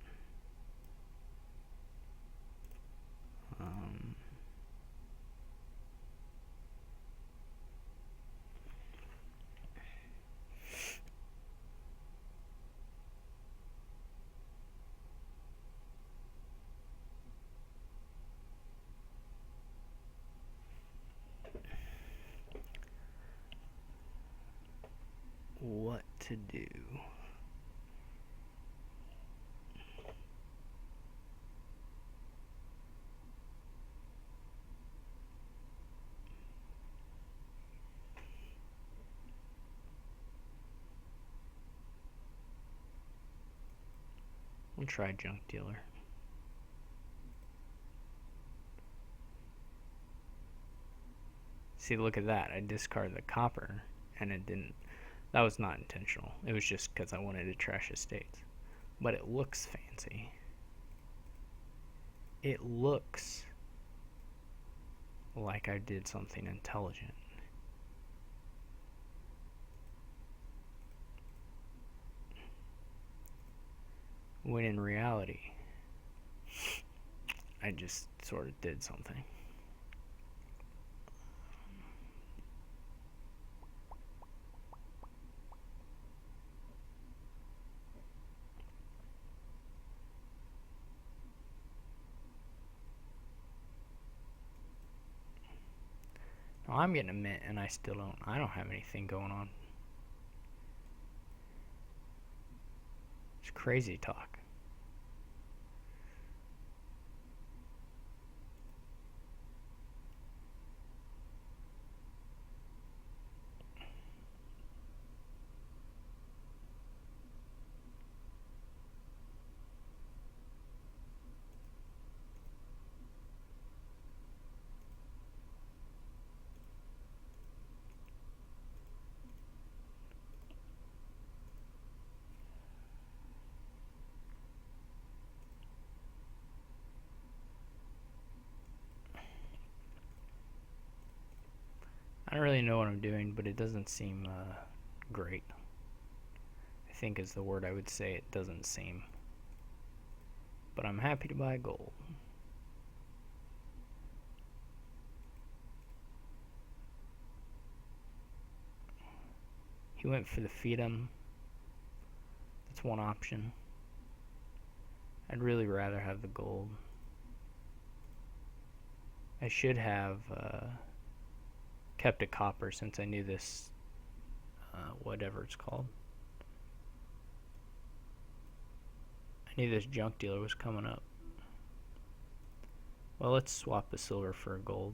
[SPEAKER 1] What to do? We'll try junk dealer. See, look at that. I discarded the copper, and it didn't. That was not intentional. It was just because I wanted to trash estates. But it looks fancy. It looks like I did something intelligent. When in reality, I just sort of did something. Now I'm getting a mint and I don't have anything going on. It's crazy talk. I don't really know what I'm doing, but it doesn't seem great. I think is the word I would say. It doesn't seem. But I'm happy to buy gold. He went for the Feed'em. That's one option. I'd really rather have the gold. I should have kept a copper since I knew this, whatever it's called. I knew this junk dealer was coming up. Well, let's swap the silver for gold.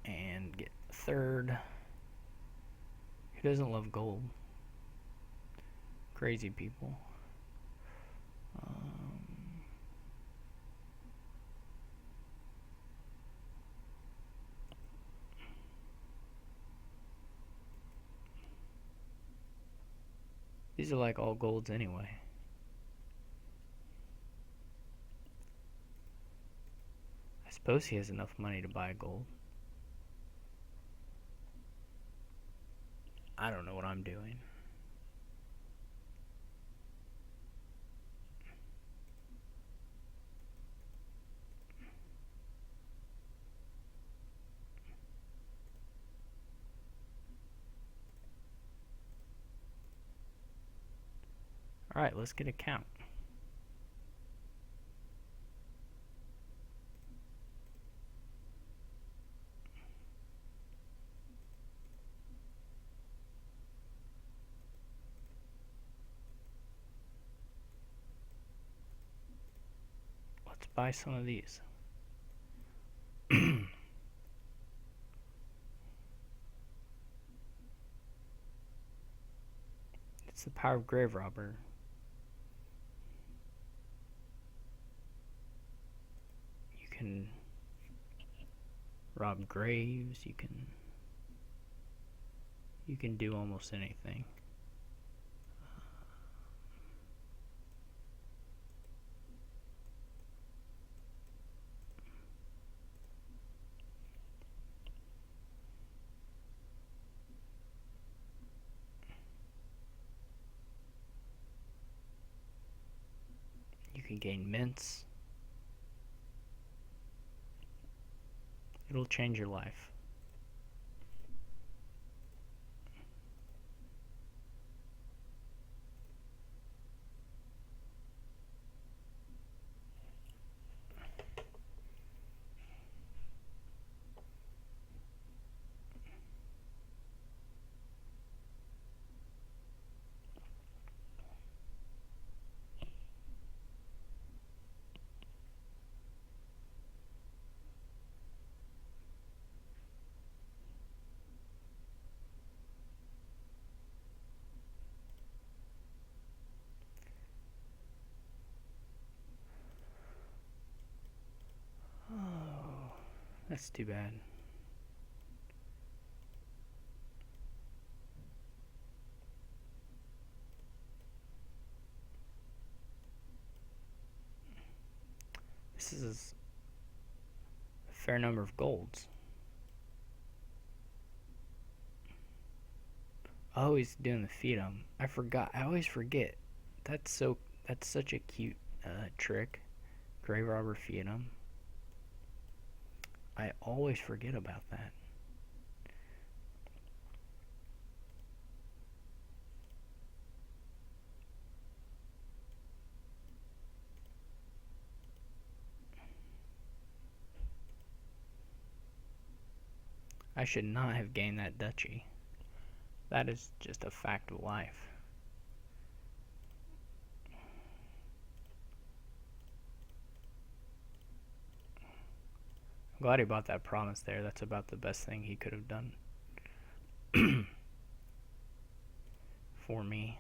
[SPEAKER 1] And get third. Who doesn't love gold? Crazy people. These are like all golds anyway. I suppose he has enough money to buy gold. I don't know what I'm doing. Alright, let's get a count. Let's buy some of these. It's the power of Grave Robber. You can rob graves, you can do almost anything. You can gain mints. It'll change your life. Oh, that's too bad. This is a fair number of golds. Oh, he's doing the feed 'em. I forgot. I always forget. That's such a cute trick. Grave Robber feed 'em. I always forget about that. I should not have gained that duchy. That is just a fact of life. I'm glad he bought that promise there. That's about the best thing he could have done for me.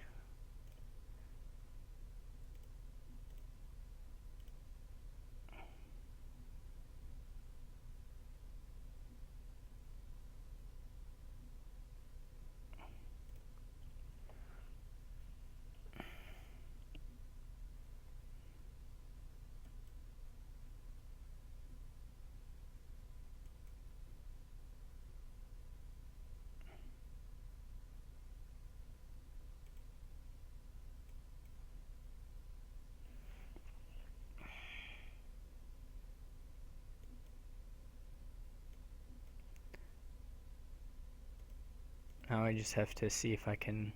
[SPEAKER 1] Now I just have to see if I can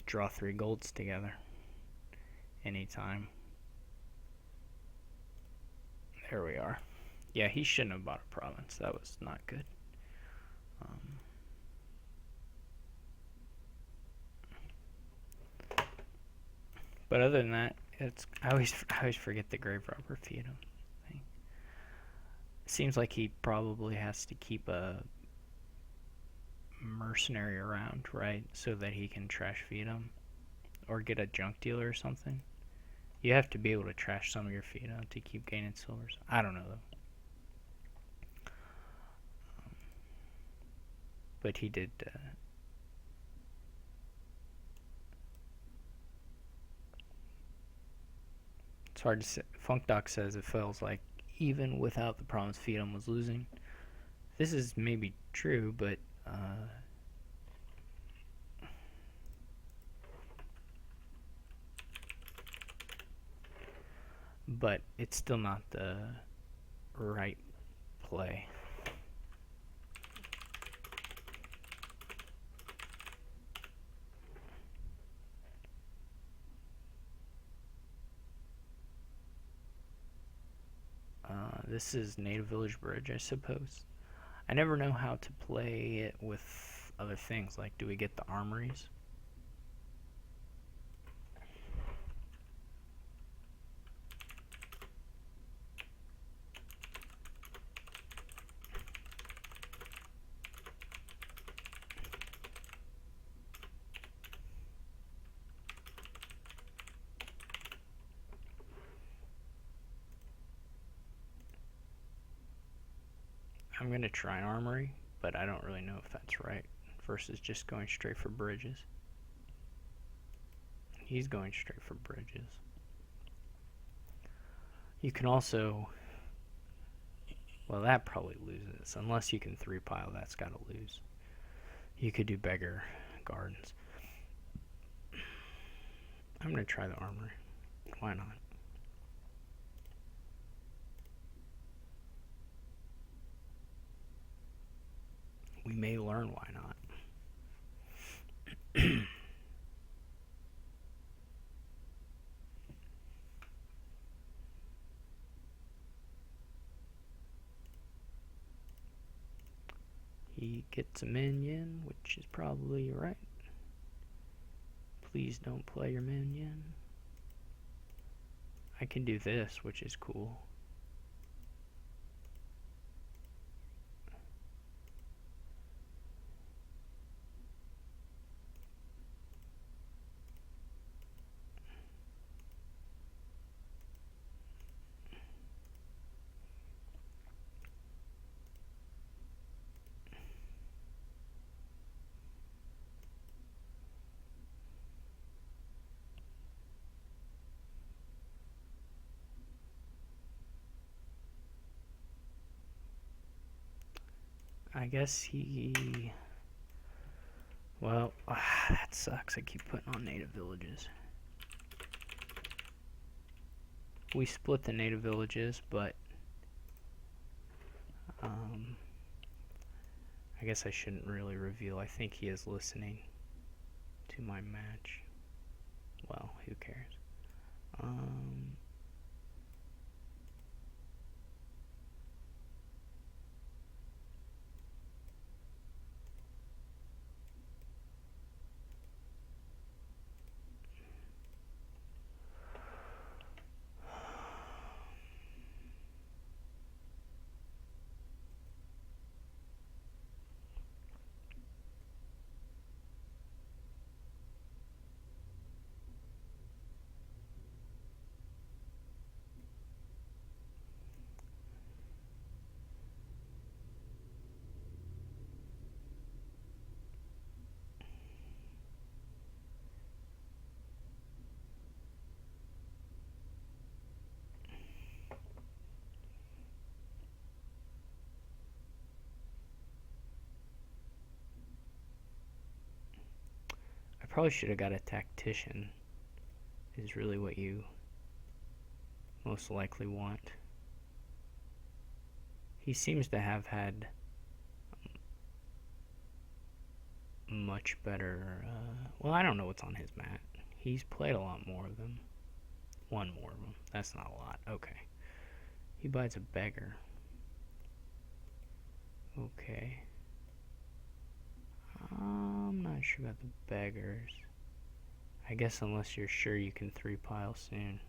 [SPEAKER 1] draw 3 golds together anytime. There we are. Yeah, he shouldn't have bought a province. That was not good. But other than that, I always forget the Grave Robber Feudum thing. It seems like he probably has to keep a mercenary around, right, so that he can trash Feudum or get a junk dealer or something. You have to be able to trash some of your Feudum to keep gaining silvers. I don't know though. But he did. It's hard to say. Funkdoc says it feels like even without the province, Feudum was losing. This is maybe true, but it's still not the right play. This is Native Village Bridge, I suppose. I never know how to play it with other things. Like, do we get the armories? I'm going to try an armory, but I don't really know if that's right versus just going straight for bridges. He's going straight for bridges. You can also... Well, that probably loses. Unless you can 3-pile, that's got to lose. You could do Beggar Gardens. I'm going to try the armory. Why not? We may learn why not. He gets a minion, which is probably right. Please don't play your minion. I can do this, which is cool. I guess he... Well, that sucks. I keep putting on native villages. We split the native villages, but... I guess I shouldn't really reveal. I think he is listening to my match. Well, who cares? I probably should have got a tactician, is really what you most likely want. He seems to have had much better. Well, I don't know what's on his mat. He's played a lot more of them. One more of them. That's not a lot. Okay. He buys a beggar. Okay. I'm not sure about the beggars. I guess unless you're sure you can 3-pile soon.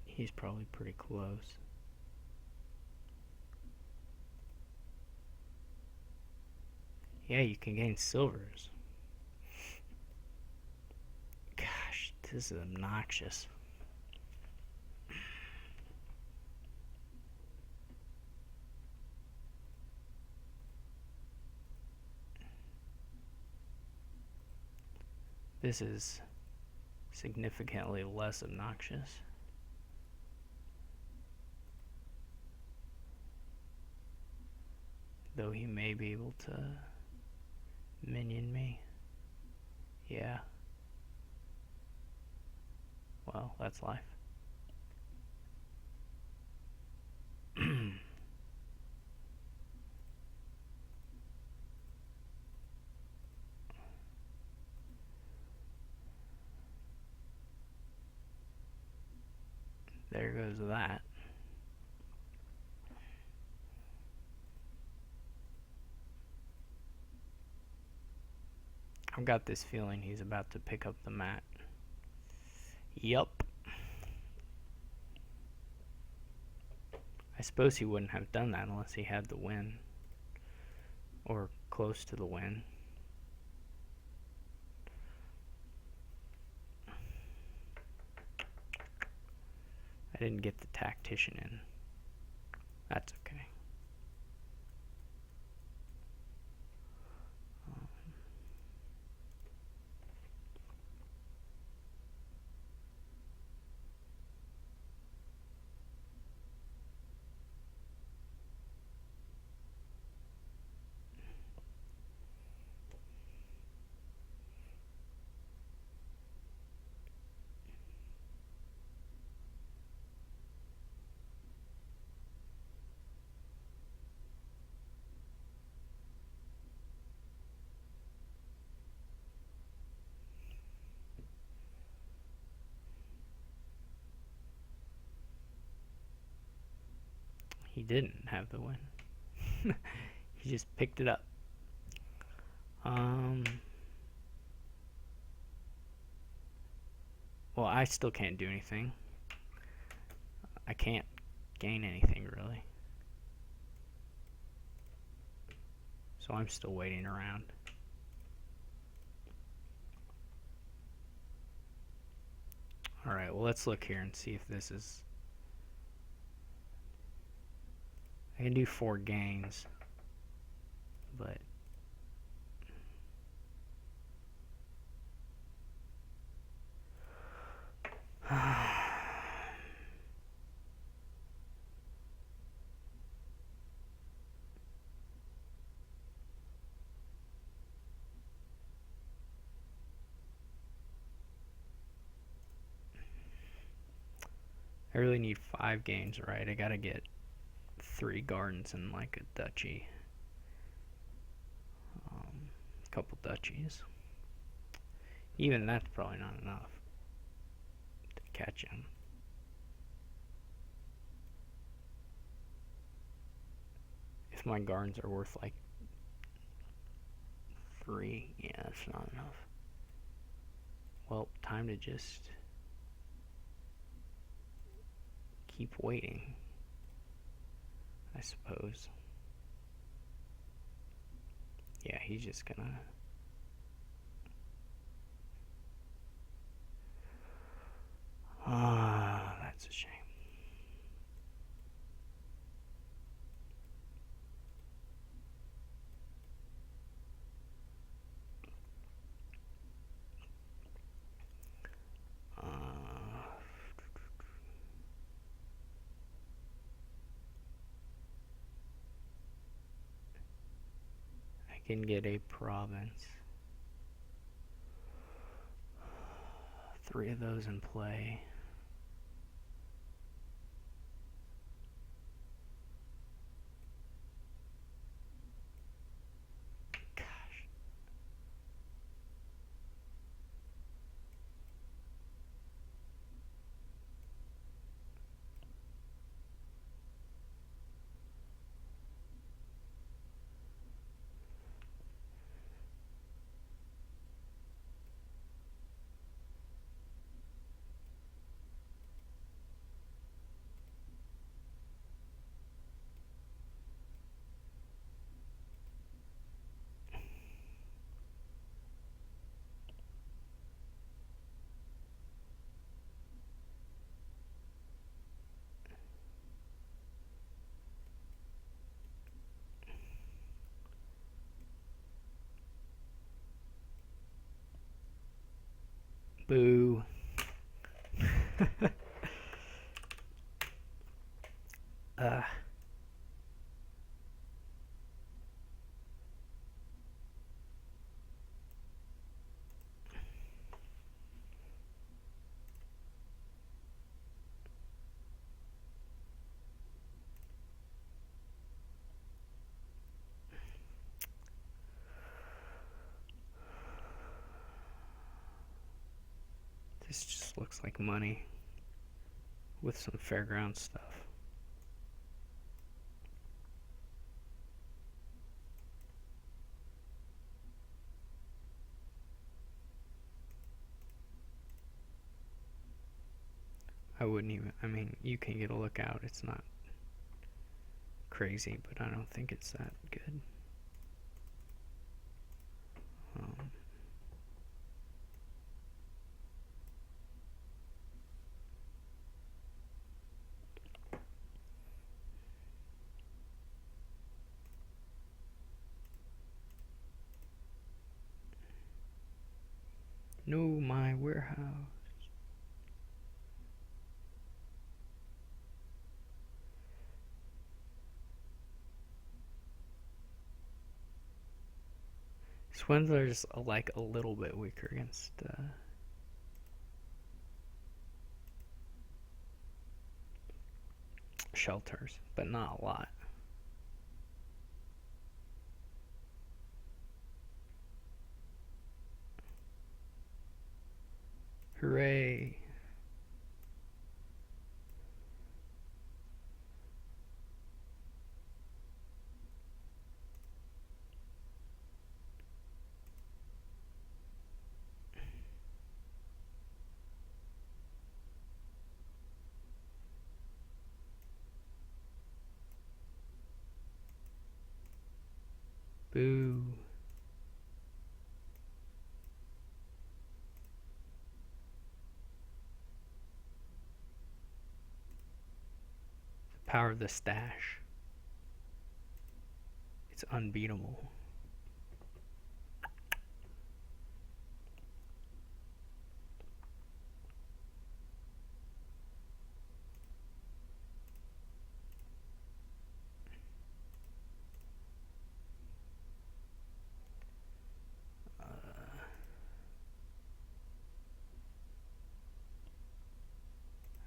[SPEAKER 1] He's probably pretty close. Yeah, you can gain silvers. Gosh, this is obnoxious. This is significantly less obnoxious. Though he may be able to minion me. Yeah. Well, that's life. There goes that. I've got this feeling he's about to pick up the mat. Yup. I suppose he wouldn't have done that unless he had the win. Or close to the win. I didn't get the tactician in. That's okay. He didn't have the win. He just picked it up. Well, I still can't do anything. I can't gain anything, really. So I'm still waiting around. Alright, well, let's look here and see if this is... I can do 4 gains, but I really need 5 gains, right? I gotta get 3 gardens and like a duchy. A couple duchies. Even that's probably not enough to catch him. If my gardens are worth like 3, yeah, that's not enough. Well, time to just keep waiting, I suppose. Yeah, he's just gonna... that's a shame. I can get a province. 3 of those in play. Gosh. Boo. uh. This just looks like money with some fairground stuff. I wouldn't even, I mean, you can get a lookout. It's not crazy, but I don't think it's that good. No, my warehouse. Swindler's like a little bit weaker against shelters, but not a lot. Hooray! Boo. The power of the stash. It's unbeatable.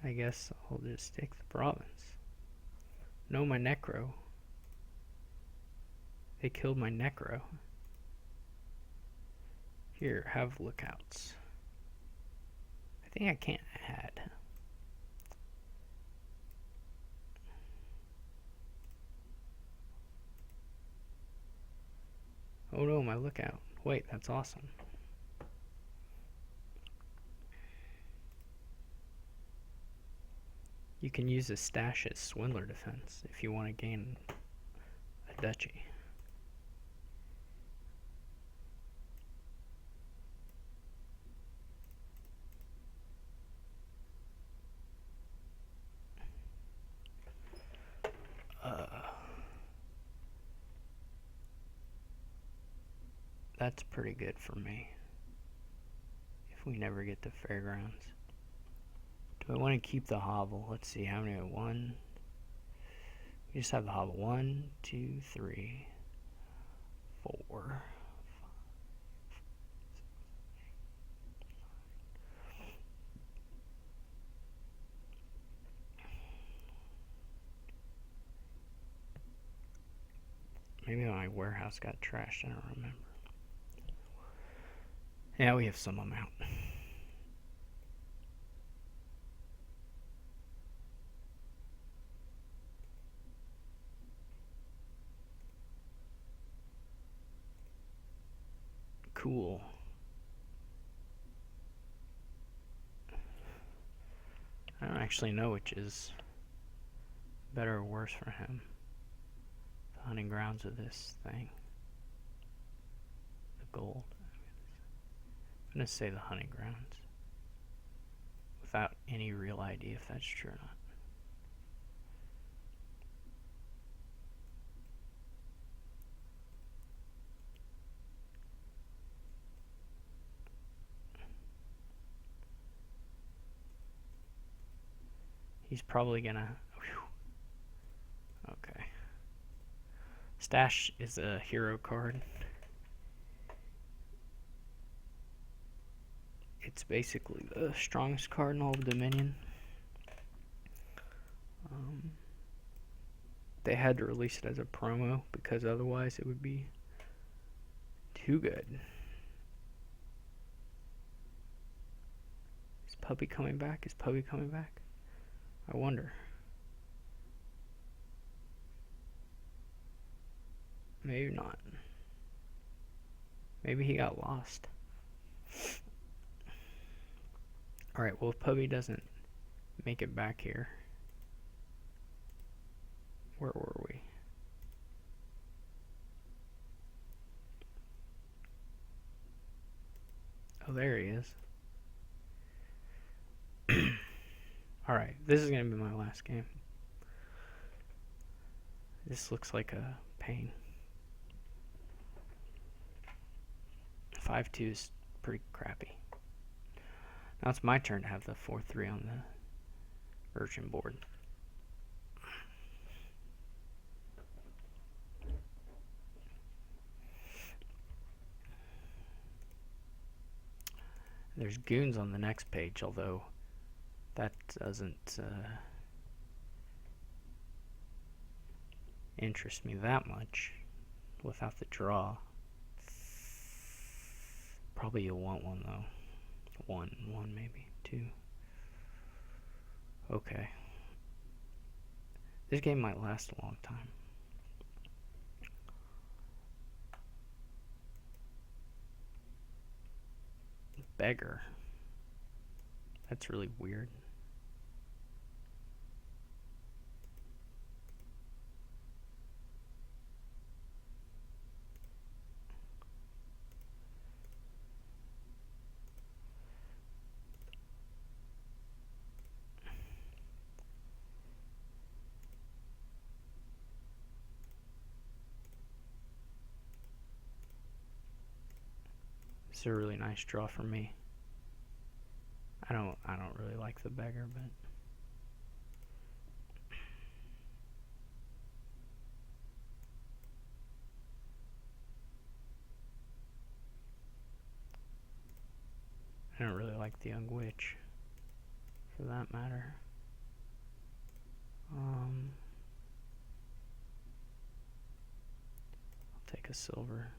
[SPEAKER 1] I guess I'll just take the province. No, my necro. They killed my necro. Here, have lookouts. I think I can't add. Oh no, my lookout. Wait, that's awesome. You can use a stash as swindler defense if you want to gain a duchy. That's pretty good for me. If we never get to fairgrounds. Do I want to keep the hovel? Let's see how many. One. We just have the hovel. 1, 2, 3, 4. Maybe my warehouse got trashed, I don't remember. Yeah, we have some amount. Cool. I don't actually know which is better or worse for him. The hunting grounds of this thing. The gold. I'm gonna say the hunting grounds. Without any real idea if that's true or not. He's probably gonna... Whew. Okay. Stash is a hero card. It's basically the strongest card in all of Dominion. They had to release it as a promo because otherwise it would be too good. Is Puppy coming back? Is Puppy coming back? I wonder. Maybe not. Maybe he got lost. Alright, well if Puppy doesn't make it back here. Where were we? Oh, there he is. Alright, this is going to be my last game. This looks like a pain. 5-2 is pretty crappy. Now it's my turn to have the 4-3 on the urchin board. There's goons on the next page, although that doesn't interest me that much without the draw. Probably you'll want one though. One maybe, 2. Okay. This game might last a long time. Beggar. That's really weird. It's a really nice draw for me. I don't really like the beggar, but I don't really like the young witch, for that matter. I'll take a silver.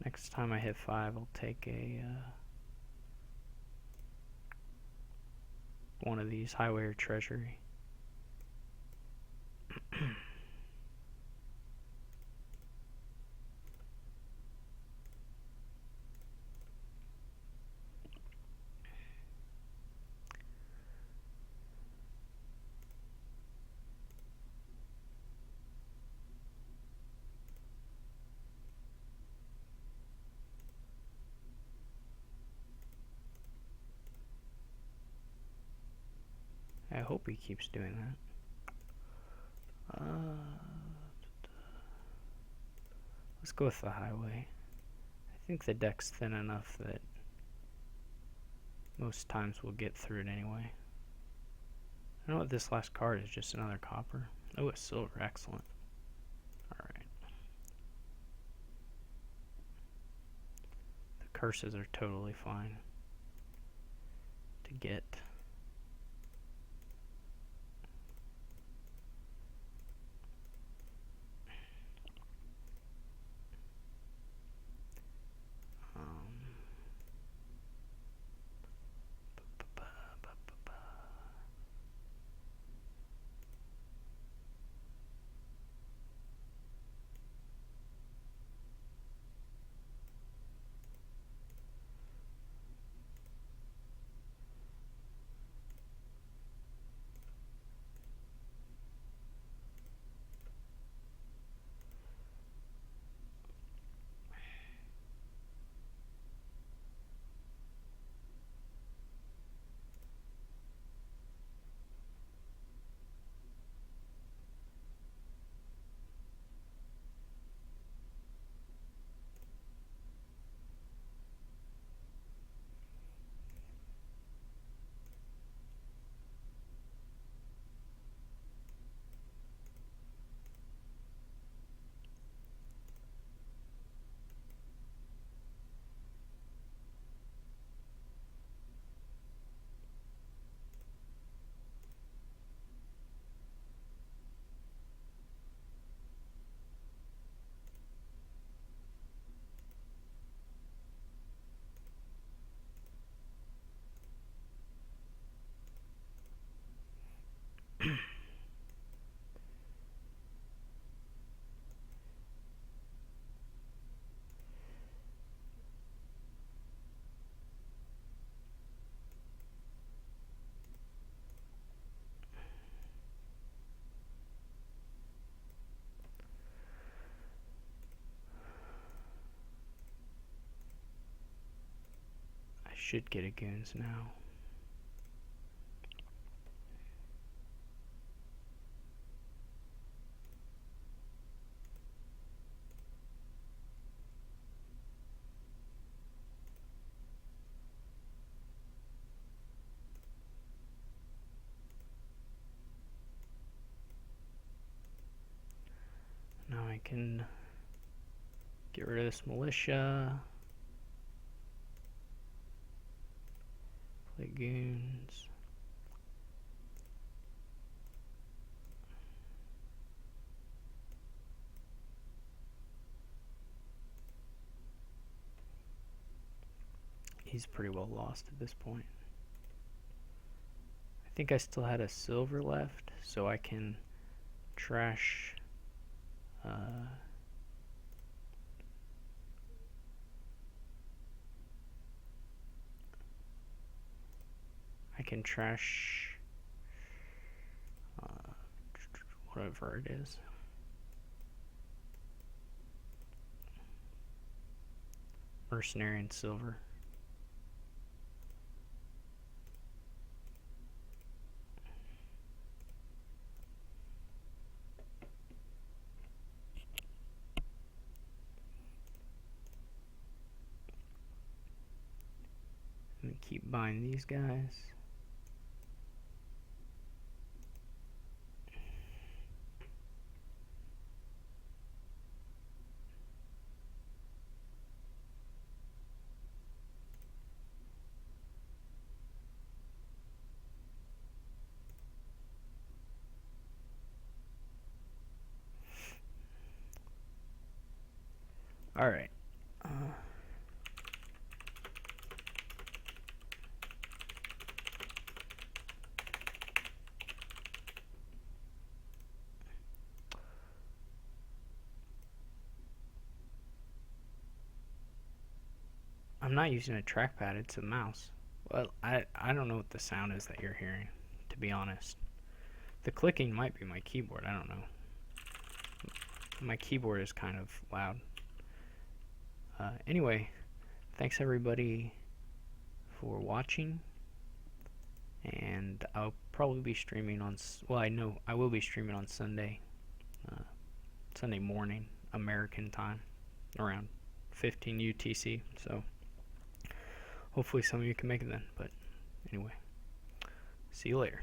[SPEAKER 1] Next time I hit 5, I'll take a one of these, Highway or Treasury. I hope he keeps doing that. Let's go with the highway. I think the deck's thin enough that most times we'll get through it anyway. I know what this last card is, just another copper. Oh, it's silver, excellent. Alright. Curses are totally fine to get. I should get a goons now. Now I can get rid of this militia. Play goons. He's pretty well lost at this point. I think I still had a silver left, so I can trash whatever it is. Mercenary and silver. I'm gonna keep buying these guys. All right. I'm not using a trackpad, it's a mouse. Well, I don't know what the sound is that you're hearing, to be honest. The clicking might be my keyboard, I don't know. My keyboard is kind of loud. Anyway, thanks everybody for watching, and I'll probably be streaming on, well, I know I will be streaming on Sunday, Sunday morning, American time, around 15 UTC, so hopefully some of you can make it then, but anyway, see you later.